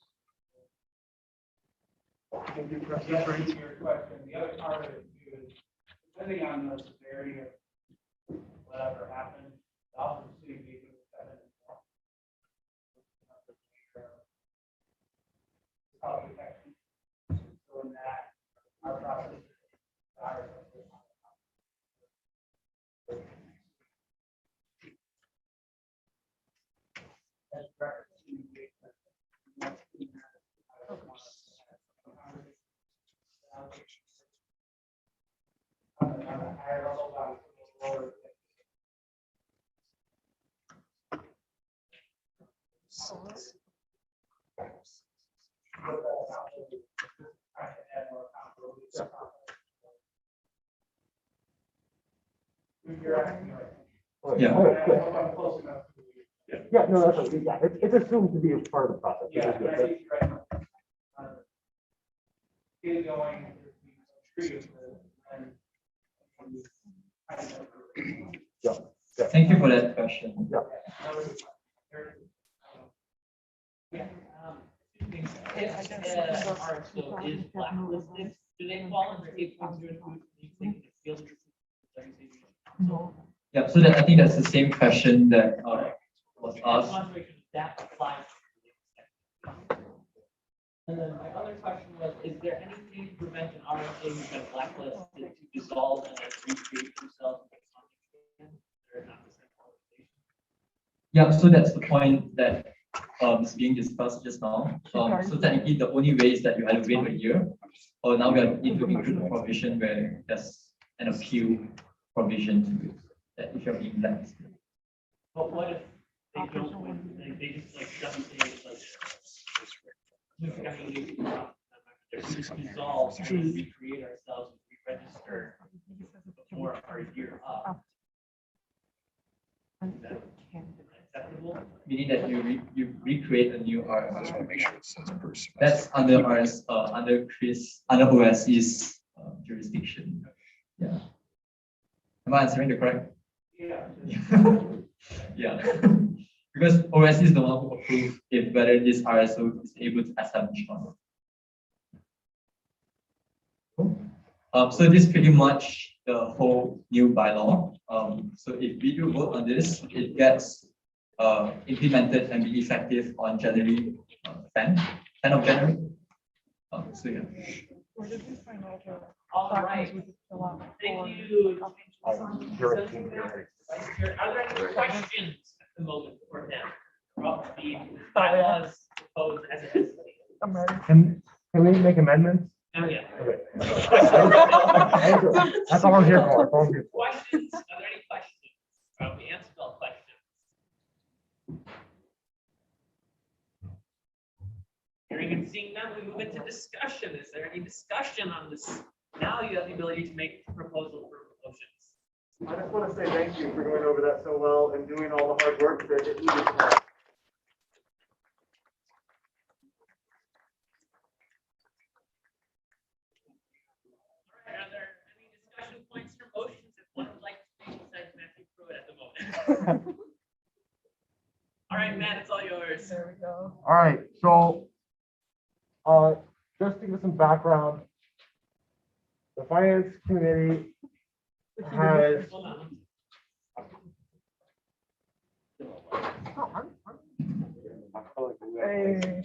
Thank you for answering your question. The other part of it too is, depending on the severity of whatever happened, the Office of City Meeting was 7 and 4. Protection. So in that, our process is
Yeah, no, that's okay. Yeah, it's assumed to be a part of the process.
Yeah, I think you're right. Get going.
Thank you for that question.
Yeah.
If an RSO is blacklisted, do they fall under 8.02?
Yeah, so that I think that's the same question that was asked.
That applies. And then my other question was, is there anything to prevent an RSO who's been blacklisted to dissolve and then recreate themselves? They're not the same organization.
Yeah, so that's the point that is being discussed just now. So technically, the only way is that you either wait a year, or now we are need to include a provision where there's an appeal provision to it, that if you're being blacklisted.
But what if they don't win? They just like doesn't say like. They're just dissolved and then recreate ourselves and re-register before our year up. Is that acceptable?
Meaning that you recreate a new RS.
I just want to make sure it says first.
That's under RS under OSC's jurisdiction. Yeah. Am I answering the correct?
Yeah.
Yeah. Because OSC is the one who approves if whether this RSO is able to establish or not. So this is pretty much the whole new bylaw. So if we do vote on this, it gets implemented and be effective on January 10th of January. So yeah.
All right. Thank you. Are there any questions at the moment for them about the bylaws proposed as it is?
Can we make amendments?
Oh, yeah.
Okay. That's all I'm here for.
Questions? Are there any questions? We answered all questions. Hearing and seeing none, we move into discussion. Is there any discussion on this? Now you have the ability to make proposal for motions.
I just want to say thank you for going over that so well and doing all the hard work that it needed to have.
All right, are there any discussion points or motions that one would like to make besides Matthew Pruitt at the moment? All right, Matt, it's all yours.
There we go.
All right, so just to give some background, the finance committee has.
Hold on.
Hey.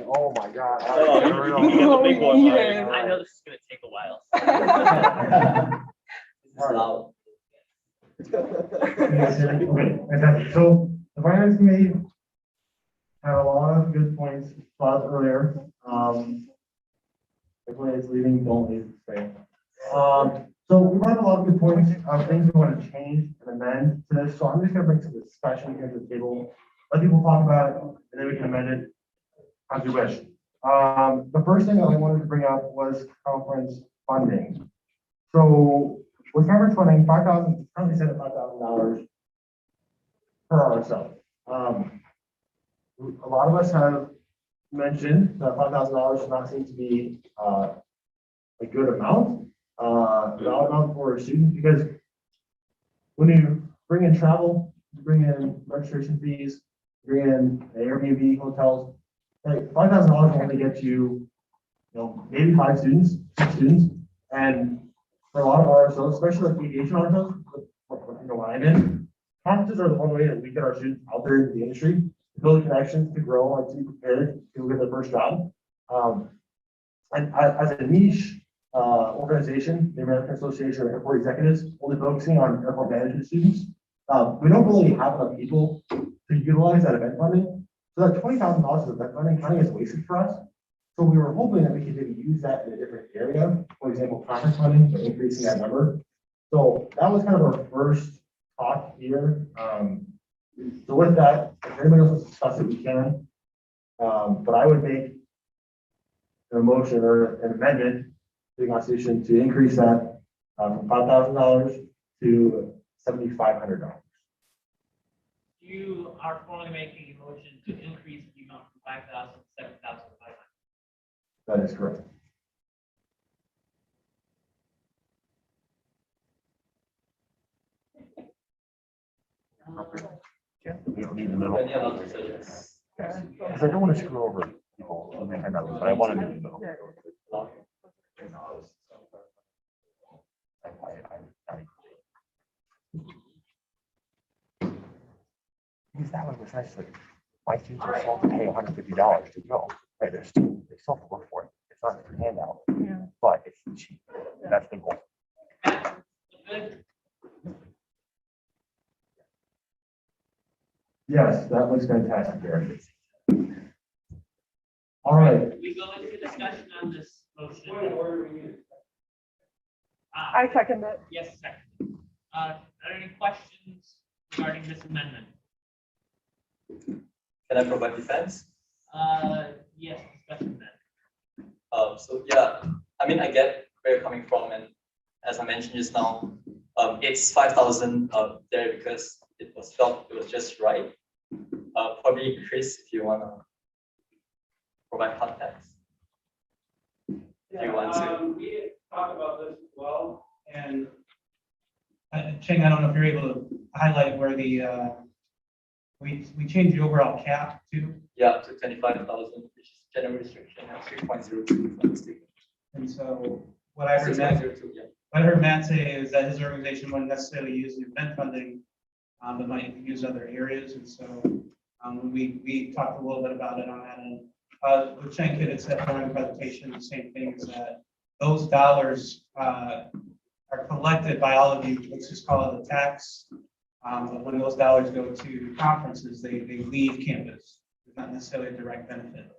Oh my God.
Oh, you got the big one.
Yeah.
I know this is gonna take a while.
Loud.
Okay, fantastic. So the finance committee had a lot of good points brought up earlier. If when it's leaving, don't leave, stay. So we brought up a lot of good points of things we want to change and amend to this. So I'm just gonna bring some discussion here to the table. Let people talk about it, and then we can amend it as we wish. The first thing that I wanted to bring up was conference funding. So with conference funding, currently set at $5,000 per RSO. A lot of us have mentioned that $5,000 does not seem to be a good amount, valid amount for students, because when you bring in travel, you bring in registration fees, bring in Airbnb, hotels, like $5,000 will only get you, maybe 5 students, 6 students, and for a lot of RSOs, especially like aviation RSOs, what I'm in, conferences are the one way that we get our students out there into the industry, to build connections, to grow, and to be prepared to get their first job. And as a niche organization, the American Association of Airport Executives, only focusing on airport management students, we don't really have enough people to utilize that event funding. So that $20,000 of event funding kind of is wasted for us. So we were hoping that we could maybe use that in a different area, for example, conference funding, for increasing that number. So that was kind of our first talk here. So with that, if anybody else wants to discuss it, we can. But I would make a motion or an amendment to the Constitution to increase that from $5,000 to $7,500.
You are formally making a motion to increase the amount from 5,000 to 7,500.
That is correct.
We don't need the middle.
Any other decisions?
Because I don't want to screw over people, but I want to do the middle. Because that one was nice, like, my students are supposed to pay $150 to go, right? They're students, they still have to work for it. It's not a handout, but it's cheap. That's the goal.
Yes, that looks fantastic, Eric. All right.
We go into discussion on this motion.
I second it.
Yes, second. Are there any questions regarding this amendment?
Can I provide defense?
Yes, discussion then.
So yeah, I mean, I get where you're coming from, and as I mentioned just now, it's 5,000 there because it was felt it was just right. Probably Chris, if you want to provide context. If you want to.
We had talked about this as well, and Cheng, I don't know if you're able to highlight where the we changed the overall cap to.
Yeah, to 25,000, which is general restriction at 3.02.
And so what I heard Matt,
6.02, yeah.
what I heard Matt say is that his organization wouldn't necessarily use the event funding, but might use other areas. And so we talked a little bit about it on that. And what Cheng had said during the presentation, the same thing is that those dollars are collected by all of you. Let's just call it a tax. But when those dollars go to conferences, they leave campus. It's not necessarily a direct benefit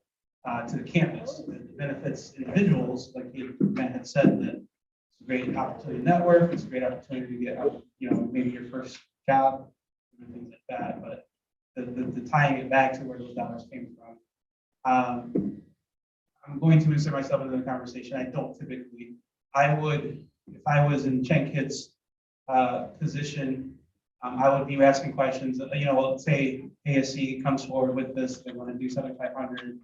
to the campus. It benefits individuals, like Matt had said, that it's a great opportunity to network. It's a great opportunity to get, maybe your first job and things like that. But the tying it back to where those dollars came from. I'm going to insert myself into the conversation. I don't typically. I would, if I was in Chen Kid's position, I would be asking questions. You know, let's say ASC comes forward with this, they want to do 7,500.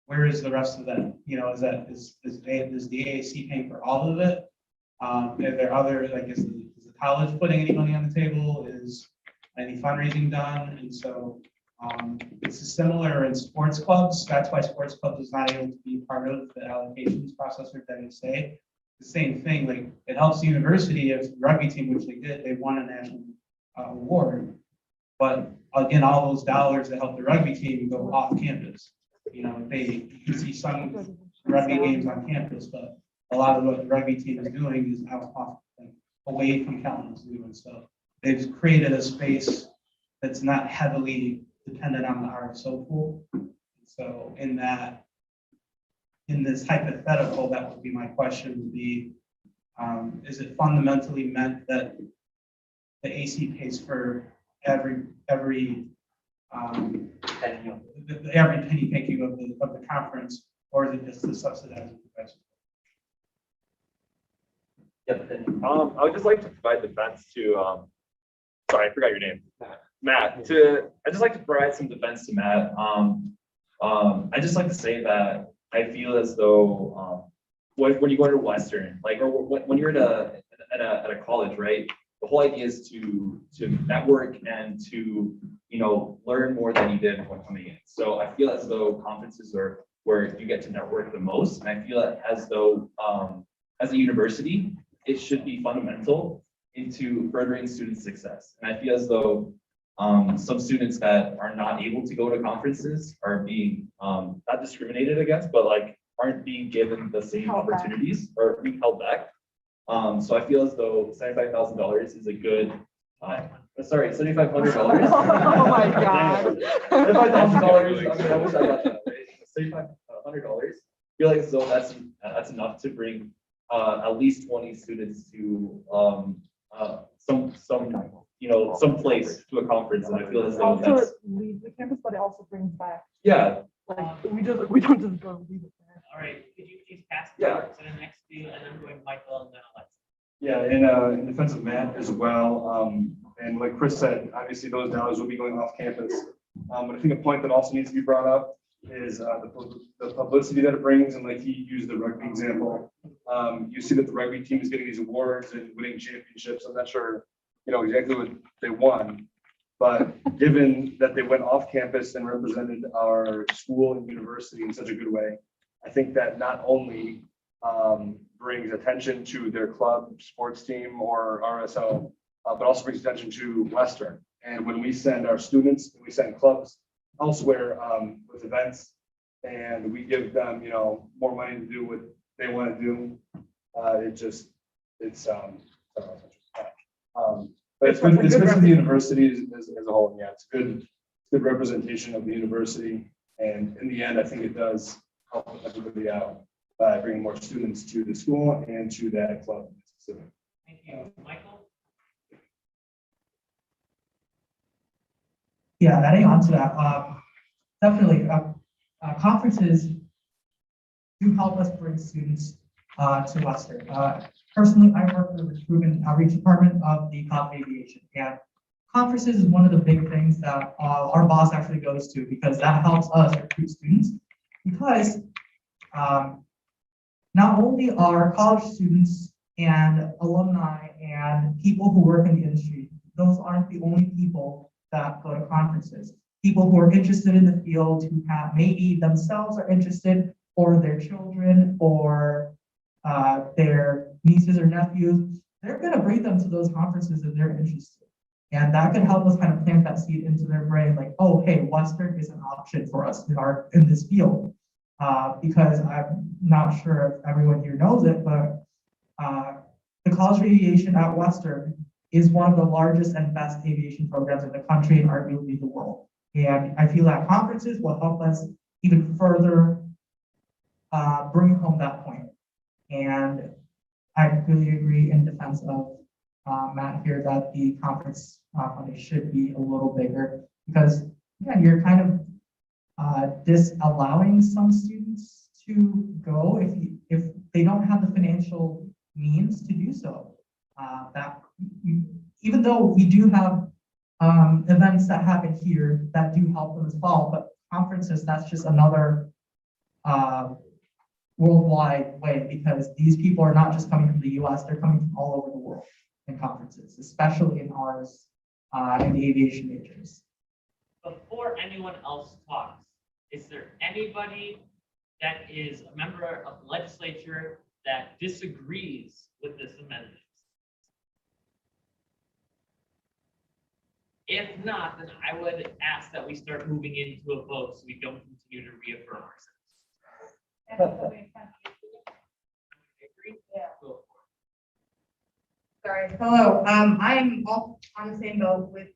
Where is the rest of that? You know, is the AAC paying for all of it? Are there other, like, is the college putting any money on the table? Is any fundraising done? And so it's similar in sports clubs. That's why sports clubs is not able to be part of the allocations process or say the same thing. Like, it helps the university if the rugby team, which they did, they won a national award. But again, all those dollars that help the rugby team go off campus. You know, you see some rugby games on campus, but a lot of what the rugby team is doing is off, like, away from Kalamazoo. And so they've created a space that's not heavily dependent on the RSO pool. So in this hypothetical, that would be my question would be, is it fundamentally meant that the AC pays for every penny pinking of the conference, or is it just to subsidize the professor?
I would just like to provide defense to, sorry, I forgot your name, Matt. I just like to provide some defense to Matt. I just like to say that I feel as though when you go to Western, like, or when you're at a college, right? The whole idea is to network and to, you know, learn more than you did when coming in. So I feel as though conferences are where you get to network the most, and I feel as though as a university, it should be fundamental into furthering student success. And I feel as though some students that are not able to go to conferences are being not discriminated against, but like aren't being given the same opportunities or being held back. So I feel as though $75,000 is a good, sorry, $7,500.
Oh my God.
$75,000. I mean, I wish I got that. $7,500. I feel like so that's enough to bring at least 20 students to some place to a conference, and I feel as though
Also,
that's
it leaves the campus, but it also brings back.
yeah.
Like, we don't just go leave it there.
All right, could you please pass the
Yeah.
work to the next two, and I'm going Michael and then Alexa.
Yeah, in defense of Matt as well, and like Chris said, obviously those dollars will be going off campus. But I think a point that also needs to be brought up is the publicity that it brings, and like he used the rugby example. You see that the rugby team is getting these awards and winning championships. I'm not sure, you know, exactly what they won, but given that they went off campus and represented our school and university in such a good way, I think that not only brings attention to their club, sports team, or RSO, but also brings attention to Western. And when we send our students, we send clubs elsewhere with events, and we give them, you know, more money to do what they want to do. But it's good for the university as a whole. Yeah, it's good representation of the university, and in the end, I think it does help everybody out by bringing more students to the school and to that club specifically.
Thank you, Michael.
Yeah, adding on to that, definitely, conferences do help us bring students to Western. Personally, I work for the recruitment and outreach department of the College of Aviation, and conferences is one of the big things that our boss actually goes to, because that helps us recruit students. Because not only are college students and alumni and people who work in the industry, those aren't the only people that go to conferences. People who are interested in the field, who have maybe themselves are interested, or their children, or their nieces or nephews, they're going to bring them to those conferences if they're interested. And that can help us kind of plant that seed into their brain, like, oh, hey, Western is an option for us in this field. Because I'm not sure if everyone here knows it, but the College of Aviation at Western is one of the largest and best aviation programs in the country and arguably the world. And I feel that conferences will help us even further bring home that point. And I really agree in defense of Matt here that the conference funding should be a little bigger, because again, you're kind of disallowing some students to go if they don't have the financial means to do so. Even though we do have events that happen here that do help them as well, but conferences, that's just another worldwide way, because these people are not just coming from the US, they're coming from all over the world in conferences, especially in ours, in the aviation majors.
Before anyone else talks, is there anybody that is a member of the legislature that disagrees with this amendment? If not, then I would ask that we start moving into a vote so we don't continue to reaffirm ourselves. Go
Sorry. Hello. I'm all on the same boat with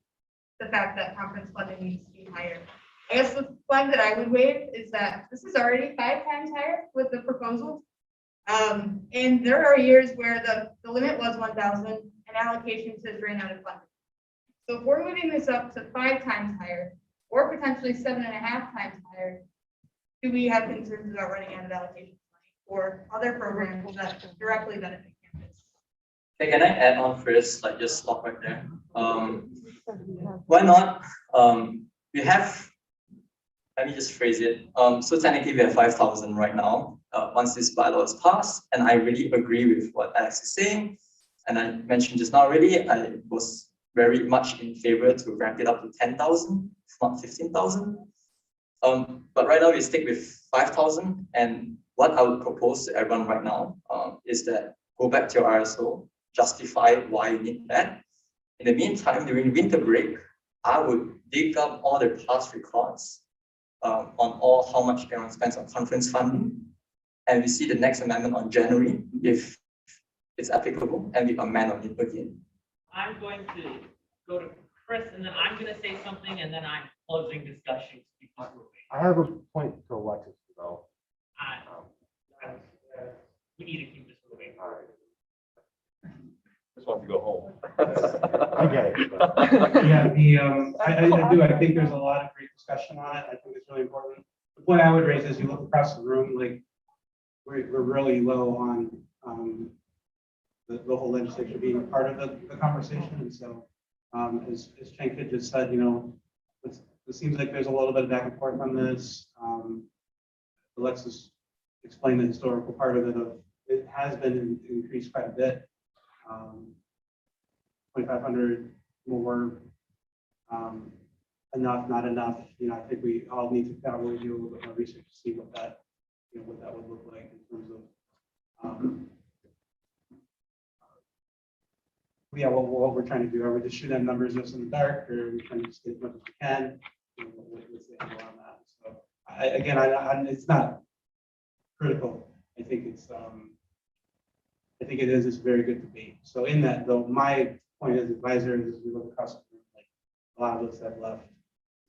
the fact that conference funding needs to be higher. I guess the flag that I would wave is that this is already 5 times higher with the proposal. And there are years where the limit was 1,000 and allocation says ran out of funding. So if we're moving this up to 5 times higher or potentially 7.5 times higher, do we have concerns about running out of allocation money or other programs that directly benefit campus?
Okay, can I add on first, like just stop right there? Why not? We have, let me just phrase it. So technically we have 5,000 right now, once this bylaw is passed, and I really agree with what Alex is saying. And I mentioned just now already, I was very much in favor to ramp it up to 10,000, if not 15,000. But right now we stick with 5,000, and what I would propose to everyone right now is that go back to your RSO, justify why you need that. In the meantime, during winter break, I would dig up all the past records on all how much everyone spends on conference funding, and we see the next amendment on January if it's applicable, and we amend on it again.
I'm going to go to Chris, and then I'm going to say something, and then I'm closing discussions before moving.
I have a point to Alexis though.
We need to keep this moving.
All right.
Just want to go home.
I get it.
Yeah, I do. I think there's a lot of great discussion on it. I think it's really important. The point I would raise is you look across the room, like we're really low on the whole legislature being a part of the conversation. And so, as Chen Kid just said, it seems like there's a little bit of back and forth on this. Alexis explained the historical part of it. It has been increased quite a bit. 2,500 more, enough, not enough. I think we all need to probably do a little bit more research to see what that would look like in terms of, yeah, what we're trying to do. Are we just shooting at numbers just in the dark, or are we trying to just get as much as we can? What's the angle on that? So, it's not critical. I think it is a very good debate. So in that, though, my point as advisor is we look across the room, like a lot of us have left.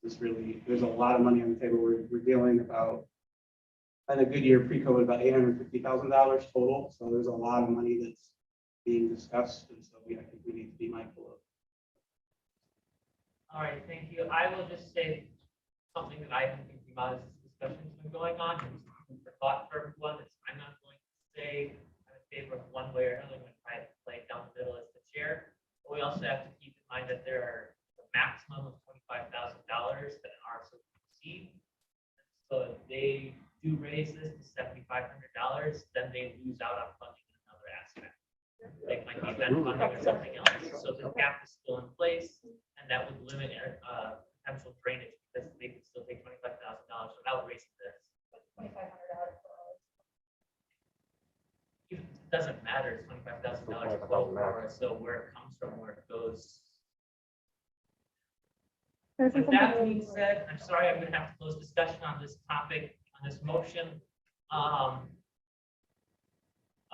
There's a lot of money on the table. We're dealing about, in a good year pre-COVID, about $850,000 total. So there's a lot of money that's being discussed, and so I think we need to be mindful of.
All right, thank you. I will just say something that I've been thinking about as this discussion's been going on. And for thought for everyone, is I'm not going to say I'm in favor of one way or another. I'm going to try to play down the middle as the chair. But we also have to keep in mind that there are a maximum of $25,000 that are so receive. So if they do raise this to $7,500, then they lose out on funding in another aspect. Like might be event funding or something else. So the cap is still in place, and that would limit potential drainage because they could still take $25,000 without raising this.
$2,500.
It doesn't matter. It's $25,000 total for us. So where it comes from, where it goes. With that being said, I'm sorry, I'm going to have to close discussion on this topic, on this motion. A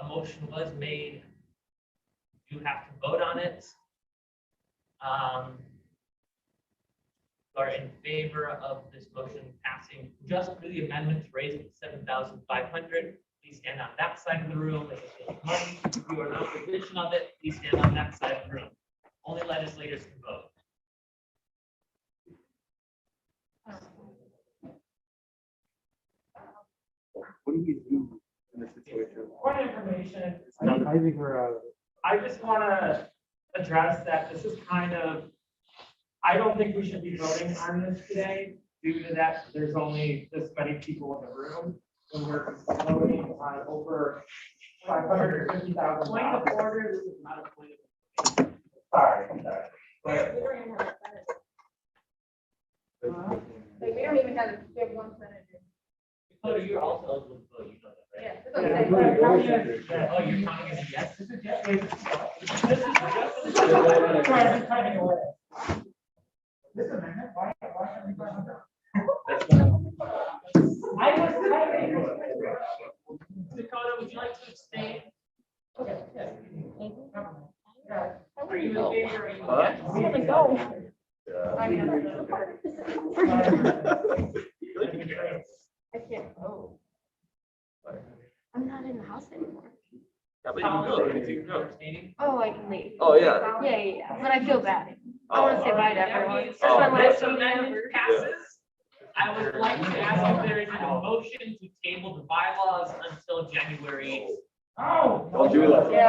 motion was made. You have to vote on it. Are in favor of this motion passing just for the amendment to raise it to 7,500. Please stand on that side of the room. If you are in opposition of it, please stand on that side of the room. Only legislators can vote.
When
do we do in this situation?
Point of information.
I think we're,
I just want to address that this is kind of, I don't think we should be voting on this today due to that there's only this many people in the room. And we're voting on over $550,000.
Point of order, this is not a point of.
Sorry.
Like, we don't even have, we have one senator.
Oh, you're also eligible to vote, you know that, right?
Yeah. That's what I'm saying.
Oh, you're counting as a yes?
This is just. This is
just.
Sorry, I'm cutting away. This amendment, why should we vote on that? I was typing.
Dakota, would you like to abstain?
Okay.
Yeah. Are you in favor or are you
Huh?
against?
I want to go.
I mean,
I can't go. I'm not in the house anymore.
Yeah, but you can go. You can go.
Oh, I can leave.
Oh, yeah.
Yeah, but I feel bad. I want to say bye to everyone. That's
So
my
this
last
amendment
amendment.
passes. I would like to ask if there is a motion to table the bylaws until January 8th.
Oh.
Don't do that.
No.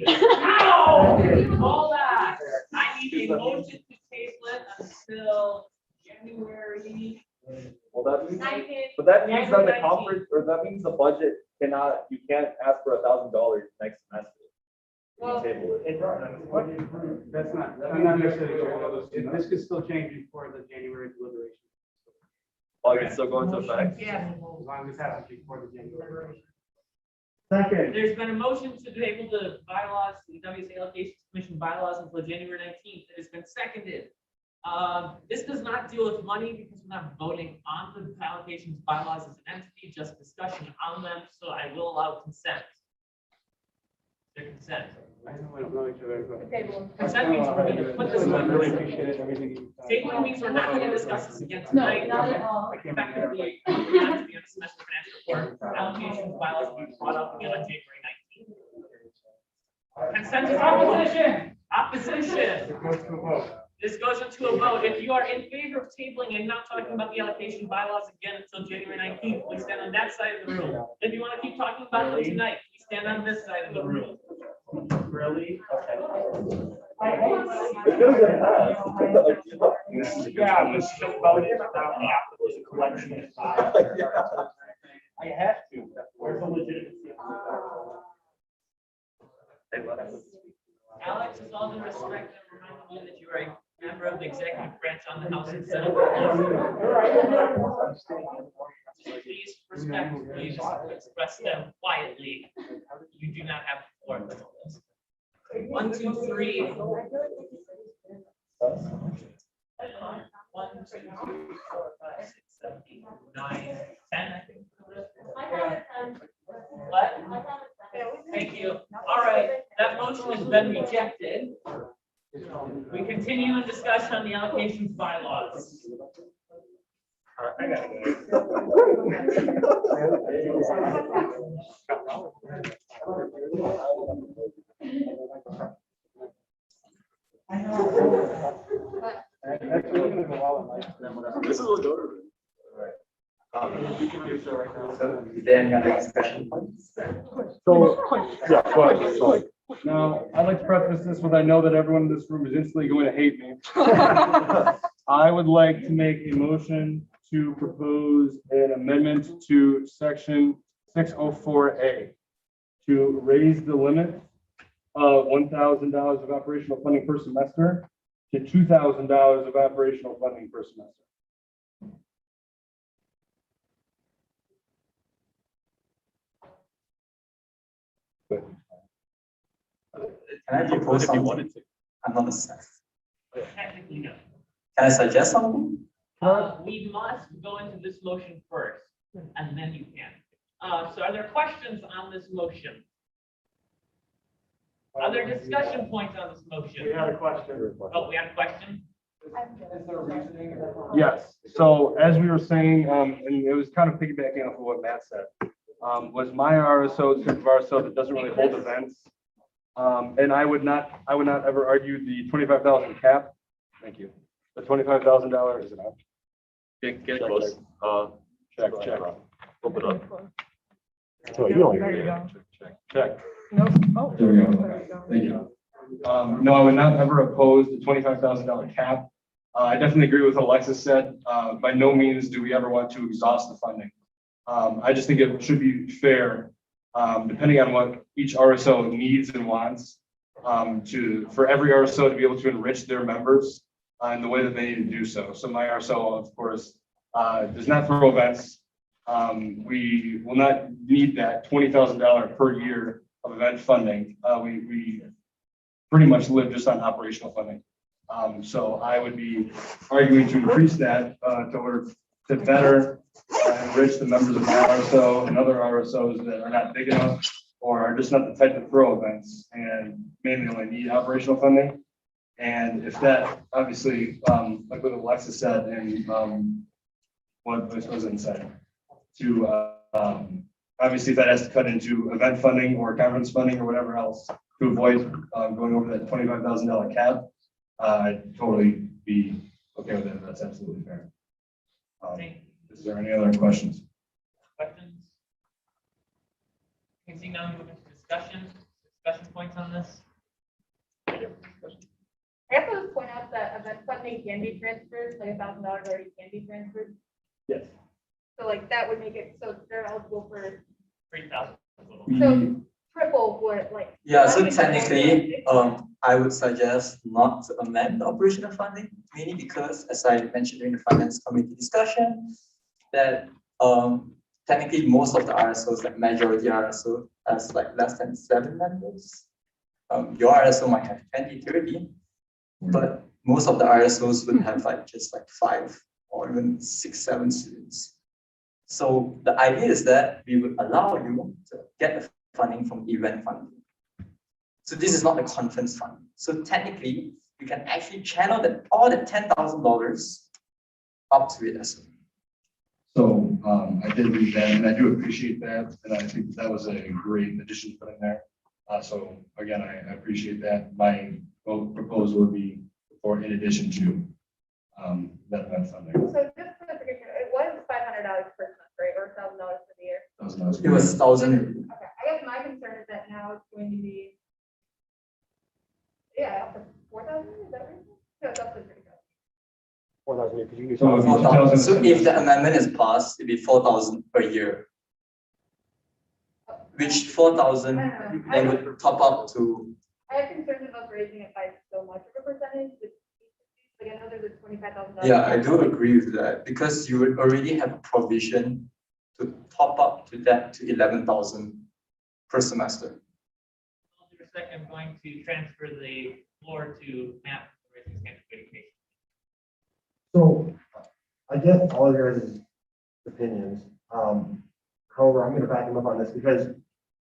No! Hold on. I need a motion to table it until January.
Well, that means,
19th.
but that means that the
19th.
conference, or that means the budget cannot, you can't ask for $1,000 next semester.
Well,
Table it.
that's not necessarily, this could still change before the January deliberation.
Oh, it's still going to effect?
Yeah.
As long as it happens before the January.
Second.
There's been a motion to table the bylaws, the WSA Allocation Commission bylaws until January 19th. It has been seconded. This does not deal with money because we're not voting on the allocations bylaws as an entity, just discussion on them. So I will allow consent. Their consent.
I know, I don't know each other, but.
Consent means we're going to put this
I
on.
really appreciate everything.
Tabling means we're not going to discuss this again
No,
tonight.
not at all.
Effectively, we have to be on the semester financial report. Allocations bylaws will be brought up again on January 19th. Consensus.
Opposition.
Opposition. This goes into a vote. If you are in favor of tabling and not talking about the allocation bylaws again until January 19th, please stand on that side of the room. If you want to keep talking about them tonight, please stand on this side of the room.
Really? Okay.
Yeah, but she voted about the collection. I have to.
Where's the legitimacy?
Alex, with all due respect, I'm reminding you that you are a member of the executive branch on the House and Senate. Please respectfully express them quietly. You do not have the floor. 1, 2, 3. 1, 2, 3, 4, 5, 6, 7, 8, 9, 10, I think. What? Thank you. All right, that motion has been rejected. We continue in discussion on the allocations bylaws.
I gotta This is what go.
You can do so right now.
Then other discussion points.
So, yeah, go ahead. Go ahead. Now, I'd like to preface this with, I know that everyone in this room is instantly going to hate me. I would like to make a motion to propose an amendment to section 604A to raise the limit of $1,000 of operational funding per semester to $2,000 of operational funding per semester.
Can I propose
If you
something?
wanted to.
I'm not a.
Technically, no.
Can I suggest something?
We must go into this motion first, and then you can. So are there questions on this motion? Are there discussion points on this motion?
We had a question.
Oh, we have a question?
Yes, so as we were saying, and it was kind of piggybacking off of what Matt said, was my RSO, type of RSO that doesn't really hold events. And I would not ever argue the 25,000 cap. Thank you. The $25,000 is enough.
Get close.
Check. Flip it up.
So you don't there you go.
Check.
Nope. Oh,
There we go.
there you go.
Thank you. No, I would not ever oppose the $25,000 cap. I definitely agree with what Alexis said. By no means do we ever want to exhaust the funding. I just think it should be fair, depending on what each RSO needs and wants, for every RSO to be able to enrich their members in the way that they need to do so. So my RSO, of course, does not throw events. We will not need that $20,000 per year of event funding. We pretty much live just on operational funding. So I would be arguing to increase that to better enrich the members of my RSO and other RSOs that are not big enough or are just not the type to throw events and mainly only need operational funding. And if that obviously, like what Alexis said and what Vice President said, to obviously if that has to cut into event funding or conference funding or whatever else to avoid going over that $25,000 cap, I'd totally be okay with that. That's absolutely fair. Is there any other questions?
Questions? You can see now moving to discussion points on this.
I have to point out that event funding can be transferred, like $1,000 already can be transferred.
Yes.
So like that would make it so they're eligible for
3,000.
so triple what like.
Yeah, so technically, I would suggest not to amend the operational funding, mainly because, as I mentioned during the finance committee discussion, that technically most of the RSOs, like majority RSO, has like less than 7 members. Your RSO might have 20, 30, but most of the RSOs would have like just like 5 or even 6, 7 students. So the idea is that we would allow you to get the funding from event funding. So this is not a conference fund. So technically, you can actually channel all the $10,000 up to it as well.
So I did read that and I do appreciate that. And I think that was a great addition to put in there. So again, I appreciate that. My proposal would be for in addition to that event funding.
So just for the figure, it was $500 per semester, right, or $1,000 for the year.
It was 1,000.
Okay, I guess my concern is that now it's going to be, yeah, up to 4,000, is that right? No, it's up to 3,000.
4,000 because you.
So
4,000. So if the amendment is passed, it'd be 4,000 per year. Which 4,000 they would top up to.
I have concerns about raising it by so much of a percentage. Like I know there's a $25,000.
Yeah, I do agree with that because you would already have a provision to top up to that to 11,000 per semester.
For a second, I'm going to transfer the floor to Matt for raising his hand for education.
So I get all your guys' opinions. However, I'm going to back him up on this because,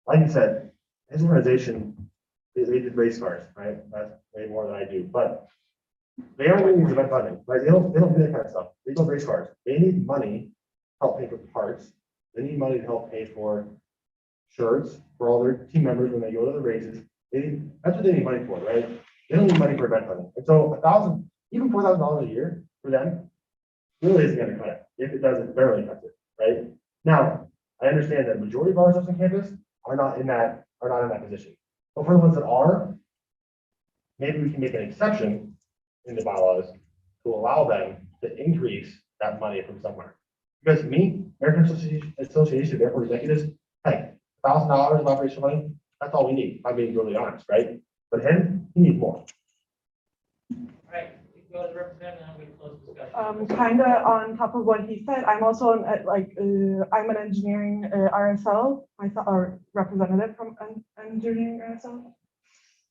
like you said, his organization, they did race cars, right? That's way more than I do, but they aren't going to use event funding, right? They don't do that kind of stuff. They build race cars. They need money to help pay for parts. They need money to help pay for shirts for all their team members when they go to the races. That's what they need money for, right? They don't need money for event funding. And so even $4,000 a year for them really isn't going to cut it. If it doesn't, barely cuts it, right? Now, I understand that the majority of our on campus are not in that position. But for the ones that are, maybe we can make an exception in the bylaws to allow them to increase that money from somewhere. Because me, American Association of Airport Executives, hey, $1,000 of operational money, that's all we need. I'm being really honest, right? But him, he needs more.
All right, you go to the representative and then we close discussion.
Kind of on top of what he said, I'm also I'm an engineering RSL, myself, or representative from an engineering RSL.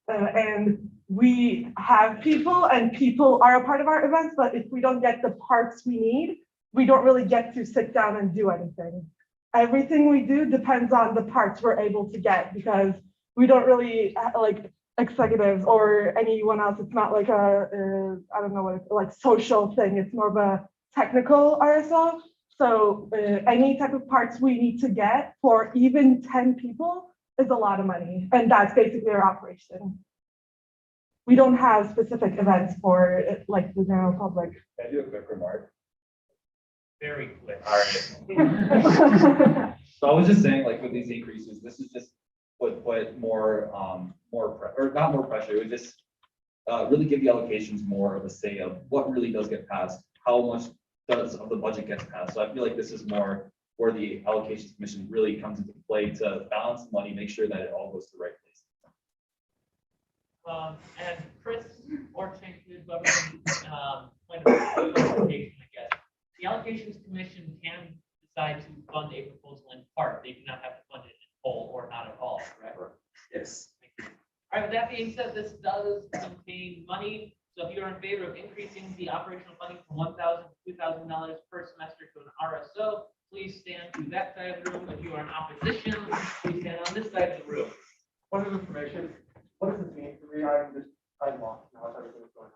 And we have people and people are a part of our events, but if we don't get the parts we need, we don't really get to sit down and do anything. Everything we do depends on the parts we're able to get because we don't really like executives or anyone else. It's not like I don't know what it's like social thing. It's more of a technical RSL. So any type of parts we need to get for even 10 people is a lot of money. And that's basically our operation. We don't have specific events for like the general public.
Can I do a quick remark?
Very quick.
All right. So I was just saying, like with these increases, this is just would put more, or not more pressure. It would just really give the allocations more of a say of what really does get passed, how much does of the budget gets passed. So I feel like this is more where the allocations commission really comes into play to balance the money, make sure that it all goes to the right place.
And Chris or Chen, whoever, point of clarification, I guess. The allocations commission can decide to fund a proposal in part. They do not have to fund it in whole or not at all, correct?
Yes.
Thank you. All right, with that being said, this does contain money. So if you're in favor of increasing the operational funding from $1,000 to $2,000 per semester to an RSO, please stand to that side of the room. If you are in opposition, please stand on this side of the room.
Point of information, what does this mean for me? I'm just, I'm lost now with everything that's going on.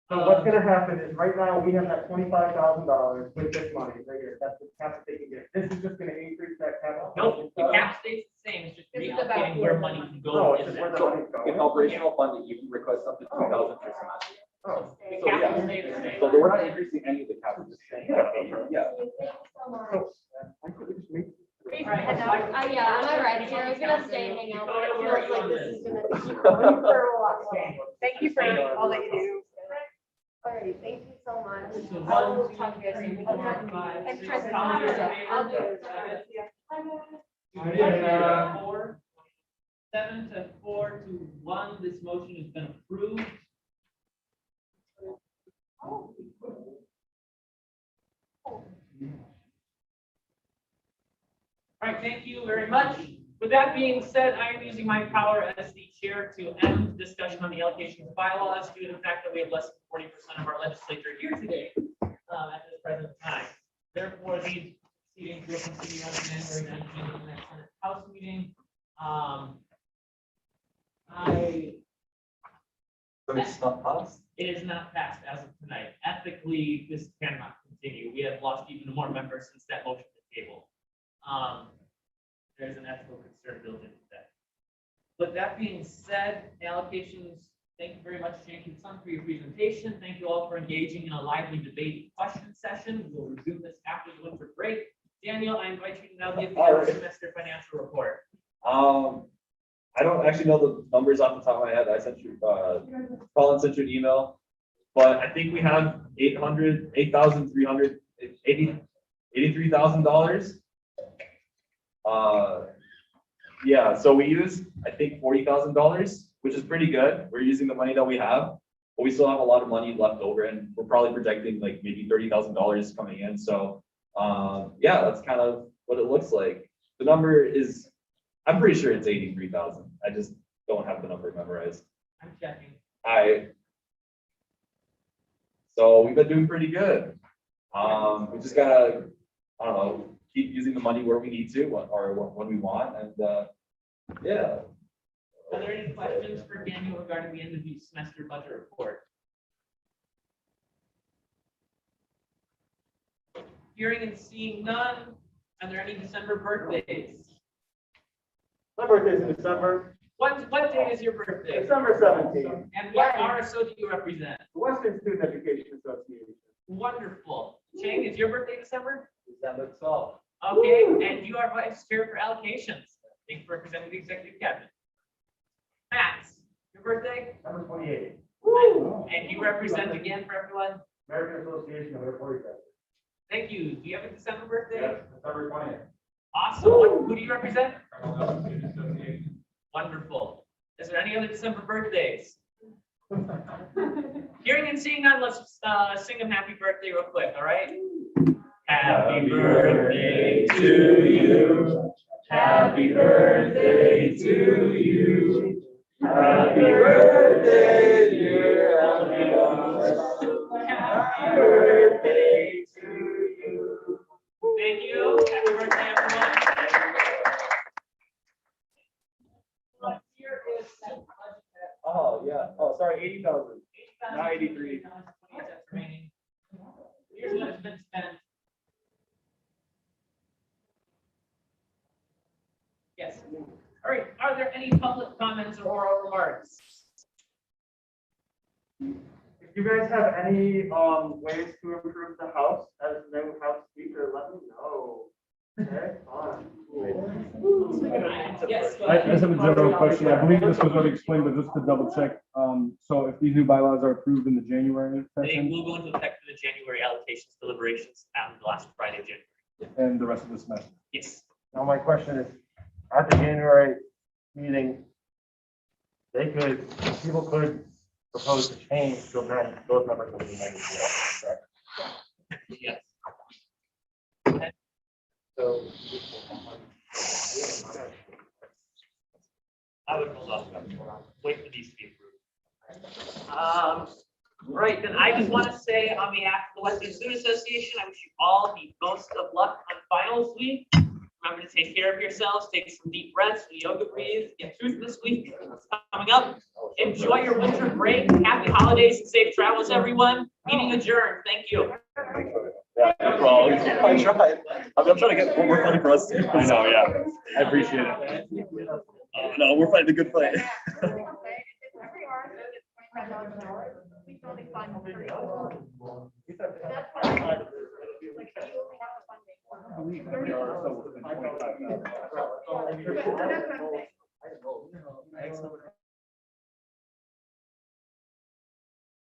So what's gonna happen is right now we have that $25,000 with this money right here. That's the cap that they can get. This is just gonna increase that cap.
Nope, the cap stays the same. It's just reallocating where money can go.
No, it's just where the money's going.
In operational funding, you can request up to 2,000 per semester.
Oh.
The cap will stay the same.
So we're not increasing any of the cap. We're just saying, yeah.
Yeah, I'm all right here. I was gonna stay and hang out, but it feels like this is gonna be.
Thank you for all that you do.
All right, thank you so much.
So
I will
1, 2,
talk to you guys
3,
soon.
4, 5,
And
6,
Tristan,
I'll do it.
I'll do it.
4, 7 to 4 to 1. This motion has been approved. All right, thank you very much. With that being said, I am using my power as the chair to end discussion on the allocation bylaws due to the fact that we have less than 40% of our legislature here today at this present time. Therefore, these proceedings will continue on January 19th in the next Senate House meeting.
So it's not passed?
It is not passed as of tonight. Ethically, this cannot continue. We have lost even more members since that motion was tabled. There's an ethical concern built into that. With that being said, allocations, thank you very much, Jane Sun, for your presentation. Thank you all for engaging in a lively debate question session. We will resume this after the winter break. Daniel, I invite you to now give the end of semester financial report.
I don't actually know the numbers off the top of my head. I sent you, Colin sent you an email, but I think we have $83,000. Yeah, so we use, I think, $40,000, which is pretty good. We're using the money that we have, but we still have a lot of money left over, and we're probably projecting like maybe $30,000 coming in. So, yeah, that's kind of what it looks like. The number is, I'm pretty sure it's 83,000. I just don't have the number memorized.
I'm checking.
So we've been doing pretty good. We just gotta, I don't know, keep using the money where we need to or when we want, and yeah.
Are there any questions for Daniel regarding the end of the semester budget report? Hearing and seeing none, are there any December birthdays?
My birthday's in December,
What day is your birthday?
December 17th.
And what RSO do you represent?
The Western Student Education Association.
Wonderful. Chang, is your birthday December?
December 12th.
Okay, and you are vice chair for allocations. Thanks for representing the executive cabinet. Max, your birthday?
Number 28,
And you represent again for everyone?
American Association of Airport Executives.
Thank you. Do you have a December birthday?
Yes, December 20th.
Awesome. Who do you represent? Wonderful. Is there any other December birthdays? Hearing and seeing none, let's sing them happy birthday real quick, all right? Happy birthday to you. Happy birthday to you. Happy birthday, dear Alvin. Happy birthday to you. Thank you. Happy birthday, everyone. Here is
Oh, yeah. Oh, sorry, 80,000. Not 83.
Here's what has been spent. Yes. All right. Are there any public comments or oral remarks?
If you guys have any, ways to improve the house as new house speaker, let me know. Okay, fine.
Yes.
I just have a general question. I believe this was already explained, but just to double check. So if these new bylaws are approved in the January
They
session
will go into effect for the January allocations deliberations on the last Friday of January.
and the rest of the semester.
Yes.
Now, my question is, at the January meeting, people could propose to change to amend those numbers of the amended. Correct?
Yes.
So.
I would hold off. Wait for these to be approved. Right, then I just want to say on behalf of the Western Student Association, I wish you all the most of luck on finals week. Remember to take care of yourselves, take some deep breaths, yoga breathe, get through this week. It's coming up. Enjoy your winter break. Happy holidays and safe travels, everyone. Meeting adjourned. Thank you.
Yeah, no problem. I tried. I'm trying to get one more funding for us too.
I know, yeah. I appreciate it.
No, we're fighting a good fight.
We are so within 25 now.